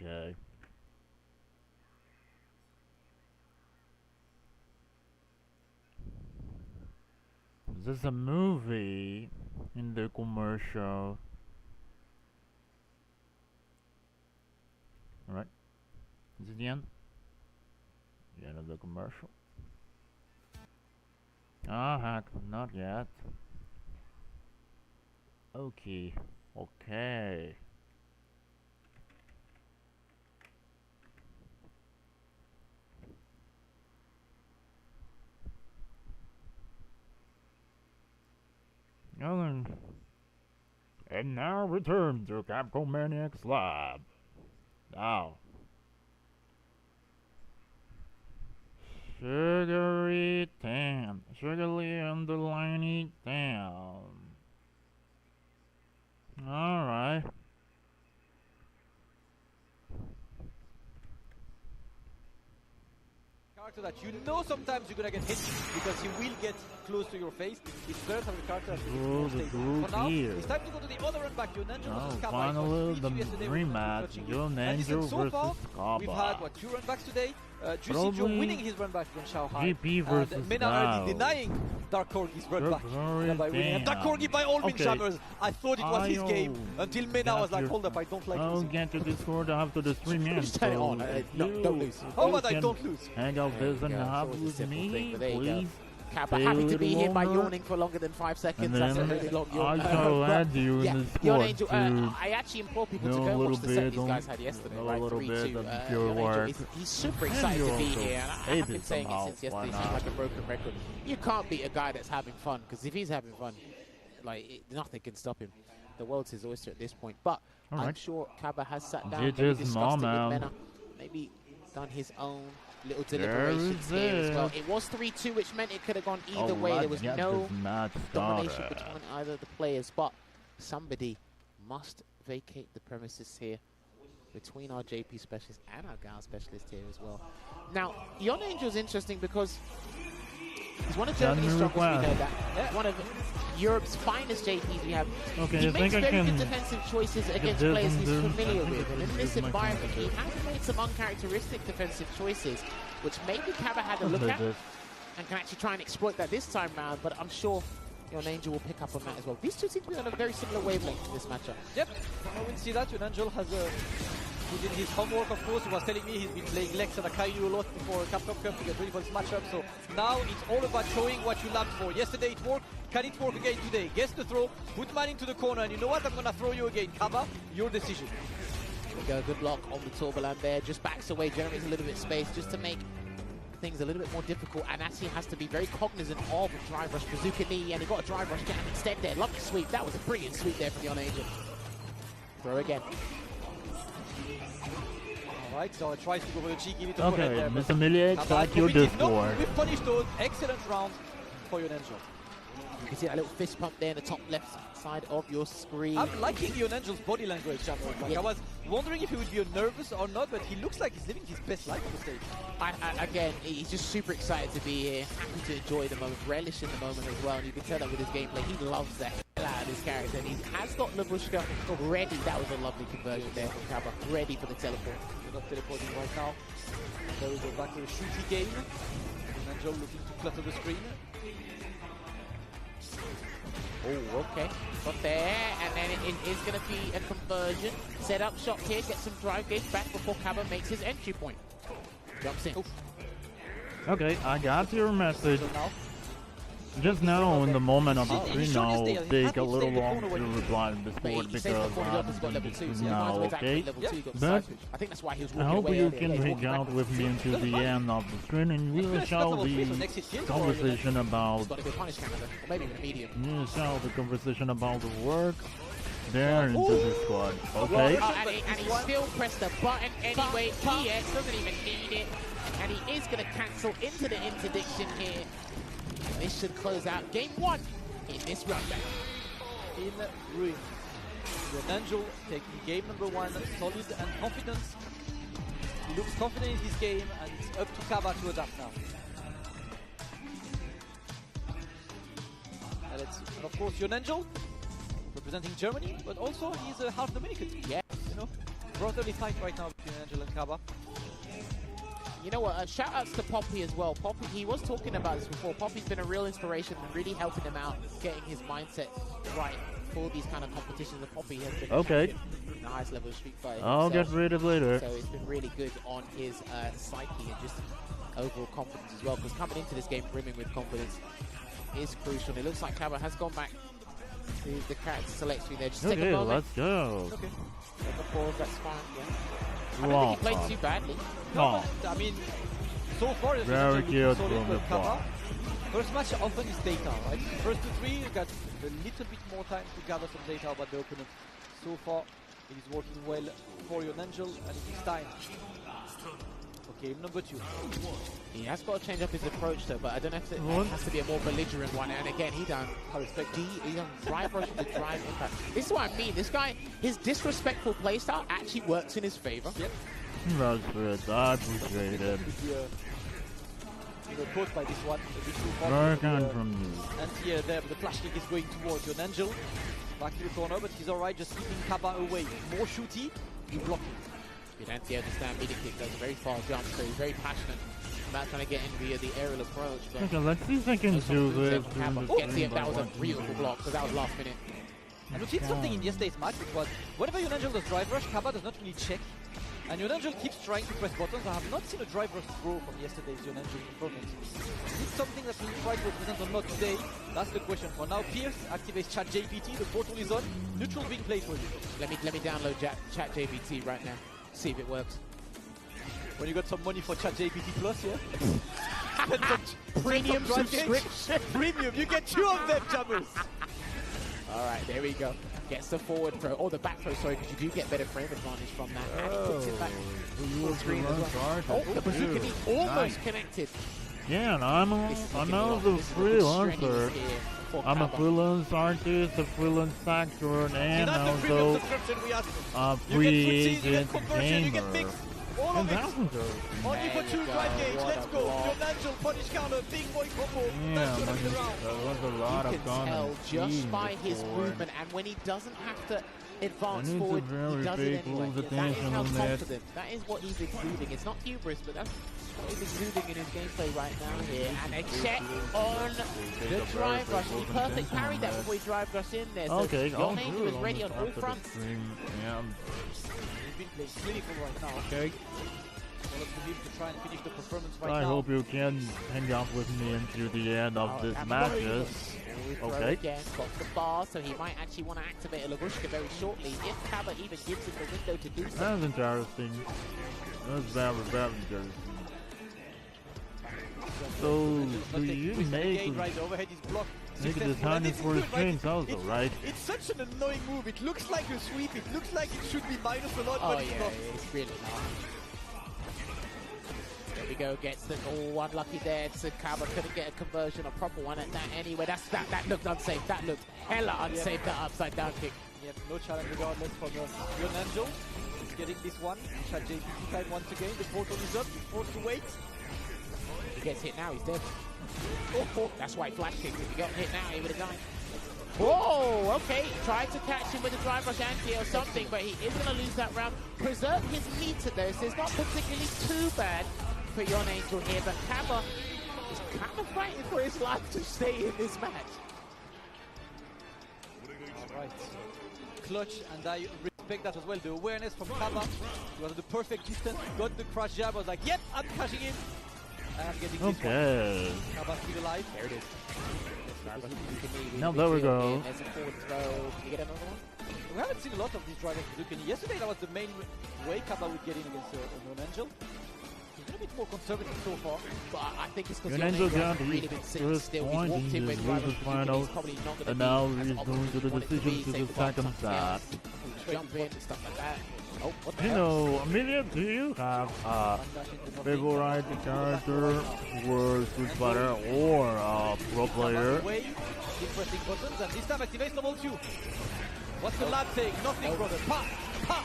Okay. There's a movie in the commercial. Alright. Is it the end? The end of the commercial. Ah, heck, not yet. Okay. Okay. And now return to Capcom Maniacs Lab. Now. Sugary tan. Sugarly underlining down. Alright. Character that you know sometimes you're gonna get hit because he will get close to your face. It's better to have a character that's really stable. For now, it's time to go to the other end back. Finally, the rematch. Yo Ninja so versus far, Kaba. we've had, 2 run backs today. Juicy Joe winning his run back against Shanghai. GP versus and Mena already denying Dark Corgi's run back. By winning. And Dark Corgi by all means shammers. I thought it was his game until Mena was like, hold up, I don't like I'll losing. get to Discord after the stream ends. Turn it on. Don't lose. How about I don't lose? Hang out this and have with me, please. Kappa happy to be here by yawning for longer than 5 seconds. That's a really long yawn. I shall add you in the squad Angel, I actually implore people to go watch the set these guys had yesterday, right? 3-2. He's super excited to be here. And I have been saying it since yesterday. It seems like a broken record. You can't beat a guy that's having fun, because if he's having fun, nothing can stop him. The world's his oyster at this point. But I'm sure Kappa has sat down, maybe discussed it with Mena, maybe done his own little deliberations here as well. It was 3-2, which meant it could have gone either way. There was no domination between either of the players, but somebody must vacate the premises here between our JP specialist and our Gal specialist here as well. Now, Yon Angel's interesting because he's one of Germany's strongest, we know that. One of Europe's finest JPs we have. Okay, he makes very good defensive choices against players he's familiar with. And in this environment, he has made some uncharacteristic defensive choices, which maybe Kaba had a look at and can actually try and exploit that this time round. But I'm sure Yon Angel will pick up on that as well. These two seem to be on a very similar wavelength in this matchup. Yep, I will see that. Yon Angel has he did his homework, of course. He was telling me he's been playing Lex and Akainu a lot before Capcom Cup to get ready for this matchup. So now it's all about showing what you labbed for. Yesterday it worked. Can it work again today? Guess the throw, put man into the corner, and you know what? I'm going to throw you again. Kaba, your decision. There we go, good block on the Torbaland there. Just backs away, generates a little bit of space just to make things a little bit more difficult. And Asi has to be very cognizant of a drive rush bazooka knee, and he got a drive rush jam instead there. Lovely sweep. That was a brilliant sweep there from Yon Angel. Throw again. right? So it tries to go for the cheeky little Okay, forehead there. Mr. Millier, check your No, Discord. we've punished those. Excellent round for Yonangel. You can see that little fist pump there in the top left side of your screen. I'm liking Yonangel's body language, Jammer. Like, I was wondering if he would be nervous or not, but he looks like he's living his best life on the stage. Again, he's just super excited to be here, happy to enjoy the moment, relishing the moment as well, and you can tell that with his gameplay. He loves the hell out of this character, and he has got Labushka ready. That was a lovely conversion there from Kaba, ready for the teleport. They're not teleporting right now. There we go back to a shooty game. Yonangel looking to clutter the screen. Oh, okay. Got there, and then it is going to be a conversion. Set up shot here, get some drive gauge back before Kaba makes his entry point. Jumps in. Oof. Okay, I got your message. So now, Just now, in the moment of the screen, I'll He's take a happy to stay little in the longer corner to when reply to this But board he because says the corner has got I'm level 2, so he now, might as well okay? activate level 2, got the But side switch. I think that's why he was I walking hope away you earlier. can Yeah, he's hang walking out back. with me until the end of the screen and we Let's shall level three, so the next hit kills conversation He's about got a good punish counter, or maybe even a medium. we shall the conversation about the work there into the squad. Okay. And he still pressed the button anyway. EX doesn't even need it. And he is going to cancel into the interdiction here. This should close out game 1 in this run back. in ruin. Yonangel taking game number 1, solid and confident. He looks confident in his game, and it's up to Kaba to adapt now. And let's see. And of course, Yonangel representing Germany, but also he's a half Dominican. Yeah. You know, brotherly fight right now between Yonangel and Kaba. You know what, shout outs to Poppy as well. Poppy, he was talking about this before. Poppy's been a real inspiration and really helping him out, getting his mindset right for these kind of competitions. And Poppy has been Okay. the highest level of Street Fighter. I'll get rid of later. So it's been really good on his psyche and just overall confidence as well. Because coming into this game brimming with confidence is crucial. And it looks like Kaba has gone back to the character select screen there. Just take a Okay, moment. let's go. Okay. Take a pause, that's fine. Yeah. I don't Wow. think he played too badly. No. I mean, so far, it's Very looking cute solid from for the Kaba. bar. First match often is data, right? First to 3, you got a little bit more time to gather some data about the opponent. So far, it is working well for Yonangel, and it is time. Okay, number 2. He has got to change up his approach though, but I don't know if it What? has to be a more belligerent one. And again, he done he done drive rush with drive impact. This is what I mean. This guy, his disrespectful playstyle actually works in his favor. Yep. That's good. I appreciate it. Could be caught by this one. A bit too far. Very kind from you. Anti-air there, but the flash kick is going towards Yonangel. Back to the corner, but he's alright, just keeping Kaba away. More shooty, you block him. With anti-air to stand media kick, does a very far jump, so he's very passionate about trying to get in via the aerial approach. But Okay, let's see if I can do this. Get see if that was a beautiful block, because that was last minute. And we've seen something in yesterday's match, which was whenever Yonangel does drive rush, Kaba does not really check. And Yonangel keeps trying to press buttons. I have not seen a drive rush throw from yesterday's Yonangel performance. Is it something that we'll try to represent or not today? That's the question. For now, Pierce activates ChatJPT, the portal is on. Neutral being played for you. Let me download ChatJPT right now. See if it works. When you got some money for ChatJPT Plus, yeah? Spend some Premium drive gauge. subscription. Premium, you get 2 of them, Jammers. Alright, there we go. Gets the forward throw, or the back throw, sorry, because you do get better frame advantage from that. And he puts it back full screen as well. Oh, the bazooka knee almost connected. Yeah, and I'm a freelancer. I'm a freelance artist, a freelance actor, and also a free agent gamer. All of it. Ambassador. Only for 2 drive gauge. Let's go. Yonangel punish counter. Big boy combo. Yeah, That's gonna be the there round. was a lot You of can tell comments just by his before. movement, and when he doesn't have to advance I need to forward, very he does pay it anyway. close That is attention how on that. confident. That is what he's exuding. It's not hubris, but that's what he's exuding in his gameplay right now here. And a check on the drive rush. He perfect parried that before he drive rushed in there. So Okay, your I'll name do was it ready on the all top of the fronts. stream. Yeah, He's been playing clinical right now. okay. Well, up to him to try and finish the performance right I now. hope you can hang out with me until the end of this matches. Okay. Again, got the bar, so he might actually want to activate a Labushka very shortly. If Kaba even gives him the window to do so. That's interesting. That's very interesting. So, do you make right overhead is blocked. the Successful. time And this is for good, strings also, right? It's such an annoying move. It looks like a sweep. It looks like it should be minus a lot, Oh but it's yeah, not. it's really not. There we go, gets the unlucky there. Tsukaba couldn't get a conversion, a proper one at that anyway. That looked unsafe. That looked hella unsafe, that upside down kick. Yep, no challenge regardless from Yon Angel. He's getting this one. ChatJPT time once again. The portal is up. He's forced to wait. He gets hit now, he's dead. Oh, that's why he flash kicked. If he got hit now, he would have died. Whoa, okay. Tried to catch him with a drive rush anti or something, but he is going to lose that round. Preserve his meter though, so it's not particularly too bad for Yon Angel here, but Kaba is kind of fighting for his life to stay in this match. Alright. Clutch, and I respect that as well. The awareness from Kaba. He was at the perfect distance. He got the crash jab. I was like, yep, I'm crashing him. And I'm getting this one. Kaba still alive. There it is. Now there we go. There's a forward throw. Can you get another one? We haven't seen a lot of these drivers to Dukini. Yesterday that was the main way Kaba would get in against Yon Angel. He's a bit more conservative so far. But I think it's because Yon Angel got really his been sitting first still. point He's walked in in with his drivers losers final, probably not going and now he's going to the decision to the second side. Jump in and stuff like that. Oh, what the You hell? know, Amelia, do you have a favorite character or Street Fighter or a pro player? Way, keep pressing buttons, and this time activates level 2. What's the lab saying? Nothing, brother. Pa! Pa!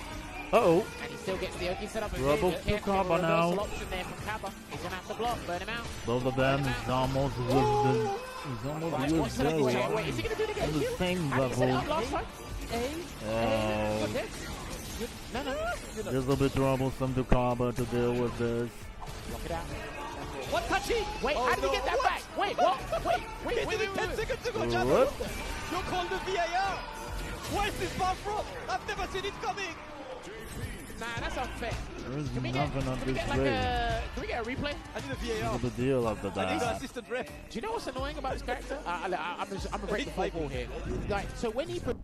Uh-oh. And he still gets the Oki set up. Trouble to Kaba now. Option there from Kaba. He's going to have to block, burn him out. Both of them is almost with the... He's almost Right, with what's the next Joe one? Wait, is he going to do it again? on the same Had he set it level. up last time? Oh. No. This will be troublesome to Kaba to deal with this. Block it out. What touchy? Wait, how did he get that back? Wait, what? Wait. 10 seconds ago, What? Jabba. You called the VAR. Where's this bar from? I've never seen it coming. Nah, that's unfair. There's Can we nothing on get this like way. can we get a replay? I need a This VAR. is the deal after I need the that. assistant ref. Do you know what's annoying about this character? I'm gonna break the fourth wall here. Like, so when he put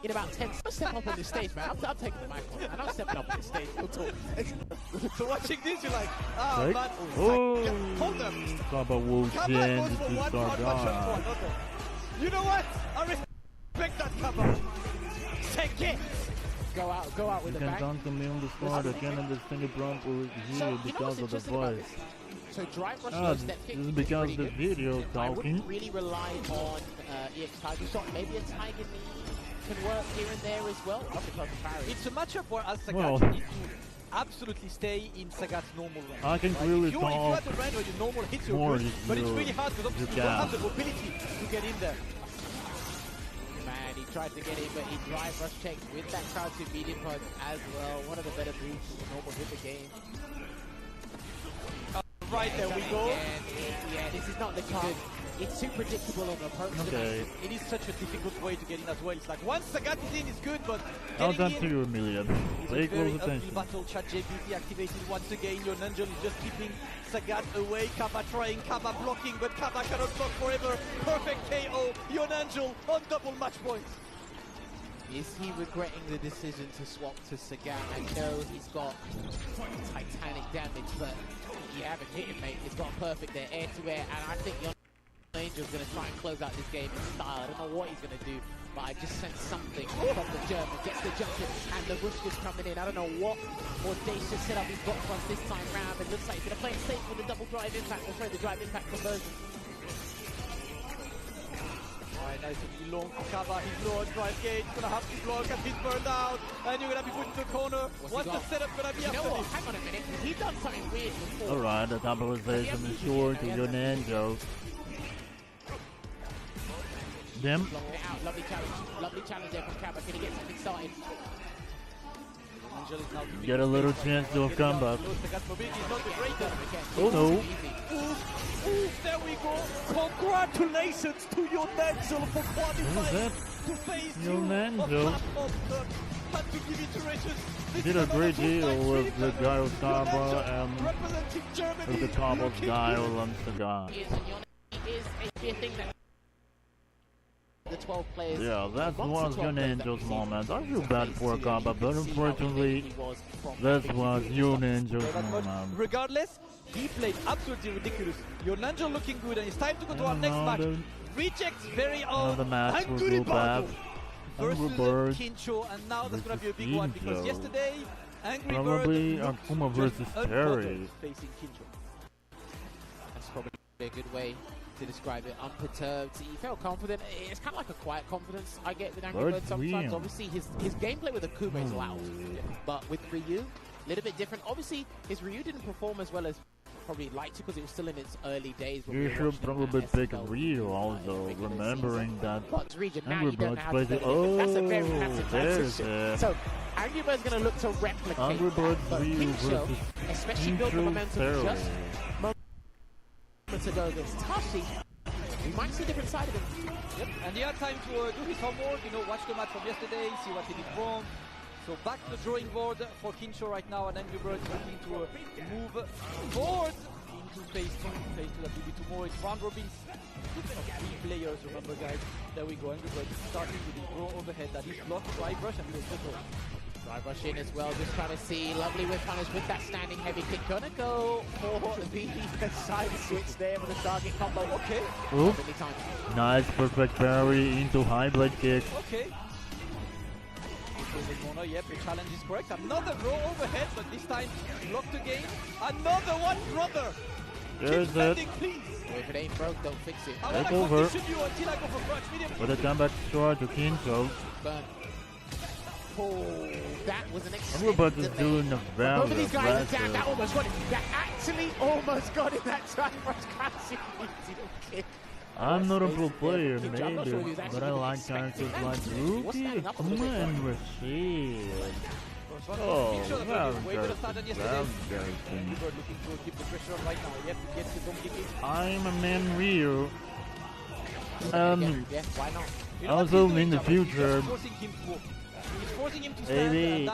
in about 10 seconds, step up on the stage, man. I'm taking the mic on, and I'm stepping up on the stage. We'll talk. So watching this, you're like, ah, Right? man. Oh, Hold them. Kaba will Kaba change goes for to one start hard matchup for on. another. You know what? I respect that, Kaba. Take it. Go out with You the can bang. dunk me on the spot. I can't understand the problem So, here you know because what's of the interesting about voice. this? So drive rush Ah, low this step kick is is because pretty the good. video I wouldn't talking. really rely on EX Tiger Shot. Maybe a Tiger Knee can work here and there as well. Not because of parry. It's a matchup where as Sagat Well. you need to absolutely stay in Sagat's normal range. I can right? really if you're talk at the range where your normal hits your more good, if but it's you- really hard because obviously you you don't can. have the mobility to get in there. Man, he tried to get in, but he drive rush checked with that crowd to beat him as well. One of the better moves normal hit the game. Right, there we go. Yeah, this is not looking good. It's too predictable of an approach. Okay. It is such a difficult way to get in as well. It's like once Sagat is in, it's good, but Well getting done to in you, Amelia. is Pay a very close ugly attention. battle. ChatJPT activated once again. Yon Angel is just keeping Sagat away. Kaba trying, Kaba blocking, but Kaba cannot block forever. Perfect KO. Yon Angel on double match points. Is he regretting the decision to swap to Sagat? I know he's got titanic damage, but you haven't hit him, mate. He's got perfect there, air to air, and I think Yon Angel's going to try and close out this game in style. I don't know what he's going to do, but I just sense something from the German. Gets the jump in, and the rush is coming in. I don't know what audacious setup he's got for us this time round. It looks like he's going to play it safe with the double drive impact, or sorry, the drive impact conversion. Alright, nice and long for Kaba. He's low on drive gate. He's gonna have to block and he's burned out. And you're gonna be put into the corner. What's he What's the got? setup gonna be You know after what? this? Hang on a minute. He done something weird before. Alright, the capitalization is short to Yon Angel. Them. Blocking it out. Lovely challenge there from Kaba. Can he get something started? Angel is now keeping Get a his little pace. chance to Getting come down back. low. Sagat's mobility is not the greatest. Oh no. Oof, there we go. Congratulations to Yon Angel for qualifying that? to phase Yon 2 Angel. of Platform. Had to give iterations. This Did is a great another deal full-time with the speed guy with Yon Kaba Angel and representing Germany. with the Kaba's looking guy good. who lumps the guy. Is a thing that the 12 players. Yeah, that amongst the was 12 Yon players that Angel's we've moment. I seen feel bad face for to, Kaba, you but can see how unfortunately, he was from this that was big Yon shot. Angel's But moment. regardless, he played absolutely ridiculous. Yon Angel looking good, and it's time to go to our And next now match. the- Rejects very now own the match and will good go back versus Bird Kincho, and now that's gonna be a versus big one because Kincho. yesterday Angry Probably Bird Akuma versus Terry. facing Kincho. That's probably a good way to describe it. Unperturbed. He felt confident. It's kind of like a quiet confidence I get with Angry Bird sometimes. Obviously, his gameplay with Akuma is loud. But with Ryu, a little bit different. Obviously, his Ryu didn't perform as well as probably liked to because it was still in its early days. You should probably pick Ryu also, remembering that Angry Birds plays it. Oh, that's a very massive there's transition. So Angry Bird's going to look to replicate Angry Birds Ryu Kincho, versus especially build the momentum Terry. just moments ago against Tashi. We might see a different side of him. Yep, and he had time to do his homework, watch the match from yesterday, see what he did wrong. So back to the drawing board for Kincho right now, and Angry Birds looking to move forward into phase 2 that will be tomorrow. It's round robins. Groups of 3 players, remember guys. There we go, Angry Birds starting with the throw overhead that is blocked, drive rush, and goes to throw. Drive rush in as well, just trying to see lovely whip punish with that standing heavy kick. Gonna go for the side switch there with the target combo. Okay. Ooh. Nice, perfect parry into high blade kick. Okay. Yep, the challenge is correct. Another row overhead, but this time blocked again. Another one, brother. There's it. Please. If it ain't broke, don't fix it. Take over. Until I go for crunch medium. With a comeback destroy to Kincho. Burn. Oh, that was an Angry Birds is extended doing a very both of these guys are aggressive. down. That almost got it. That actually almost got it. That drive rush classic. I'm not a pro player, maybe, but I like characters like Ruki, Akuma, and Rashid. Oh, very interesting. I'm a man Ryu. Yeah, why not? Also in the future, Maybe,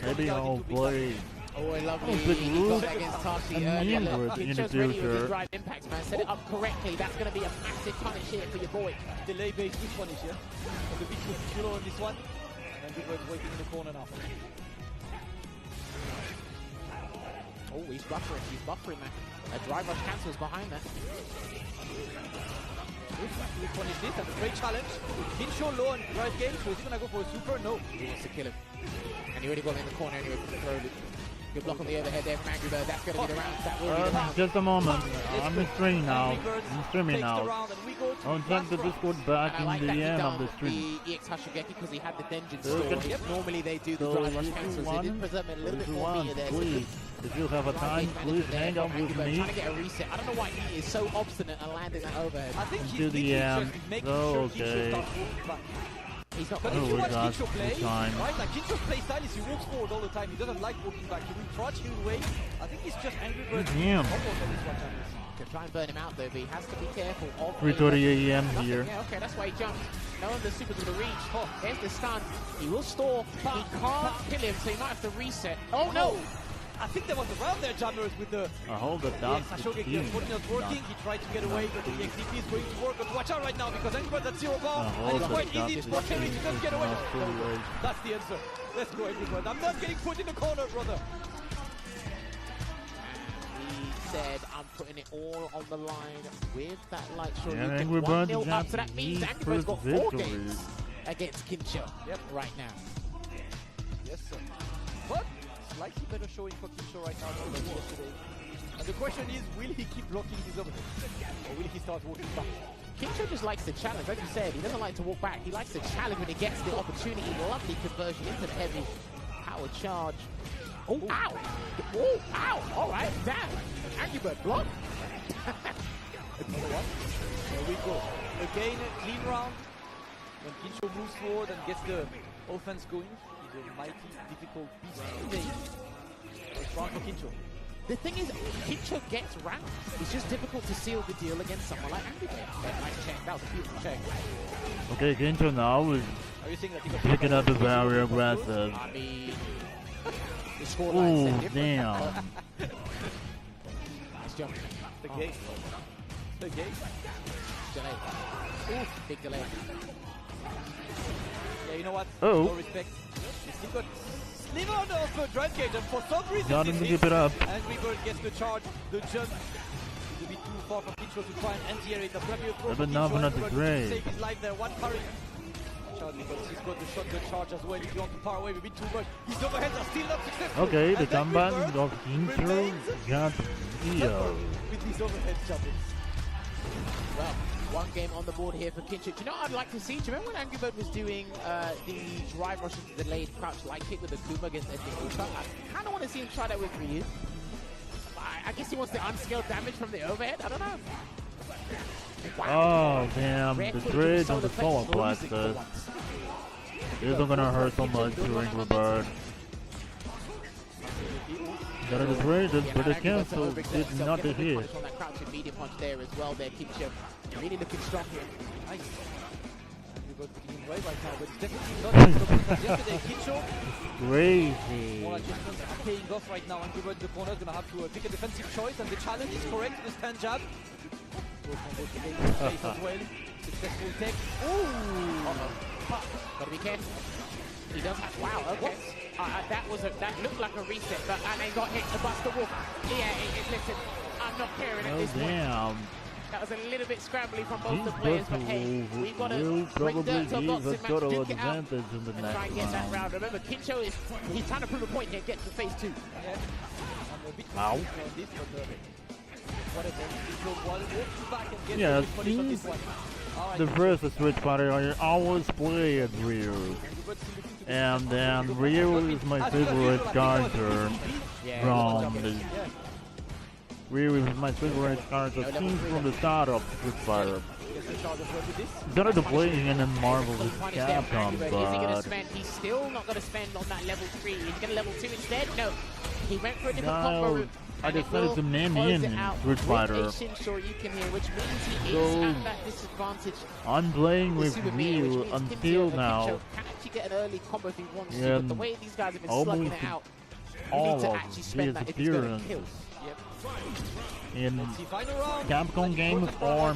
maybe I'll play. Oh, I love Oh, the big Rook against Tashi and earlier. Nimrod in the Kincho's ready with future. the drive impact, man. Set it up correctly. That's going to be a massive punish here for your boy. delay based which punish, yeah? A bit too kilo on this one. And Angry Birds waiting in the corner now. Oh, he's buffering that. A drive rush cancels behind that. Good punish this, and a great challenge. Kincho low on drive game, so is he gonna go for a super? No. He wants to kill him. And he already got him in the corner anyway for the throw. Good block on the overhead there from Angry Bird. That's going to be the round. That will be the round. Just a moment. I'm streaming now. I'm streaming now. I'll check the Discord back in the end of the stream. The EX Hashigeki because he had the Denjin store. Normally they do the drive rush cancels. They did preserve a little bit more meter there. Please, if you have a time, please hang out with me. Trying to get a reset. I don't know why he is so obstinate and landing that overhead. I think Until the end. So, okay. He's not But going if to you watch got Kincho play, time. right, like Kincho's play style is he walks forward all the time. He doesn't like walking back. He will trudge, he will wait. I think he's just Angry Birds. Damn. to try and burn him out though, but he has to be careful of 3:30 a.m. here. Yeah, okay, that's why he jumped. Knowing the super's going to reach. Oh, there's the stun. He will stall. He can't kill him, so he might have to reset. Oh no! I think there was a round there, Jammers, with the hold it down. Sashogeki unfortunately not working. He tried to get away, but the XDP is going to work. But watch out right now because Angry Birds at 0 bar. And it's quite easy for Terry to just get away. That's the answer. Let's go, Angry Birds. I'm not getting put in the corner, brother. He said, I'm putting it all on the line with that light shot. Yeah, Angry Birds 1-0 up, so that means Angry Birds got 4 victory. games against Kincho. Yep, right now. Yes, sir. But slightly better showing for Kincho right now than yesterday. And the question is, will he keep blocking his overhead? Or will he start walking back? Kincho just likes the challenge, as you said. He doesn't like to walk back. He likes the challenge when he gets the opportunity. Lovely conversion into the heavy power charge. Oh, ow! Oh, ow! All right, damn. Angry Bird block. Another one. There we go. Again, a clean round. When Kincho moves forward and gets the offense going, he's a mighty difficult beast today. It's round for Kincho. The thing is, Kincho gets ranked. It's just difficult to seal the deal against someone like Angry Bird. Yeah, nice check. That was a beautiful check. Okay, Kincho now is Are you saying that he got picking up the very aggressive. I mean, the scoreline said Oh, different. damn. Nice jump. the gate? The gate? Delay. Ooh, big delay. Yeah, you know what? Oh. No respect. He still got sliver of a drive gate, and for some reason, Got him to keep it up. Angry Bird gets the charge, the jump. It's a bit too far from Kincho to try and anti-air it. The premier throw But for not Kincho. another Angry Bird grade. to save his life there. One parry. out because he's got the shotgun charge as well. If you want to power away a bit too much, his overheads are still not successful. Okay, the And then comeback Quickbird of Kincho got Leo. with these overhead jumps. Well, one game on the board here for Kincho. Do you know what I'd like to see? Do you remember when Angry Bird was doing the drive rush into the delayed crouch light kick with the Kuma against Edwin? I kind of want to see him try that with Ryu. I guess he wants the unscaled damage from the overhead. I don't know. Wow. Oh, damn. The bridge on the solar plexus isn't gonna hurt so much to Angry Bird. Got the bridge, but the cancel did not hit. On that crouching medium punch there as well there, Kincho. Really looking strong here. Nice. Angry Bird putting him away right now, but it's definitely not as good as yesterday. Kincho. Crazy. More adjustments are paying off right now. Angry Bird in the corner is going to have to pick a defensive choice, and the challenge is correct. The stand jab. Goes from both the face as well. Successful tech. Uh-oh. Gotta be careful. He does have. Wow. Okay. That looked like a reset, but and they got hit to bust the wolf. Yeah. Listen, I'm not caring at this point. That was a little bit scrambly from both the players, but hey, we've got to bring dirt to a boxing match, duke it out, and try and get that round. Remember, Kincho he's trying to prove a point here, get to phase 2. Yeah. I'm a bit Ow. on this, but whatever. Kincho walks back and gets Yeah, the punish on this one. The first Street Fighter I always play at Ryu. And then Ryu is my favorite character from the... Ryu is my favorite character since from the start of Street Fighter. Started to play in Marvel with Capcom, but... He's still not going to spend on that level 3. He's going to level 2 instead? No. He went for a different combo route. I decided to man in Street Fighter. Sure you can hear, which means he is at that disadvantage. I'm playing with Ryu until now. Can actually get an early combo if he wants to, but the way these guys have been slugging it out, you need to actually spend that if he's going to kill. In Capcom games or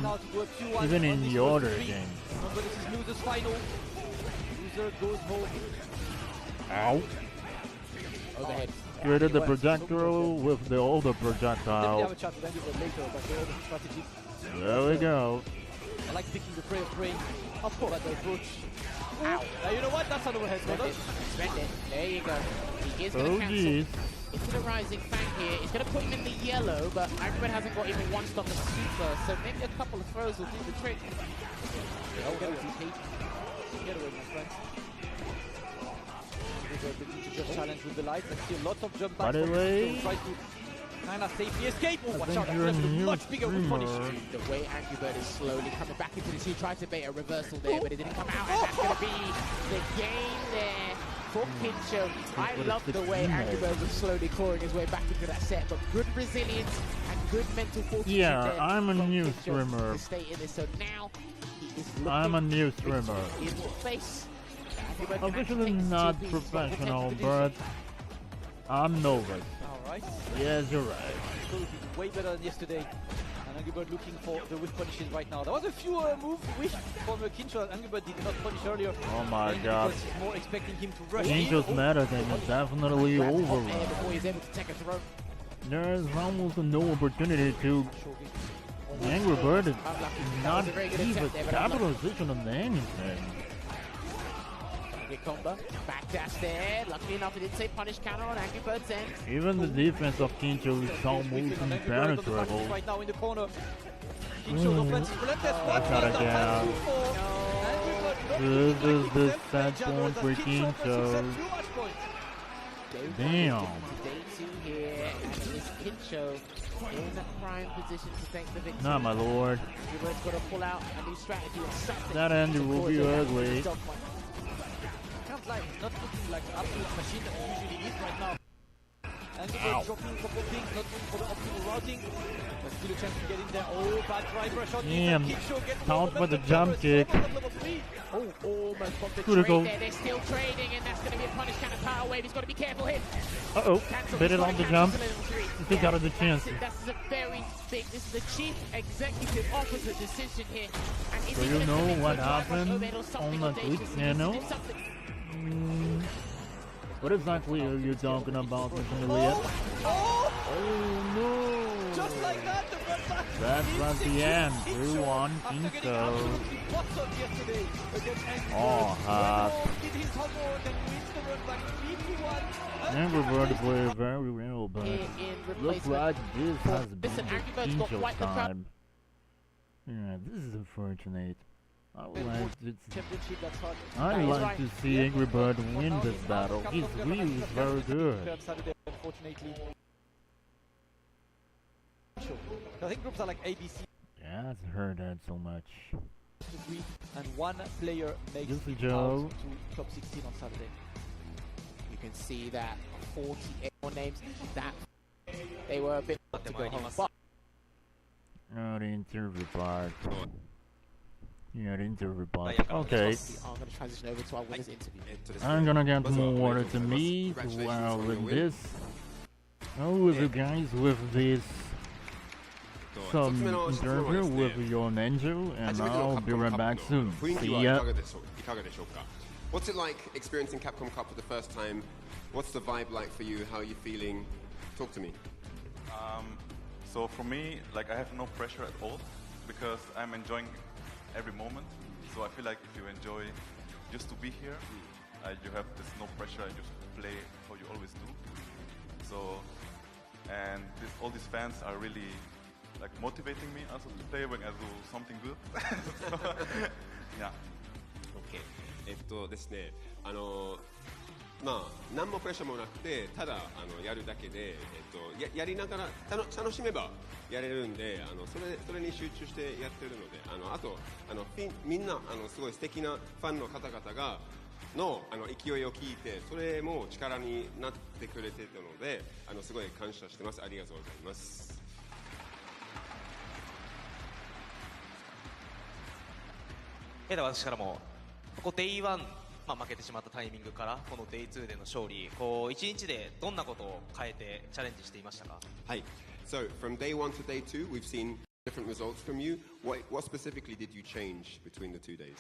even in the other games. Remember, this is loser's final. Loser goes home. Ow. Overhead. Created the projectile with the older projectile. There we go. I like picking the prey of brain. Of course, the approach. Ow. You know what? That's an overhead. Spend it. There you go. He is going to cancel. Into the rising fang here. It's going to put him in the yellow, but Angry Bird hasn't got even one stop of super, so maybe a couple of throws will do the trick. Oh, get away, my friend. Just challenge with the light, but still lots of jump back. By the way, try to kind of safely escape. Oh, watch out! You're That's a much streamer. bigger punish. The way Angry Bird is slowly coming back into this, he tried to bait a reversal there, but it didn't come out, and that's going to be the game there for Kincho. I love the way Angry Bird was slowly clawing his way back into that set, but good resilience and good mental fortitude. Yeah, I'm a new streamer. To stay in this, so now he is I'm a new streamer. in the face. Officially not professional, but I'm novice. Alright. Yes, you're right. So way better than yesterday. And Angry Bird looking for the whiff punishes right now. There was a few moves which from Kincho that Angry Bird did not punish earlier. Oh my god. Because he's more expecting him to rush. Kincho's meta game is definitely over. Before he's able to take a throw. There's almost no opportunity to... Angry Bird is not even capitalization on anything. Good combo. Back dash there. Luckily enough, it didn't say punish counter on Angry Bird's end. Even the defense of Kincho is almost impenetrable. Right now in the corner. Kincho's offensive relentless. This is the sad point for Kincho. Damn. Day 2 here, and it is Kincho in prime position to take the victory. Nah, my lord. Angry Bird's got to pull out a new strategy and something. That end will be ugly. Like, not looking like the absolute machine that he usually is right now. Angry Bird dropping a couple of things, not going for the optimal routing. But still a chance to get in there. Oh, bad driver shot. Damn. Count for the jump kick. Oh, almost got the trade there. They're still trading, and that's going to be a punish kind of power wave. He's got to be careful here. Uh-oh. Bit it on the jump. Still got the chance. That's a very big, this is the chief executive officer decision here. And So you know what happened on the Twitch channel? What exactly are you talking about, Miss Elliot? Oh no! just like that, the front back. That was the end. 2-1 After getting Kincho. absolutely bottled yesterday against Angry Oh, Bird. hot. Did his homework and wins the run back 3-1. Angry Bird played very well, but in looks replacement. like this has been Listen, Angry Bird's got Kincho's quite the crowd. time. Yeah, this is unfortunate. I would like to Championship, that's hard. I'd is like right. to see Angry Bird win this battle. His wheel is very good. Saturday, unfortunately. I think groups are like ABC. Yeah, I've heard that so much. And one player makes Juicy it Joe. out to top 16 on Saturday. You can see that 48 more names that they were a bit to go home. But Oh, the interview part. Yeah, the interview part. Okay. I'm going to transition over to our winners interview. I'm gonna get more water to me while with this. Oh, with you guys, with this. Some interview with your ninja, and I'll be right back soon. See ya. What's it like experiencing Capcom Cup for the first time? What's the vibe like for you? How are you feeling? Talk to me. So for me, like I have no pressure at all because I'm enjoying every moment. So I feel like if you enjoy just to be here, you have this no pressure and just play how you always do. So, and all these fans are really like motivating me also to play when I do something good. So, yeah. OK。ですね、まあ何もプレッシャーもなくて、ただやるだけで、やりながら楽しめばやれるんで、それに集中してやってるので、あとみんなすごい素敵なファンの方々がの勢いを聞いて、それも力になってくれてたので、すごい感謝してます。ありがとうございます。では私からもここ Day1、負けてしまったタイミングからこの Day2 での勝利、こう1日でどんなことを変えてチャレンジしていましたか？はい。So from day 1 to day 2, we've seen different results from you. What specifically did you change between the 2 days?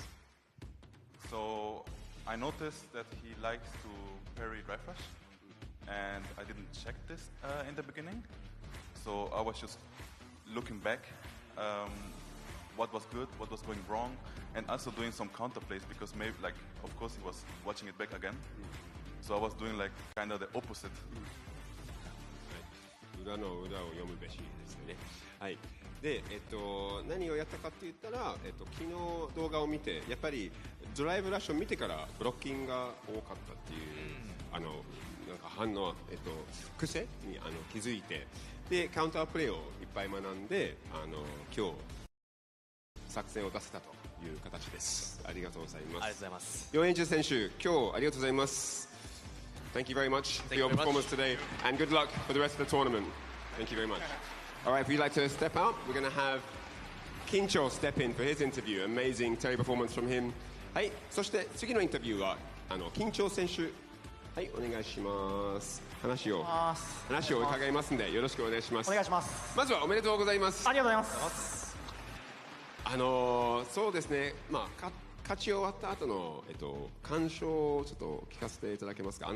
So I noticed that he likes to parry drive rush, and I didn't check this in the beginning. So I was just looking back, what was good, what was going wrong, and also doing some counter plays because maybe, like, of course, he was watching it back again. So I was doing like kind of the opposite. 裏の裏を読むべしですよね。はい。で、何をやったかって言ったら、昨日動画を見て、やっぱりドライブラッシュを見てからブロッキングが多かったっていう、なんか反応、癖に気づいて、でカウンタープレーをいっぱい学んで、今日作戦を出せたという形です。ありがとうございます。ありがとうございます。両円中選手、今日ありがとうございます。Thank you very much for your performance today, and good luck for the rest of the tournament. Thank you very much. All right, if you'd like to step out, we're going to have Kincho step in for his interview. Amazing Terry performance from him. はい、そして次のインタビューはKincho選手。はい、お願いします。話を伺いますんでよろしくお願いします。お願いします。まずはおめでとうございます。ありがとうございます。そうですね。まあ勝ち終わった後の感想をちょっと聞かせていただけますか。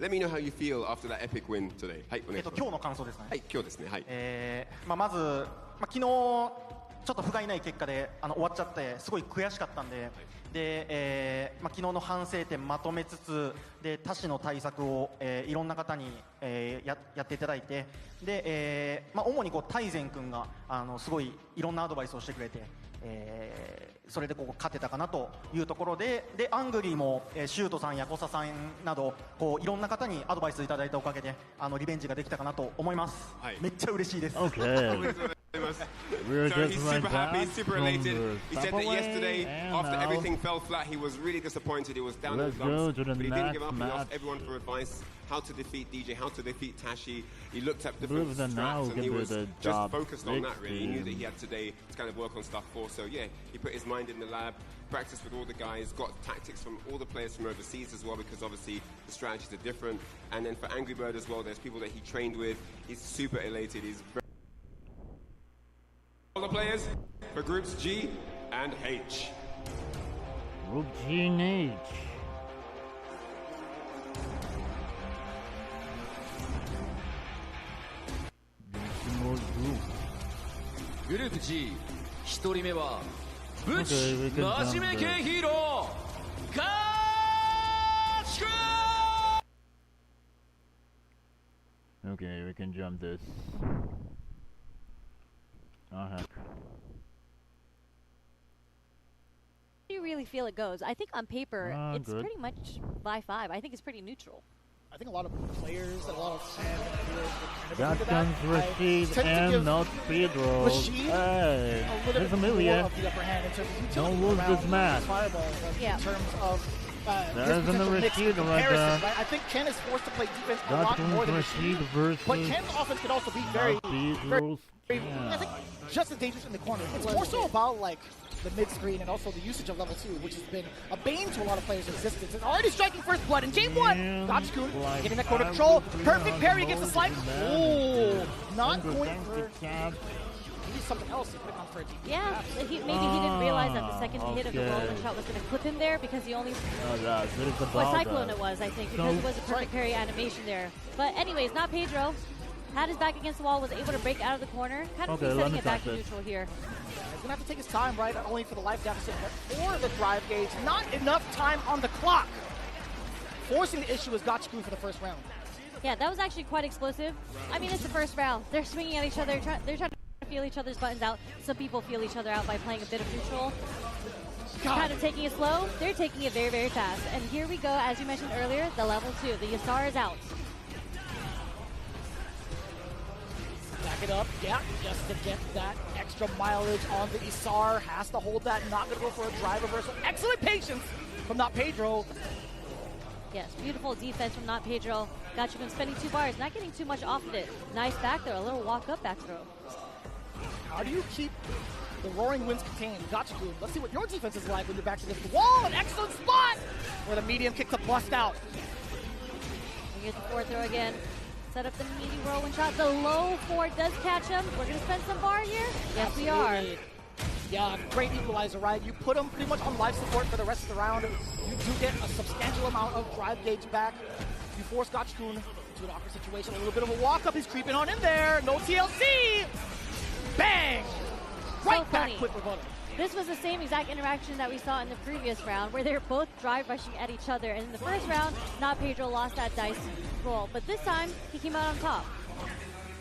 Let me know how you feel after that epic win today. はい、お願いします。今日の感想ですね。はい、今日ですね。はい。まず昨日ちょっと不甲斐ない結果で終わっちゃってすごい悔しかったんで、で、昨日の反省点まとめつつで他市の対策を、いろんな方に、やっていただいて、で、主に大然君がすごいいろんなアドバイスをしてくれて、それで勝てたかなというところで、アングリーも、シュートさんや小佐さんなどいろんな方にアドバイスいただいたおかげでリベンジができたかなと思います。はい、めっちゃ嬉しいです。Okay. So he's super happy, super elated. He said that yesterday, after everything fell flat, he was really disappointed. He was down in the dumps, but he didn't give up. He asked everyone for advice, how to defeat DJ, how to defeat Tashi. He looked at different strats and he was just focused on that, really. He knew that he had today to kind of work on stuff for. So yeah, he put his mind in the lab, practiced with all the guys, got tactics from all the players from overseas as well, because obviously the strategies are different. And then for Angry Bird as well, there's people that he trained with. He's super elated. He's very all the players for groups G and H. Group G and H. There's more groups. グループ G 1人目はブチ Okay, we can 真面目系 jump ヒーローガチ君 Okay, we can jump this. Oh heck. How do you really feel it goes? I think on paper, it's good. pretty much by 5. I think it's pretty neutral. I think a lot of players and a lot of fans That comes Rashid and not Pedro. Rashid, hey, a little there's bit Amelia. more of the upper hand in terms of utility Don't lose around this match. Fireballs, Yeah. in terms of There's his an potential mix Rashid right comparison, there. right? I think Ken is forced to play defense a That lot more comes than Rashid Rashid. versus But Ken's offense can also be very, Pedro's. very, I think, just as dangerous in the corner. It's more so about like the mid-screen and also the usage of level 2, which has been a bane to a lot of players' existence. It's already striking first blood in game 1. Gotchkun getting that corner control. Perfect parry against the slide. Oh, not going for maybe something else. He could have gone for a DP. Yeah, maybe he didn't realize that the second hit of the rolling shot was going to clip him there because he only... What Cyclone it was, I think, because it was a perfect parry animation there. But anyways, not Pedro. Had his back against the wall, was able to break out of the corner. Kind of resetting it back to neutral here. He's going to have to take his time, right? Not only for the life deficit, but for the drive gauge. Not enough time on the clock. Forcing the issue is Gotchkun for the first round. Yeah, that was actually quite explosive. I mean, it's the first round. They're swinging at each other. They're trying to feel each other's buttons out. Some people feel each other out by playing a bit of neutral. Kind of taking it slow. They're taking it very, very fast. And here we go, as you mentioned earlier, the level 2. The Yasar is out. Back it up, yeah, just to get that extra mileage on the Isar. Has to hold that, not going to go for a drive reversal. Excellent patience from Not Pedro. Yes, beautiful defense from Not Pedro. Gotchkun spending 2 bars, not getting too much off of it. Nice back throw, a little walk-up back throw. How do you keep the roaring winds contained? Gotchkun, let's see what your defense is like when you're back to this wall. An excellent spot where the medium kick to bust out. We get the 4 throw again. Set up the meaty rolling shot. The low 4 does catch him. We're going to spend some bar here. Yes, Absolutely. we are. Yeah, great equalizer, right? You put him pretty much on life support for the rest of the round. You do get a substantial amount of drive gauge back. You force Gotchkun to an awkward situation. A little bit of a walk-up. He's creeping on in there. No TLC. Bang! Right back, quick rebuttal. This was the same exact interaction that we saw in the previous round, where they were both drive rushing at each other. And in the first round, Not Pedro lost that dice roll, but this time he came out on top.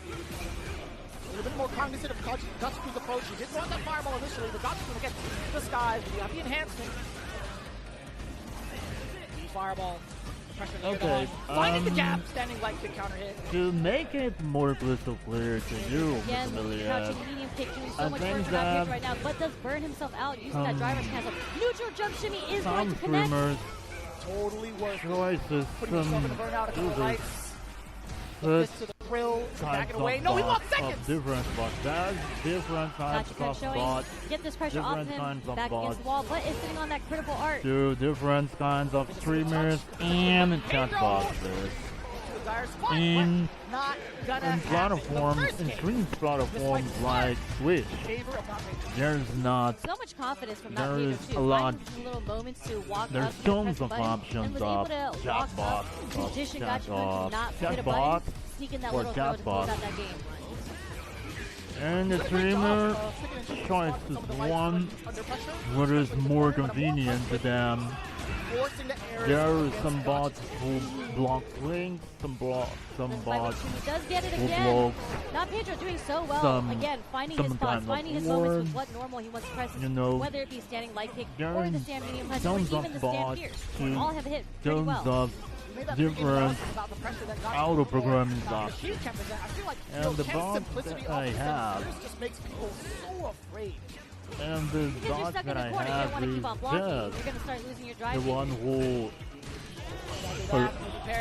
A little bit more cognizant of Gotchkun's approach. He didn't want that fireball initially, but Gotchkun against the skies. We have the enhancement. The fireball. Okay, finding the gap, standing light kick counter hit. To make it more crystal clear to you, Again, Amelia, crouching medium kick, doing so I much think work for Not Pedro right now, but does burn himself out using that driver cancel. Neutral jump shimmy is going to connect. Streamers Totally worth choices, putting yourself in the burnout at the users lights. put To the grill, back types it away. of No, he bots lost seconds. of different bots. That's different types Gotchkun of showing, bots. get this pressure off Different him, kinds of back bots. against the wall, but it's sitting on that critical art. To different kinds of streamers and chat boxes. In platforms, in streaming platforms like Twitch, there's not. So much confidence from There Not Pedro is too. a lot. Finding little moments to walk There's up and tons press the of button, options and was of able to chat walk box, up, of condition chat Gotchkun box, to not hit chat a box, button, sneak in that or little throw chat to close box. out that game. And the streamer choices one what is more convenient to them. There are some bots who block links, some bots He does get it who again. block Not Pedro doing so well. some- Again, finding some his spots, kind of finding his moments with warm, what normal he wants to press, you know, whether it be standing light kick there or are the stand medium press or tons even of the stand bots pierce. to All have hit pretty tons well. of different auto programming bots. And the bots that I have, just makes people so afraid. and the Because you're bot stuck in that the I corner, you don't have want to is keep on blocking. You're just going to start losing your drive. the one who Proper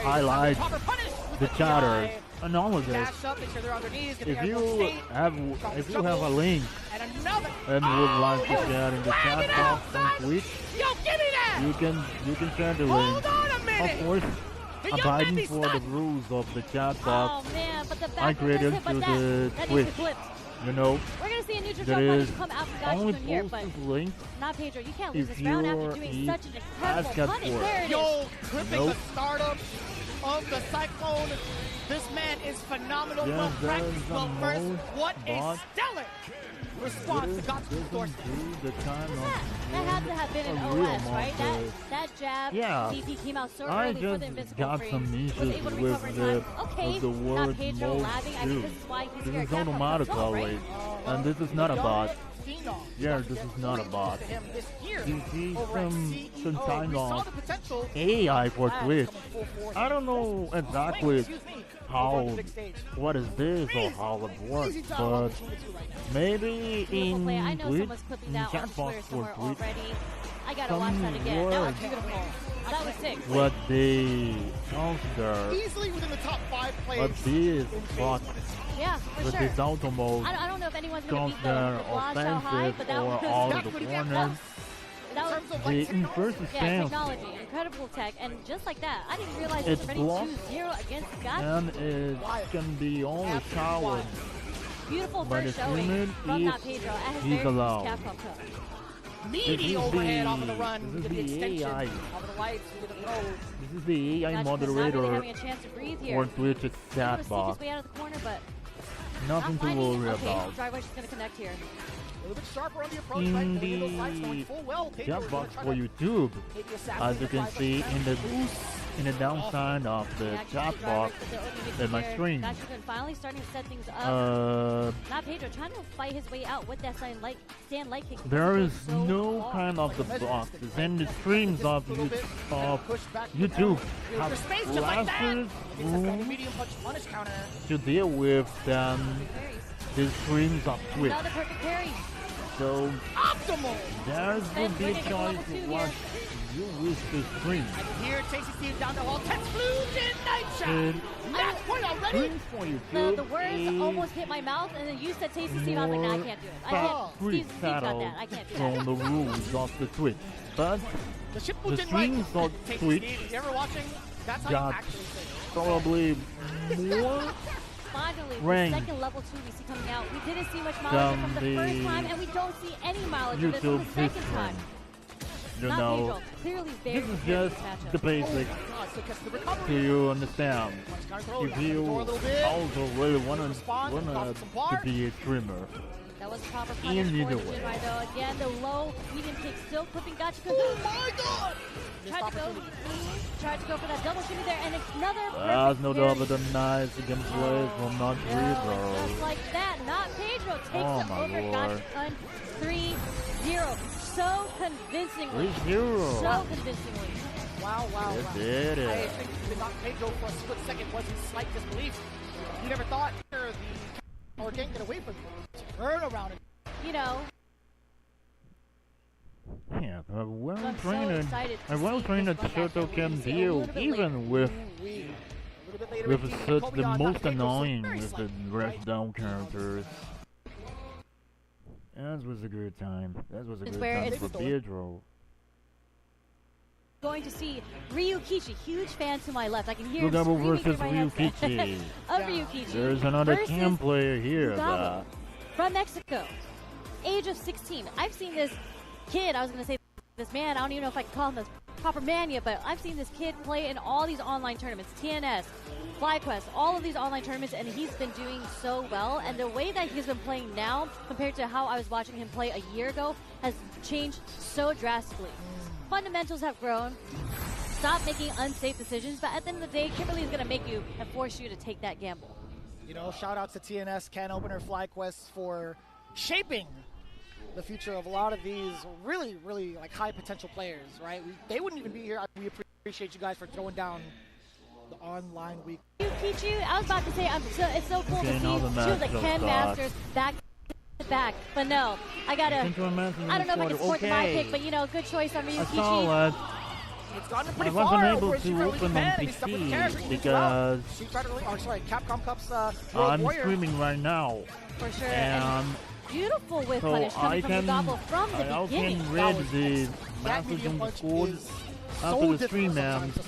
highlights punish. the chatters and all of this. Dash up, make sure they're on their knees, get the If air you state. have a link And another. and would like to share in the Slam chat it box on outside. Twitch, Yo, give me that. you can share the link. Hold on a minute. Of course, The young abiding man for the stunned. rules of the chat Oh box. man, but the back I created hit, but to that the needs Twitch. to clip. You know, We're going to see a neutral there jump is punish come out from only Gotchkun here, but post this link Not Pedro. You can't lose if this round after you're doing a such an incredible ASCAP punish. for it. There it is. Yo, clipping Nope. the startup of the Cyclone. This man is phenomenal. Yes, Well there practiced, is a well versed. mode What bot. is stellar? response to Gotsu's endorsement. That had to have been an OS, right? That jab, VP came out so early for the invincible frame. Was able to recover in time. Okay, not Pedro labbing. I think this is why he's here at Capcom as well, right? And this is not a bot. Yeah, this is not a bot. You see some kind of AI for Twitch. I don't know exactly what is this or how it works, but maybe in Twitch, in chat box for Twitch, I gotta watch that again. That was beautiful. That was sick. What they consider easily within the top 5 players. What this bot yeah, for with sure. this auto mode I don't know if anyone's gonna beat the blast out high, but that was all of the corners. That was the inverse stance. Technology, incredible tech, and just like that, I didn't realize it was already 2-0 against Gotsu. And it can be only showered. Beautiful first showing from Not Pedro at his very first Capcom Cup. Meaty overhead off of the run. This is the AI. This is the AI moderator really for Twitch's chat box. Nothing to worry about. Driver's just gonna connect here. A little bit sharper on the approach, in the chat box for YouTube, as you can see in the downside of the chat box in my stream. Finally starting to set things up. Not Pedro trying to fight his way out with that stand light kick. There is no kind of the boxes and the streams of YouTube have lasted to deal with than the streams of Twitch. Another perfect parry. So optimal. There's the big choice of what you wish to stream. I can hear Tasty Steve down the hall. Text Blues in night shot. Match point already. For you, the words almost hit my mouth, and then you said Tasty Steve. I was like, nah, I can't do it. I can't. Steve got that. I can't do that. On the rules of the Twitch, but the streams of Twitch got probably more. Finally, the second level 2 we see coming out. We didn't see much mileage from the first time, and we don't see any mileage from the second time. You know, this is just the basics. Do you understand? If you also really want to be a streamer, that was a proper punish for the Jinrai though. Again, the low medium kick still clipping Gotcha. Oh my god! Tried to go for that double shimmy there, and another that's no double the nice gameplay from Not Pedro. Just like that, Not Pedro takes it over Gotcha 3-0. So convincingly. 3-0. So convincingly. Wow. I think the Not Pedro for a split second was in slight disbelief. You never thought or can't get away from it. Turn around and yeah, a well-trained Shoto can deal even with such the most annoying with the rush down characters. That was a good time. That was a good time for Pedro. Going to see Ryukichi, huge fan to my left. I can hear him Double screaming versus through my Ryukichi. Of Ryukichi. There's another cam player here. From Mexico, age of 16. I've seen this kid, I was going to say this man, I don't even know if I can call him this proper man yet, but I've seen this kid play in all these online tournaments, TNS, FlyQuest, all of these online tournaments, and he's been doing so well. And the way that he's been playing now, compared to how I was watching him play a year ago, has changed so drastically. Fundamentals have grown. Stop making unsafe decisions, but at the end of the day, Kimberly is going to make you and force you to take that gamble. Shout outs to TNS, Can Opener, FlyQuest for shaping the future of a lot of these really, really high potential players, right? They wouldn't even be here. We appreciate you guys for throwing down the online week. Ryukichi, I was about to say, it's so cool to see two Ken Masters back to back, but no, I don't know if I can support my pick, but good choice on Ryukichi. It's gotten pretty I wasn't far able to open on PC because Capcom Cup's I'm streaming right now. For sure. And beautiful whip punish coming from the Gobble from the beginning. I can read the message on the code after the stream ends.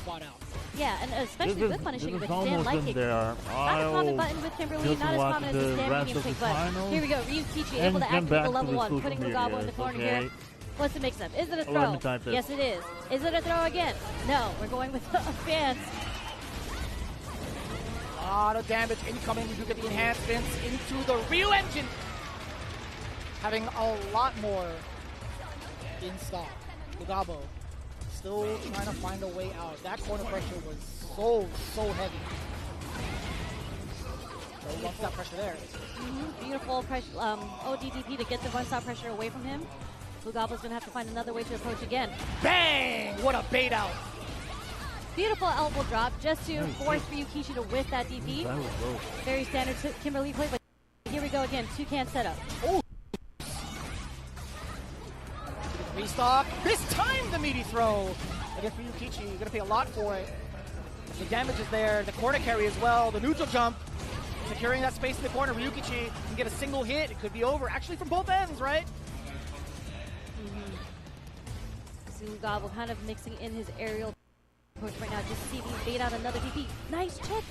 Yeah, and especially whip punishing with stand light kick. Not a common button with Kimberly, not as common as the stand medium kick, but here we go. Ryukichi able to activate the level 1, putting the Gobble in the corner here. What's the mix-up? Is it a throw? Yes, it is. Is it a throw again? No, we're going with advance. A lot of damage incoming. We do get the enhancements into the Ryu engine. having a lot more in stock. Lugabo still trying to find a way out. That corner pressure was so heavy. So he wants that pressure there. Beautiful pressure, ODDP to get the one-stop pressure away from him. Lugabo's going to have to find another way to approach again. Bang! What a bait out. Beautiful elbow drop just to force Ryukishi to whiff that DP. Very standard Kimberly play, but here we go again. Toucan setup. Oh! Restock. This time the meaty throw. Against Ryukichi, you're going to pay a lot for it. The damage is there. The corner carry as well. The neutral jump. Securing that space in the corner. Ryukichi can get a single hit. It could be over. Actually from both ends, right? Lugabo kind of mixing in his aerial approach right now. Just see these bait out another DP. Nice check.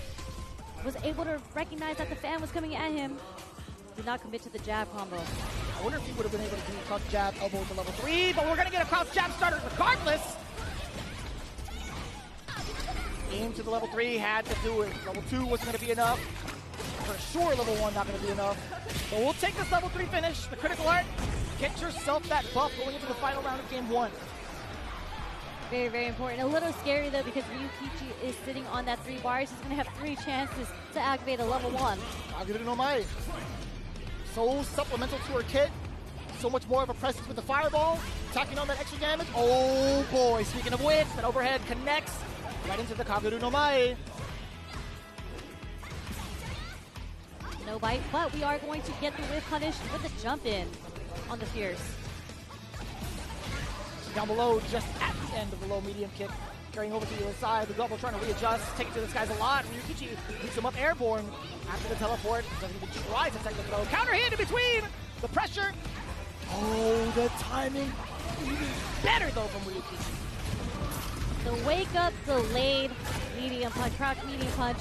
Was able to recognize that the fan was coming at him. Did not commit to the jab combo. I wonder if he would have been able to do crouch jab elbow to level 3, but we're going to get a crouch jab starter regardless. Aim to the level 3, had to do it. Level 2 wasn't going to be enough. For sure, level 1 not going to be enough. So we'll take this level 3 finish, the critical art. Get yourself that buff going into the final round of game 1. Very, very important. A little scary though because Ryukichi is sitting on that 3 bars. He's going to have 3 chances to activate a level 1. Kaguru no Mae. So supplemental to her kit. So much more of a presence with the fireball. Attacking on that extra damage. Oh boy, speaking of which, that overhead connects right into the Kaguru no Mae. No bite, but we are going to get the whiff punished with the jump in on the Fierce. Down below, just at the end of the low medium kick, carrying over to the other side. The double trying to readjust, take it to this guy's a lot. Ryukichi beats him up airborne after the teleport. Doesn't even try to take the throw. Counter hit in between. The pressure. Oh, the timing. Even better though from Ryukichi. The wake up delayed medium punch, crouch medium punch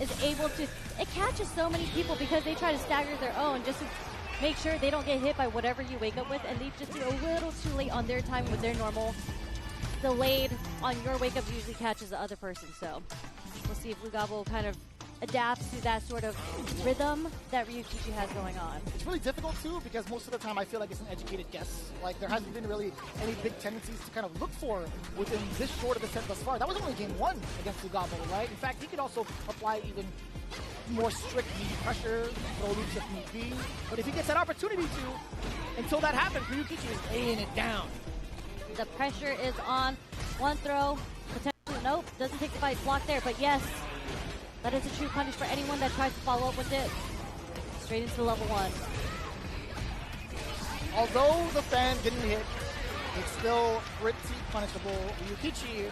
is able to, it catches so many people because they try to stagger their own just to make sure they don't get hit by whatever you wake up with, and they just do a little too late on their time with their normal. Delayed on your wake up usually catches the other person, so we'll see if Lugabo kind of adapts to that sort of rhythm that Ryukichi has going on. It's really difficult too because most of the time I feel like it's an educated guess. Like there hasn't been really any big tendencies to kind of look for within this short of a set thus far. That was only game 1 against Lugabo, right? In fact, he could also apply even more strict meaty pressure, throw loops if need be. But if he gets that opportunity to, until that happens, Ryukichi is laying it down. The pressure is on. One throw, potentially, nope, doesn't take the fight, block there, but yes, that is a true punish for anyone that tries to follow up with it. Straight into level 1. Although the fan getting hit, it's still pretty punishable. Ryukichi,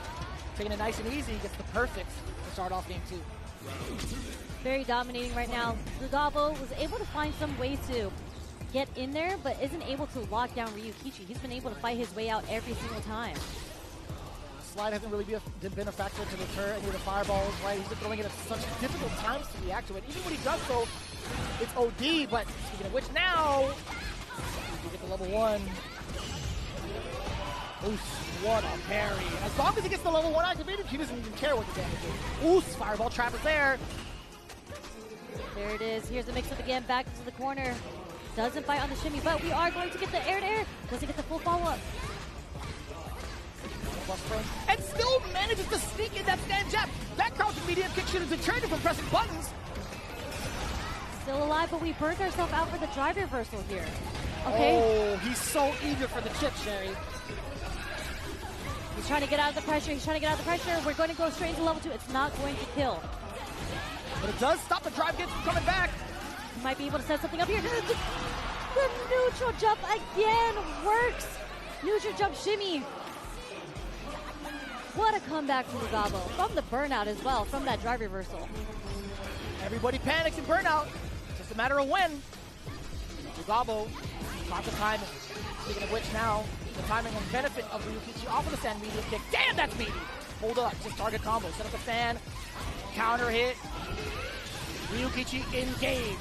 taking it nice and easy, gets the perfect to start off game 2. Very dominating right now. Lugabo was able to find some way to get in there, but isn't able to lock down Ryukichi. He's been able to fight his way out every single time. Slide hasn't really been a factor to deter any of the fireballs, right? He's been throwing it at such difficult times to react to it. Even when he does so, it's OD, but speaking of which now, we get the level 1. Oos, what a parry. And as long as he gets the level 1 activated, he doesn't even care what the damage is. Oos, fireball trap is there. There it is. Here's the mix-up again, back to the corner. Doesn't bite on the shimmy, but we are going to get the air-to-air. Doesn't get the full follow-up. And still manages to sneak in that stand jab. That crouching medium kick should have deterred him from pressing buttons. Still alive, but we burned ourselves out for the drive reversal here. Okay. Oh, he's so eager for the chip, Sherry. He's trying to get out of the pressure. He's trying to get out of the pressure. We're going to go straight into level 2. It's not going to kill. But it does stop the drive kick from coming back. He might be able to set something up here. The neutral jump again works. Neutral jump shimmy. What a comeback from Lugabo. From the burnout as well, from that drive reversal. Everybody panics in burnout. Just a matter of when. Lugabo, lots of timing. Speaking of which now, the timing and benefit of Ryukichi off of the stand medium kick. Damn, that's meaty. Hold up, just target combo. Set up the fan, counter hit. Ryukichi engage.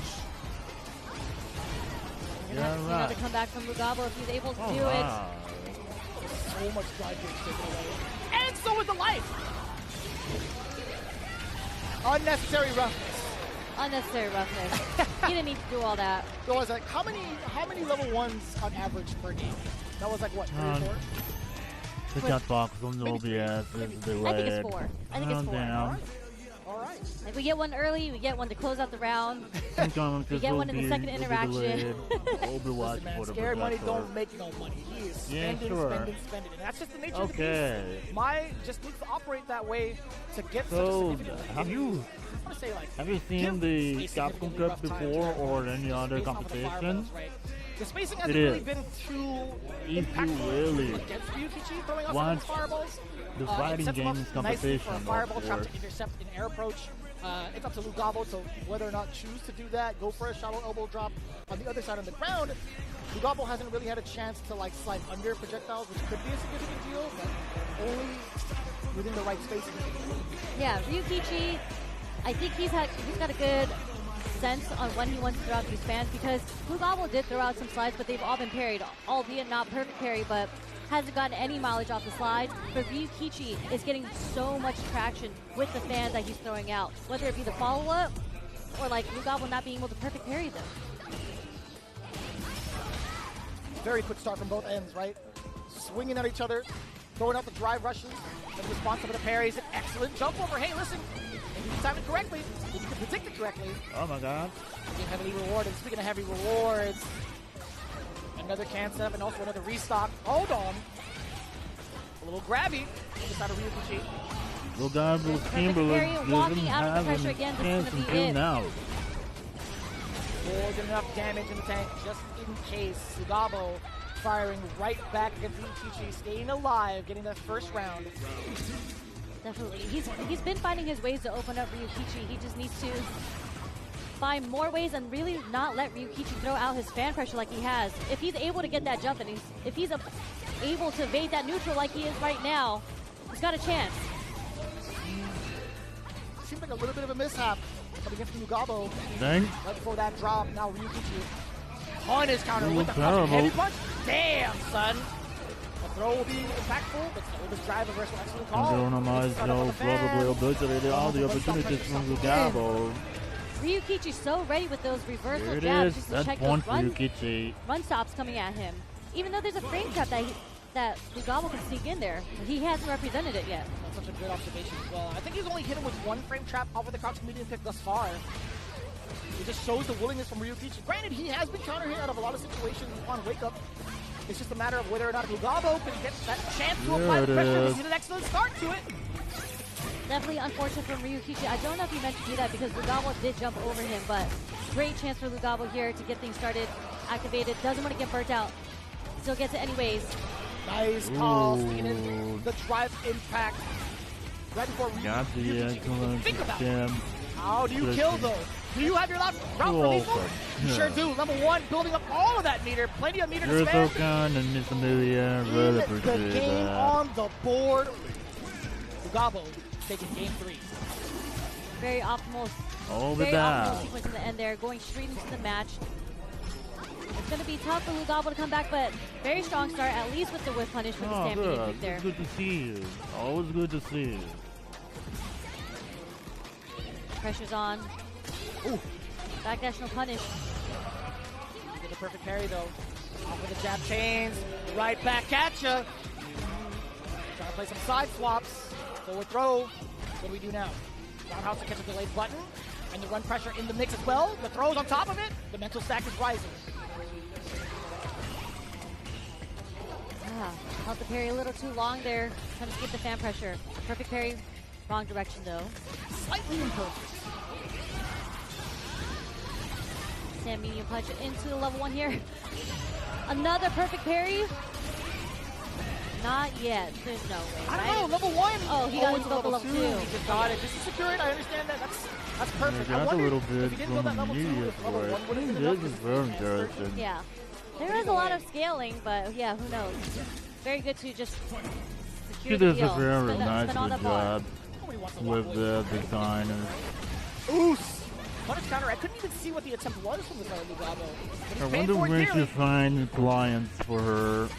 We're going to have to see another comeback from Lugabo if he's able to do it. So much drive kick taken away. And so is the life. Unnecessary roughness. Unnecessary roughness. You didn't need to do all that. So was like, how many level 1s on average per game? That was like what, 3 or 4? The chat box on the OBS is the I think it's 4. I think it's 4. All right. If we get one early, we get one to close out the round. We get one in the second interaction. Listen, man, scary money don't make no money. He is spending. And that's just the nature of the beast. My just needs to operate that way to get such a significant have you seen the Capcom Cup before or any other competition? The spacing hasn't really been too impactful against Ryukichi, throwing out some of his fireballs. The fighting games competition, for a fireball trap to intercept an air approach. It's up to Lugabo, so whether or not choose to do that, go for a shallow elbow drop on the other side of the ground. Lugabo hasn't really had a chance to like slide under projectiles, which could be a significant deal, but only within the right space. Yeah, Ryukichi, I think he's got a good sense on when he wants to throw out these fans, because Lugabo did throw out some slides, but they've all been parried, albeit not perfect parry, but hasn't gotten any mileage off the slides. But Ryukichi is getting so much traction with the fans that he's throwing out, whether it be the follow-up or like Lugabo not being able to perfect parry them. Very quick start from both ends, right? Swinging at each other, throwing out the drive rushes in response to the parries. An excellent jump over. Hey, listen, if you time it correctly, if you can predict it correctly. Oh my god. Being heavily rewarded. Speaking of heavy rewards, another can set up and also another restock. Hold on. A little grabby on the side of Ryukichi. Lugabo Kimberly doesn't have any chance until now. More than enough damage in the tank just in case. Lugabo firing right back against Ryukichi, staying alive, getting that first round. Definitely. He's been finding his ways to open up Ryukichi. He just needs to find more ways and really not let Ryukichi throw out his fan pressure like he has. If he's able to get that jump and if he's able to evade that neutral like he is right now, he's got a chance. Seems like a little bit of a mishap coming in from Lugabo. Dang. Right before that drop, now Ryukichi on his counter with the heavy punch. Damn, son. The throw will be impactful, but still this drive reversal, excellent call. Probably obliterated all the opportunities from Lugabo. Ryukichi's so ready with those reversal There jabs it just is. to check That those run stops coming at him. Even though there's a frame trap that Lugabo can sneak in there, he hasn't represented it yet. That's such a good observation as well. I think he's only hit him with one frame trap off of the crouch medium pick thus far. It just shows the willingness from Ryukichi. Granted, he has been counter hit out of a lot of situations on wake up. It's just a matter of whether or not Lugabo can get that chance to apply the pressure. He's an excellent start to it. Definitely unfortunate for Ryukichi. I don't know if he meant to do that because Lugabo did jump over him, but great chance for Lugabo here to get things started, activated. Doesn't want to get burnt out. Still gets it anyways. Nice call. The drive impact. Right before Ryukichi can think about it. How do you kill though? Do you have your route for lethal? You sure do. Level 1, building up all of that meter. Plenty of meter to spend. And Miss Amelia really appreciate the game on the board. Lugabo taking game 3. Very optimal. Very optimal sequence in the end there, going straight into the match. It's going to be tough for Lugabo to come back, but very strong start, at least with the whip punish from the Stampede kick there. Good to see you. Always good to see you. Pressure's on. Ooh. Backdash, no punish. You get the perfect parry though. Off with the jab chains. Right back at ya. Trying to play some side swaps. Forward throw. What do we do now? Roundhouse to catch a delayed button. And the run pressure in the mix as well. The throws on top of it. The mental stack is rising. Held the parry a little too long there. Trying to skip the fan pressure. Perfect parry. Wrong direction though. Slightly imperfect. Sam medium punch into the level 1 here. Another perfect parry. Not yet. There's no way. I don't know. Level 1. Oh, he got into level 2. He just got it. Just to secure it. I understand that. That's perfect. I wonder a little bit from media for it. This is very interesting. Yeah. There is a lot of scaling, but yeah, who knows? Very good to just secure the deal. She does a very nice job with the design. Oos! Punish counter. I couldn't even see what the attempt was from the side of Lugabo. I wonder when she finds clients for her.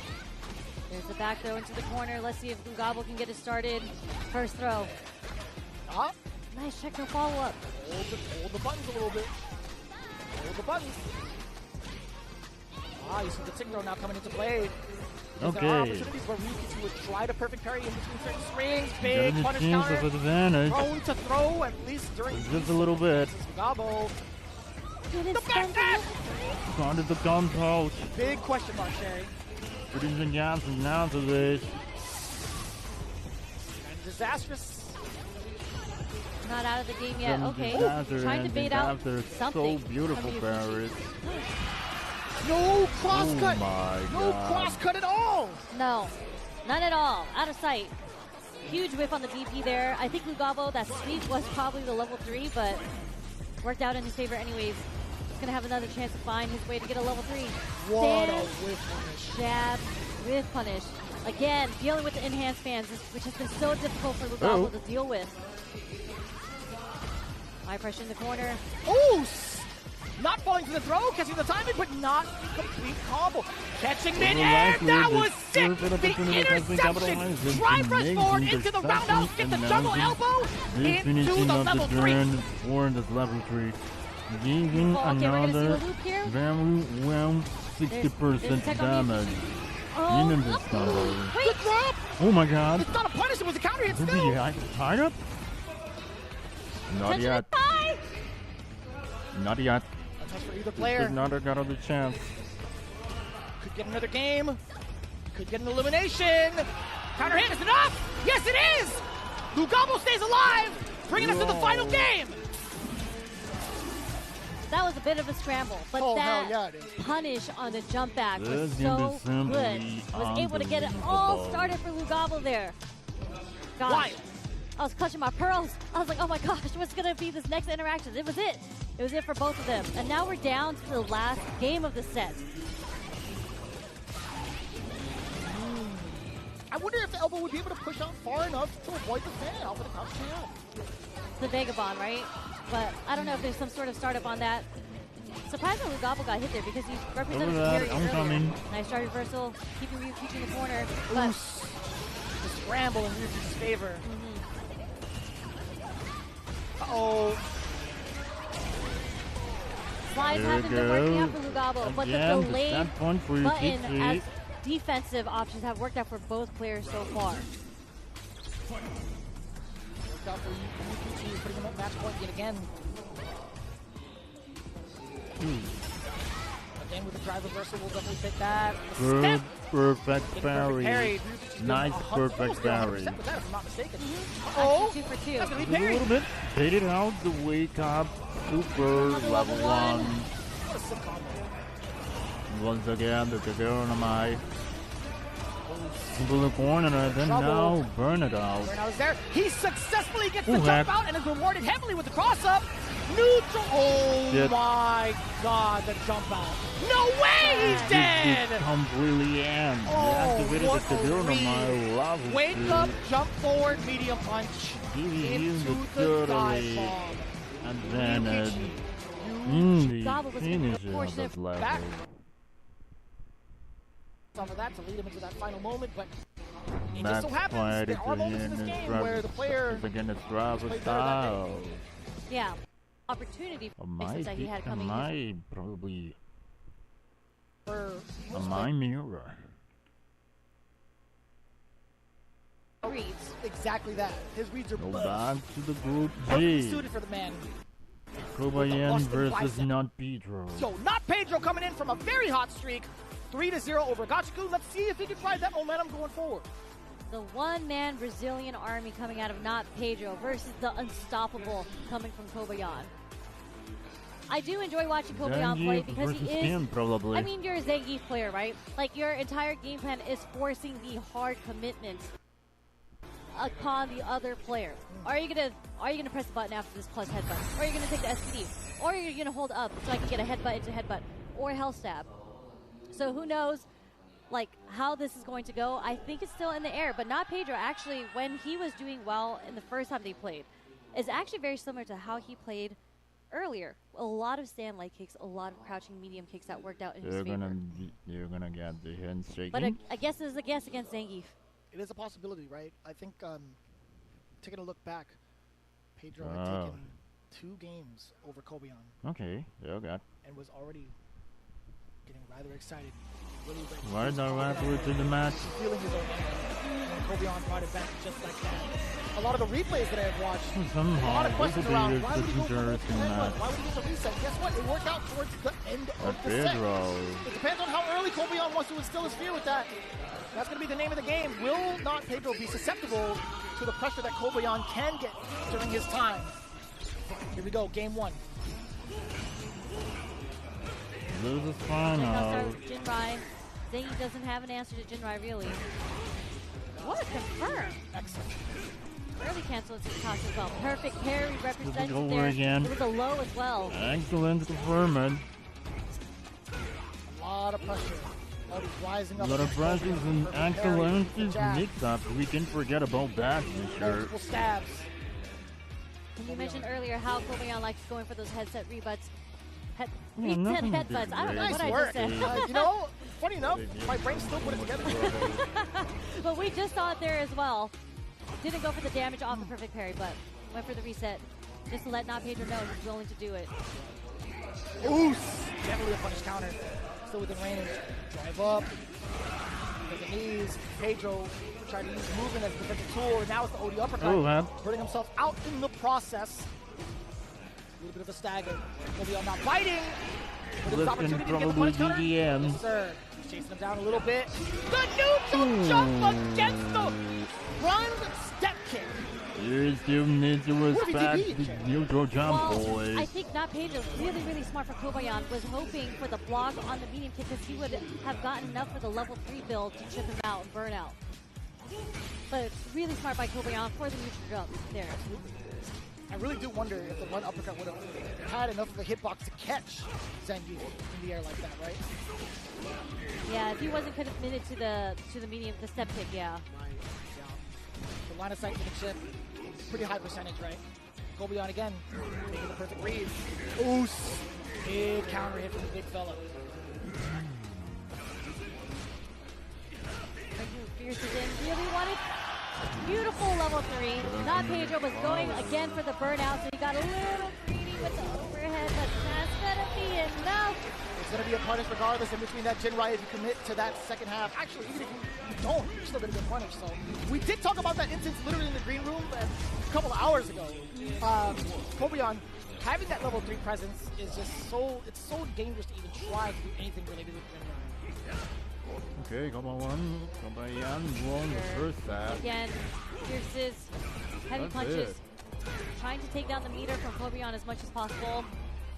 There's the back throw into the corner. Let's see if Lugabo can get it started. First throw. Nice check, no follow-up. Hold the buttons a little bit. Hold the buttons. Ah, you see the tick throw now coming into play. Because there are opportunities where Ryukichi would try to perfect parry in between certain swings. Big punish counter. Prone to throw, at least during just a little bit. Gabo. The back Gone the gun pouch. Big question mark, Sherry. Producing gas and now to this. And disastrous. Not out of the game yet. Okay. Trying to bait out something. So beautiful, Barrett. No cross cut. Oh my no God. cross cut at all. No, none at all. Out of sight. Huge whiff on the DP there. I think Lugabo, that sweep was probably the level 3, but worked out in his favor anyways. He's going to have another chance to find his way to get a level 3. What a whiff punish. Jab, whiff punish. Again, dealing with the enhanced fans, which has been so difficult for Lugabo to deal with. High pressure in the corner. Oh! Not falling to the throw, catching the timing, but not the complete combo. Catching mid-air, that was sick! The interception! Drive rush forward into the roundhouse, get the double elbow into the level 3. For this level 3. Giving another very well 60% damage. In this combo. Good drop! Oh my God. It's not a punish, it was a counter hit still! Tied up? Not yet. Not yet. A touch for either player. Another chance. Could get another game. Could get an elimination. Counter hit is enough. Yes, it is. Lugabo stays alive, bringing us to the final game. That was a bit of a scramble, but that punish on the jump back was so good. Was able to get it all started for Lugabo there. Gosh. Why? I was clutching my pearls. I was like, oh my gosh, what's going to be this next interaction? It was it. It was it for both of them. And now we're down to the last game of the set. I wonder if the elbow would be able to push out far enough to avoid the fan out with the couch down. The Vagabond, right? But I don't know if there's some sort of startup on that. Surprised that Lugabo got hit there because he's represented superior earlier. Nice start reversal, keeping Ryukichi in the corner. But the scramble in Ryukichi's favor. Uh-oh. Slides haven't been working out for Lugabo, but the delayed button as defensive options have worked out for both players so far. Worked out for Ryukichi, putting him at match point yet again. Again with the drive reversal, we'll definitely take that. Good, perfect parry. Nice, perfect parry. If I'm not mistaken. Oh, 2 for 2. That's gonna be A little bit. Faded out the wake up. Super level 1. What a sick combo. Once again, the Dynamite. Into the corner and then now burn it out. Burnout is there. He successfully gets the jump out and is rewarded heavily with the cross up. Neutral. Oh my God, the jump out. No way, he's dead. This completely ends. Activated the Dynamite. Wake up, jump forward, medium punch. Into the dive bomb. And then the finisher of this level. Off of that to lead him into that final moment, but it just so happens there are moments in this game where the player again style. Yeah, opportunity that he had coming in. Probably my mirror. Reads exactly that. His reads are back to the group G. Suited for the man. Kobayan versus not Pedro. So not Pedro coming in from a very hot streak. 3-0 over Gachiku. Let's see if he can ride that momentum going forward. The one-man Brazilian army coming out of not Pedro versus the unstoppable coming from Kobayan. I do enjoy watching Kobayan play because he is, probably. I mean, you're a Zangief player, right? Like, your entire game plan is forcing the hard commitment upon the other player. Are you gonna press the button after this plus headbutt? Or are you gonna take the SPD? Or are you gonna hold up so I can get a headbutt into headbutt? Or hell stab? So who knows, like, how this is going to go. I think it's still in the air, but not Pedro. Actually, when he was doing well in the first time they played, is actually very similar to how he played earlier. A lot of stand light kicks, a lot of crouching medium kicks that worked out in his favor. You're gonna get the handshaking. But I guess this is a guess against Zangief. It is a possibility, right? I think taking a look back, Pedro had taken 2 games over Kobeon. Okay, yeah, God. And was already getting rather excited. Really right now afterwards in the match. Feeling his own energy. And Kobeon brought it back just like that. A lot of the replays that I have watched, a lot of questions around why would he go for why would he get the reset? Guess what? It worked out towards the end of the set. It depends on how early Kobeon wants to instill his fear with that. That's going to be the name of the game. Will not Pedro be susceptible to the pressure that Kobeon can get during his time? Here we go, game 1. Loses final. Jinrai. Zengi doesn't have an answer to Jinrai, really. What a confirm. Excellent. Early cancel is toss as well. Perfect parry represented there. Again. It was a low as well. Excellent confirmed. A lot of pressure. Already rising up. A lot of pressures and excellent mix-up. We can forget about that, sure. Multiple stabs. You mentioned earlier how Kobeon likes going for those headset rebuts. Reset headbutts. I don't know what I just said. You know, funny enough, my brain still put it together. But we just saw it there as well. Didn't go for the damage off the perfect parry, but went for the reset. Just to let not Pedro know he's willing to do it. Ooh, definitely a punish counter. Still within range. Drive up. With the knees. Pedro tried to use movement as a defensive tool, and now it's the OD uppercut. Putting himself out in the process. A little bit of a stagger. Kobeon not fighting. But it's opportunity to get the punish counter. Yes, sir. He's chasing him down a little bit. The neutral jump against the front step kick. You still need to respect the neutral jump, boys. I think not Pedro, really smart for Kobeon, was hoping for the block on the medium kick because he would have gotten enough for the level 3 build to chip him out and burn out. But really smart by Kobeon for the neutral jump there. I really do wonder if the one uppercut would have had enough of a hitbox to catch Zengi in the air like that, right? Yeah, if he wasn't committed to the medium, the step kick, yeah. Right, yeah. The line of sight connection, pretty high percentage, right? Kobeon again, making the perfect read. Oos! Big counter hit from the big fella. Fierce is in, really wanted. Beautiful level 3. Not Pedro was going again for the burnout, so he got a little greedy with the overhead, but that's gonna be enough. It's gonna be a punish regardless in between that Jinrai if you commit to that second half. Actually, even if you don't, you're still gonna get punished. So we did talk about that instance literally in the green room a couple of hours ago. Kobeon having that level 3 presence is just so dangerous to even try to do anything related with Jinrai. Okay, come on, won the first set. Again, Fierce's heavy punches, trying to take down the meter from Kobeon as much as possible.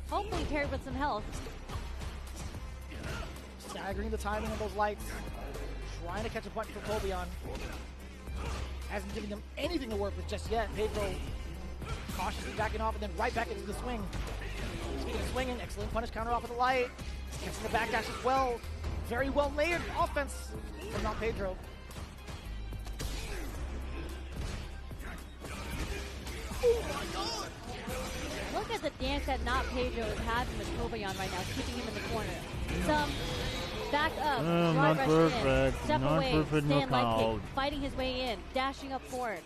Hopefully paired with some health. Staggering the timing of those lights, trying to catch a punch from Kobeon. Hasn't given them anything to work with just yet. Pedro cautiously backing off and then right back into the swing. Speaking of swinging, excellent punish counter off of the light. Catching the backdash as well. Very well layered offense from not Pedro. Oh my god! Look at the dance that not Pedro is having with Kobeon right now, keeping him in the corner. Some back up, drive rush in, step away, stand light kick, fighting his way in, dashing up forward.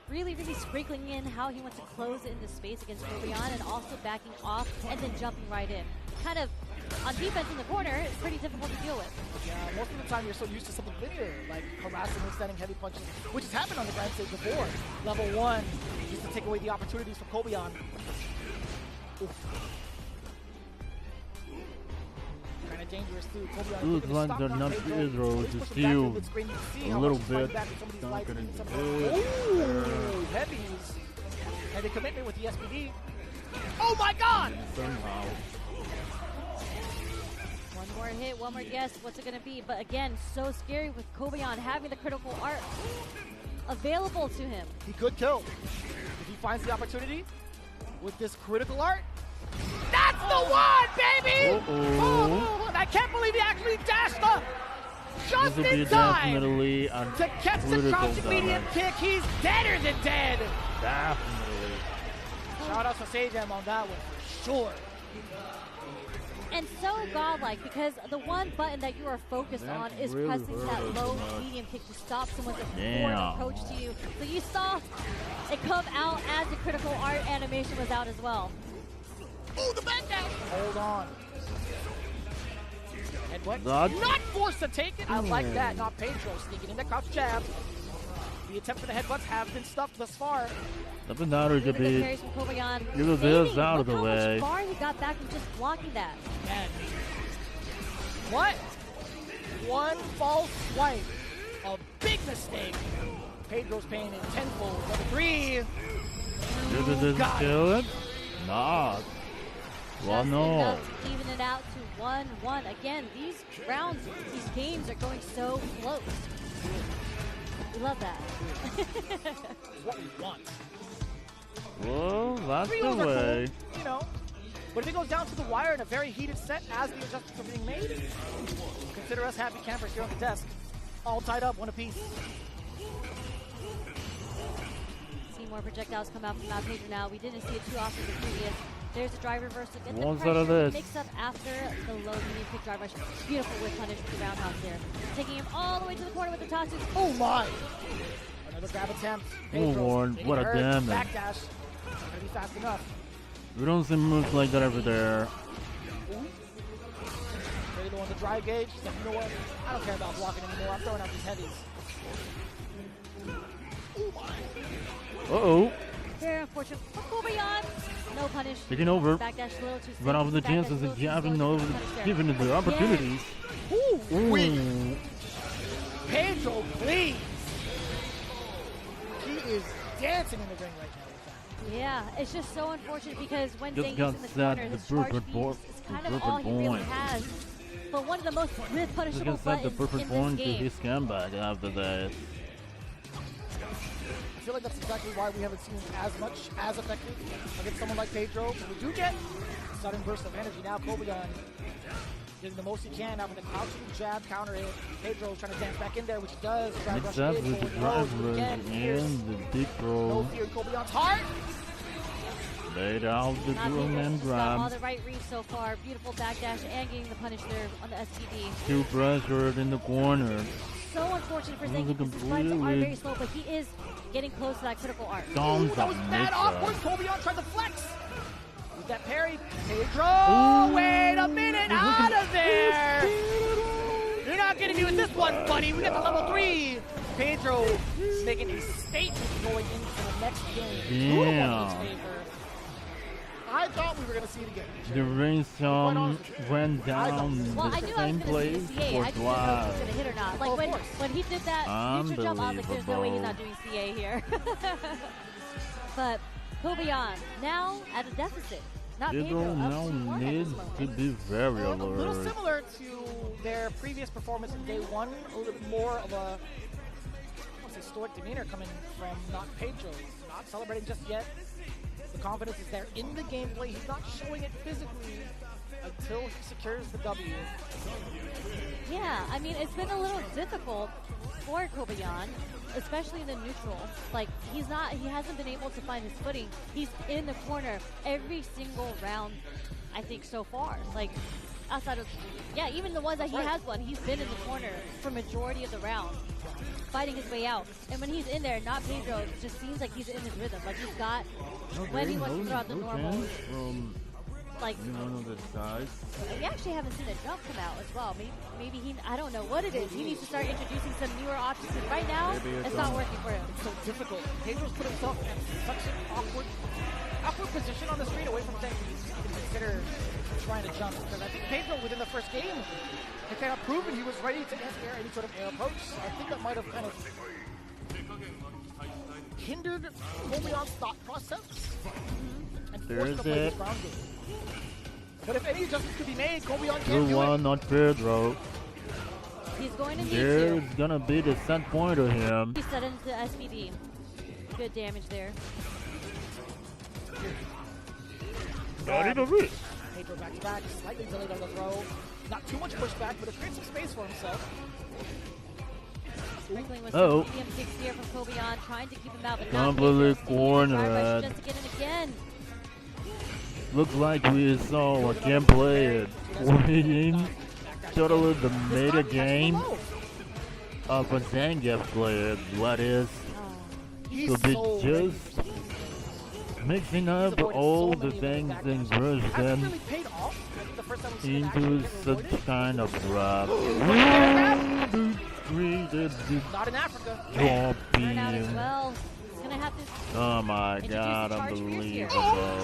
Really sprinkling in how he wants to close it into space against Kobeon and also backing off and then jumping right in. Kind of on defense in the corner, it's pretty difficult to deal with. Yeah, most of the time you're so used to something linear, like harassing and sending heavy punches, which has happened on the grand stage before. Level 1, used to take away the opportunities for Kobeon. Kind of dangerous too. Kobeon looks like they're not Pedro to steal a little bit. Ooh, heavies. And the commitment with the SPD. Oh my god! Somehow. One more hit, one more guess, what's it going to be? But again, so scary with Kobeon having the critical art available to him. He could kill. If he finds the opportunity with this critical art, that's the one, baby! Oh, I can't believe he actually dashed up just in time to catch the crouching medium kick. He's deader than dead. Definitely. Shout out to Sajam on that one for sure. and so godlike, because the one button that you are focused on is really pressing that low medium kick to stop someone's forward approach to you. So you saw it come out as the critical art animation was out as well. Oh, the back down. Hold on. Headbutt. Not forced to take it. I like that. Not Pedro sneaking in the crouch jab. The attempt for the headbutts have been stuffed thus far. Nothing matters to be. Carries from Kobayan. Get this out of the way. How much far he got back from just blocking that. Man. What? One false swipe. A big mistake. Pedro's paying it tenfold. Number 3. Did this kill it? Nah. Well, no. Even it out to 1-1. Again, these rounds, these games are going so close. We love that. It's what we want. Well, that's the Trios are way. cool, you know. But if it goes down to the wire in a very heated set as the adjustments are being made, consider us happy campers here on the desk. All tied up, one apiece. See more projectiles come out from that Pedro now. We didn't see it too often in the previous. There's a drive reversal. Get One the set of pressure this. mix up after the low medium kick drive rush. Beautiful whip punish with the roundhouse there. Taking him all the way to the corner with the tosses. Oh my! Another grab attempt. Oh Lord, what a damage. Backdash. Not gonna be fast enough. We don't see moves like that over there. Pedro on the drive gauge. He's like, you know what? I don't care about blocking anymore. I'm throwing out these heavies. Oh my! Uh-oh. Very unfortunate. Kobayan. No punish. Taking over. Backdash a little too Run off the chances of having no given the opportunities. Ooh. Pedro, please. He is dancing in the ring right now. Yeah, it's just so unfortunate because when Just Zangief's got in the set corner, the his charge perfect beats is kind of all he really has. But one of the most punishable Just set the buttons perfect in point this to game. his comeback after that. I feel like that's exactly why we haven't seen him as much as effective against someone like Pedro. But we do get a sudden burst of energy now. Kobayan getting the most he can out with the crouching jab counter hit. Pedro trying to dance back in there, which he does. Mix up with the drive rush and the deep throw. No fear in Kobayan's heart. Laid out the groom and Got all grab. the right reads so far. Beautiful backdash and getting the punish there on the STD. Too pressured in the corner. So unfortunate for This is a Zangief. His slides are completely very slow, but he is getting close to that critical arc. Thumbs That up was bad mix-up. awkward. Kobayan tried to flex. With that parry. Pedro, wait a minute. Out of there. You're not getting me with this one, buddy. We got the level 3. Pedro making a statement going into the next game. Damn. I thought we were going to see it again. The ransom went down Well, I the knew I same was going to place see the CA. for I just didn't know if he was Dwight. going to hit or not. Like when he did that future jump, I was like, there's no way he's not doing CA here. But Kobayan now at a deficit. Not Pedro, Pedro up now 2-1 at needs this moment. to be very A little alert. similar to their previous performance in day 1. A little bit more of a stoic demeanor coming from not Pedro. Not celebrating just yet. The confidence is there in the gameplay. He's not showing it physically until he secures the W. Yeah, I mean, it's been a little difficult for Kobayan, especially in the neutral. Like, he hasn't been able to find his footing. He's in the corner every single round, I think, so far. Like, outside of, yeah, even the ones that he has won, he's been in the corner for majority of the round, fighting his way out. And when he's in there, not Pedro, it just seems like he's in his rhythm. Like, he's got, when he wants to throw out the normal, like, on the side. we actually haven't seen a jump come out as well. Maybe he, I don't know what it is. He needs to start introducing some newer options. Because right now, it's not working for him. It's so difficult. Pedro's put himself in such an awkward position on the screen away from saying he can consider trying to jump. Because I think Pedro, within the first game, had kind of proven he was ready to answer any sort of air approach. So I think that might have kind of hindered Kobayan's thought process and forced him to play this round game. But if any adjustments could be made, Kobayan can't do it. Not Pedro. He's going to need There's to. gonna be the set point of him. He set into SVD. Good damage there. Not even reach. Pedro back to back, slightly delayed on the throw. Not too much pushback, but it creates some space for himself. Sprinkling with some medium kicks here from Kobayan, trying to keep him out, but not Completely Pedro. cornered. Just to get in again. Looks like we saw a gameplay winning totally the meta game of a Zangief player. What is to be just mixing up all the things and brush them into such kind of rap. Not in Africa. Burnout as well. He's gonna have to. Oh my god, unbelievable.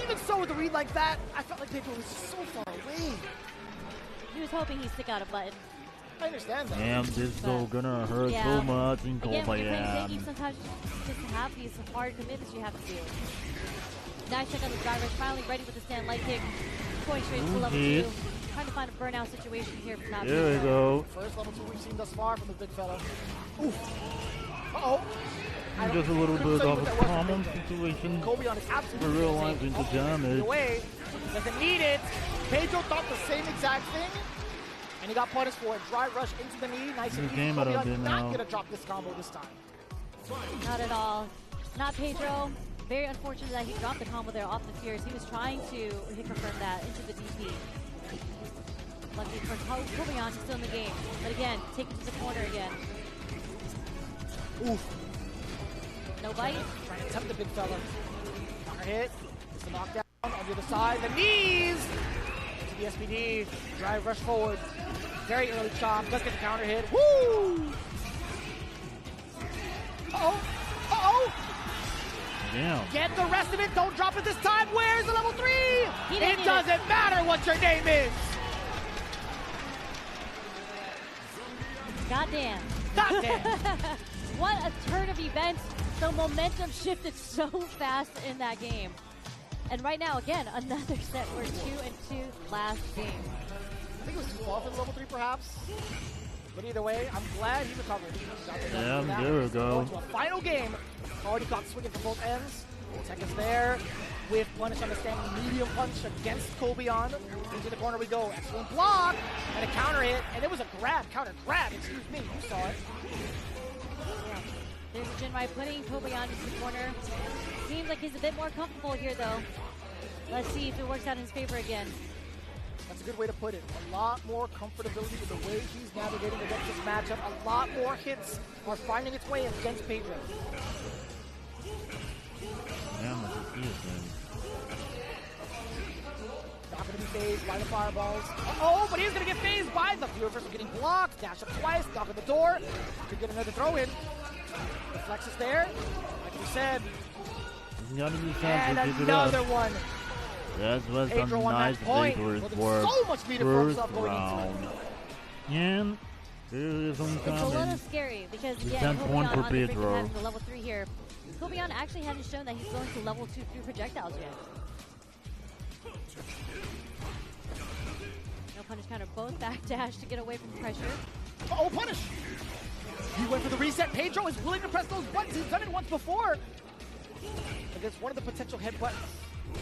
Even so, with a read like that, I felt like Pedro was so far away. He was hoping he stick out a button. I understand that. Damn, this is so gonna hurt so much in Again, when you're playing Kobayan. Zangief, sometimes you just have these hard commitments you have to do. Nice check on the driver, finally ready with the stand light kick. Going straight to level 2. Trying to find a burnout situation here for Navi. There we go. First level 2 we've seen thus far from the big fella. Oof. Uh-oh. Just a little bit of a common situation for realizing the damage. Away. Doesn't need it. Pedro thought the same exact thing, and he got punished for it. Dry rush into the knee. Nice and easy. Kobeon not going to drop this combo this time. Not at all. Not Pedro. Very unfortunate that he dropped the combo there off the Fierce. He was trying to hit confirm that into the DP. Lucky for Kobayan, he's still in the game. But again, take it to the corner again. Oof. No bite. Trying to tempt the big fella. Counter hit. It's the knockdown on the other side. The knees! To the SPD. Drive rush forward. Very early chop. Does get the counter hit. Woo! Uh-oh. Uh-oh. Damn. Get the rest of it. Don't drop it this time. Where's the level 3? It doesn't matter what your name is. Goddamn. Goddamn. What a turn of events. The momentum shifted so fast in that game. And right now, again, another set. We're 2-2 last game. I think it was too far for the level 3, perhaps. But either way, I'm glad he recovered. Yeah, there we go. Going to a final game. Already got swinging from both ends. Tech is there with punish on the standing medium punch against Kobayan. Into the corner we go. Excellent block and a counter hit. And it was a counter grab. Excuse me, you saw it. Yeah. There's Jinrai putting Kobayan into the corner. Seems like he's a bit more comfortable here, though. Let's see if it works out in his favor again. That's a good way to put it. A lot more comfortability with the way he's navigating against this matchup. A lot more hits are finding its way against Pedro. Damn, that's a decent. Not going to be phased by the fireballs. Uh-oh, but he's going to get phased by the viewer versus getting blocked. Dash up twice, knock on the door. Could get another throw in. The flex is there. Like we said. And another one. That was a nice victory for so much meter for first round. And there is some It's a little scary because again, Kobayan on the brink of having the level 3 here. Kobayan actually hasn't shown that he's going to level 2 through projectiles yet. No punish counter, both backdash to get away from pressure. Uh-oh, punish! He went for the reset. Pedro is willing to press those buttons. He's done it once before. Against one of the potential headbutts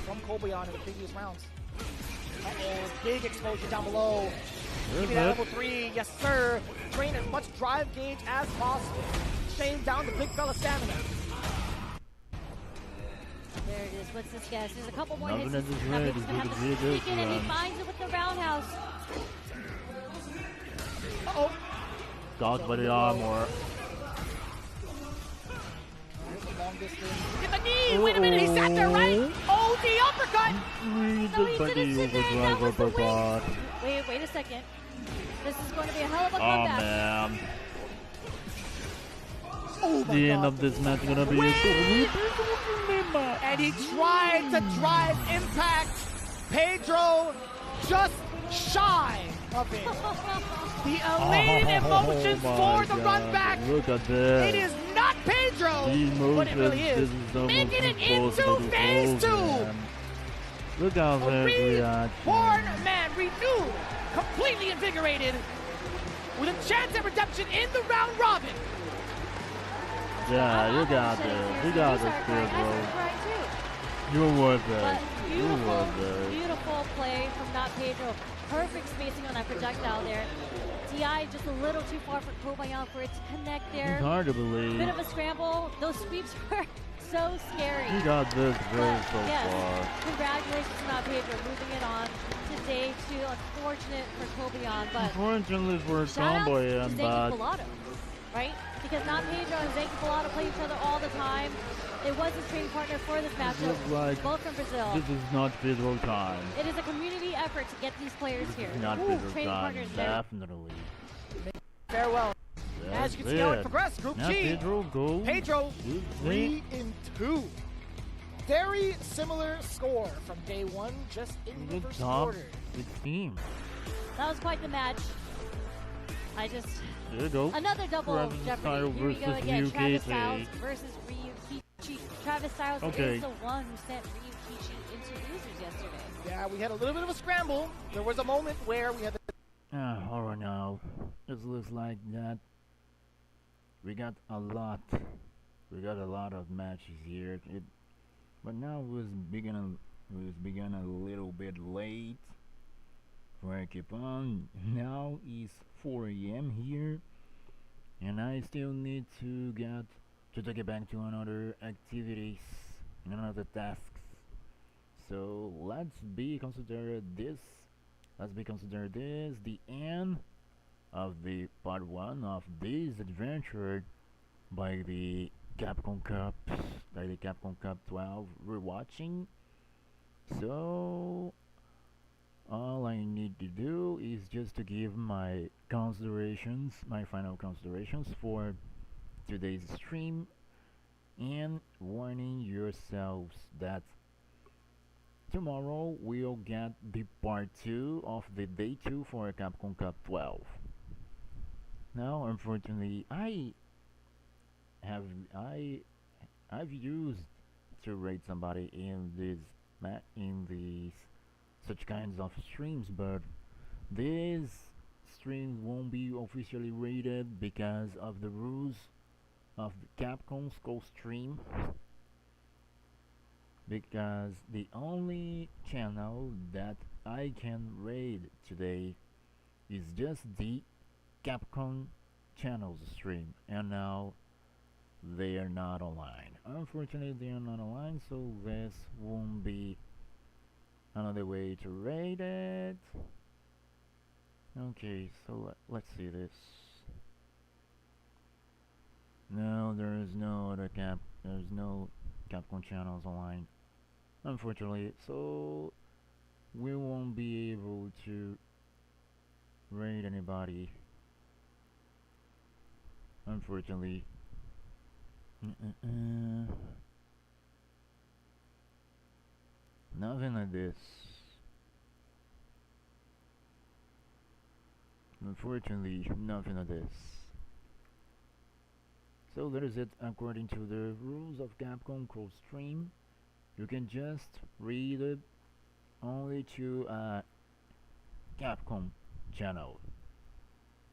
from Kobayan in the previous rounds. Uh-oh, big explosion down below. Give me that level 3, yes sir. Drain as much drive gauge as possible. Shame down the big fella stamina. There it is. What's this guess? There's a couple more Nothing hits. is ready. He's gonna have to sneak in, and he finds it with the roundhouse. Uh-oh. Dodge by the armor. Long distance. Get the knee! Wait a minute, he sat there, right? Oh, the uppercut! No, he didn't sit there, that was the win. Wait a second. This is going to be a hell of a comeback. Oh, man. Oh the end of this match is going to be a and he tried to drive Impact. Pedro just shy of it. The elated emotions for the run back. Look at this. It is not Pedro, but it really is. Making it into phase 2. Look how very reborn man, renewed, completely invigorated, with a chance at redemption in the round robin. Yeah, you got this. You got this, Pedro. You're worth But it. beautiful play from Not Pedro. Perfect spacing on that projectile there. DI just a little too far for Kobayan for it to connect there. It's hard to believe. Bit of a scramble. Those sweeps were so scary. You got this very so yes, far. Congratulations to Not Pedro moving it on to day 2. Unfortunate for Kobayan, but unfortunately for shout out to Tomboyan, Zenki Pilato, right? Because Not Pedro and Zenki Pilato play each other all the time. It was his training partner for this matchup, like both from Brazil. This is not Pedro time. It is a community effort to get these players here. Not Pedro training time, partners there. definitely. Farewell. As you can see how it progressed, Group now G. Pedro 3-2. Very similar score from day 1, just in reverse order. 16. That was quite the match. There you go. Another double Jeopardy. Here we go again. Travis Styles versus Ryukichi. Travis Styles is the one who sent Ryukichi into losers yesterday. Yeah, we had a little bit of a scramble. There was a moment where we had Alright now. It looks like that. We got a lot of matches here. But now it was beginning a little bit late. For I keep on. Now it's 4 a.m. here, and I still need to take it back to another activities, another tasks. So let's consider this the end of the part 1 of this adventure by the Capcom Cup 12 rewatching. So all I need to do is just to give my final considerations for today's stream, and warning yourselves that tomorrow we'll get the part 2 of the day 2 for Capcom Cup 12. Now, unfortunately, I've used to rate somebody in these such kinds of streams, but these streams won't be officially rated because of the rules of the Capcom's co-stream, because the only channel that I can raid today is just the Capcom channel's stream, and now they are not online. Unfortunately, they are not online, so this won't be another way to rate it. Okay, so let's see this. No, there's no Capcom channels online, unfortunately, so we won't be able to rate anybody, unfortunately. Nothing like this. Unfortunately, nothing like this. So that is it according to the rules of Capcom co-stream. You can just read it only to a Capcom channel.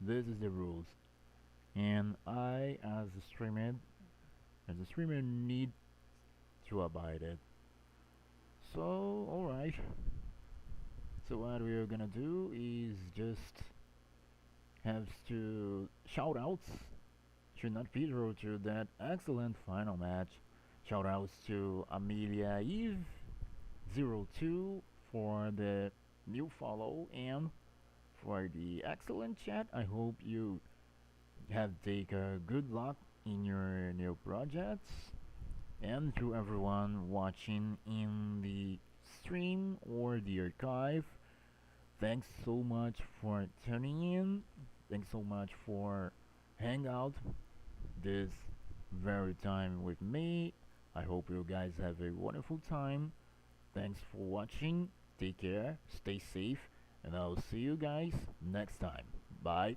This is the rules, and I, as a streamer, need to abide it. So, alright. So what we're gonna do is just have to shout outs to Not Pedro to that excellent final match. Shout outs to Amelia Eve 02 for the new follow and for the excellent chat. I hope you have taken good luck in your new projects, and to everyone watching in the stream or the archive, thanks so much for tuning in. Thanks so much for hang out this very time with me. I hope you guys have a wonderful time. Thanks for watching. Take care, stay safe, and I'll see you guys next time. Bye.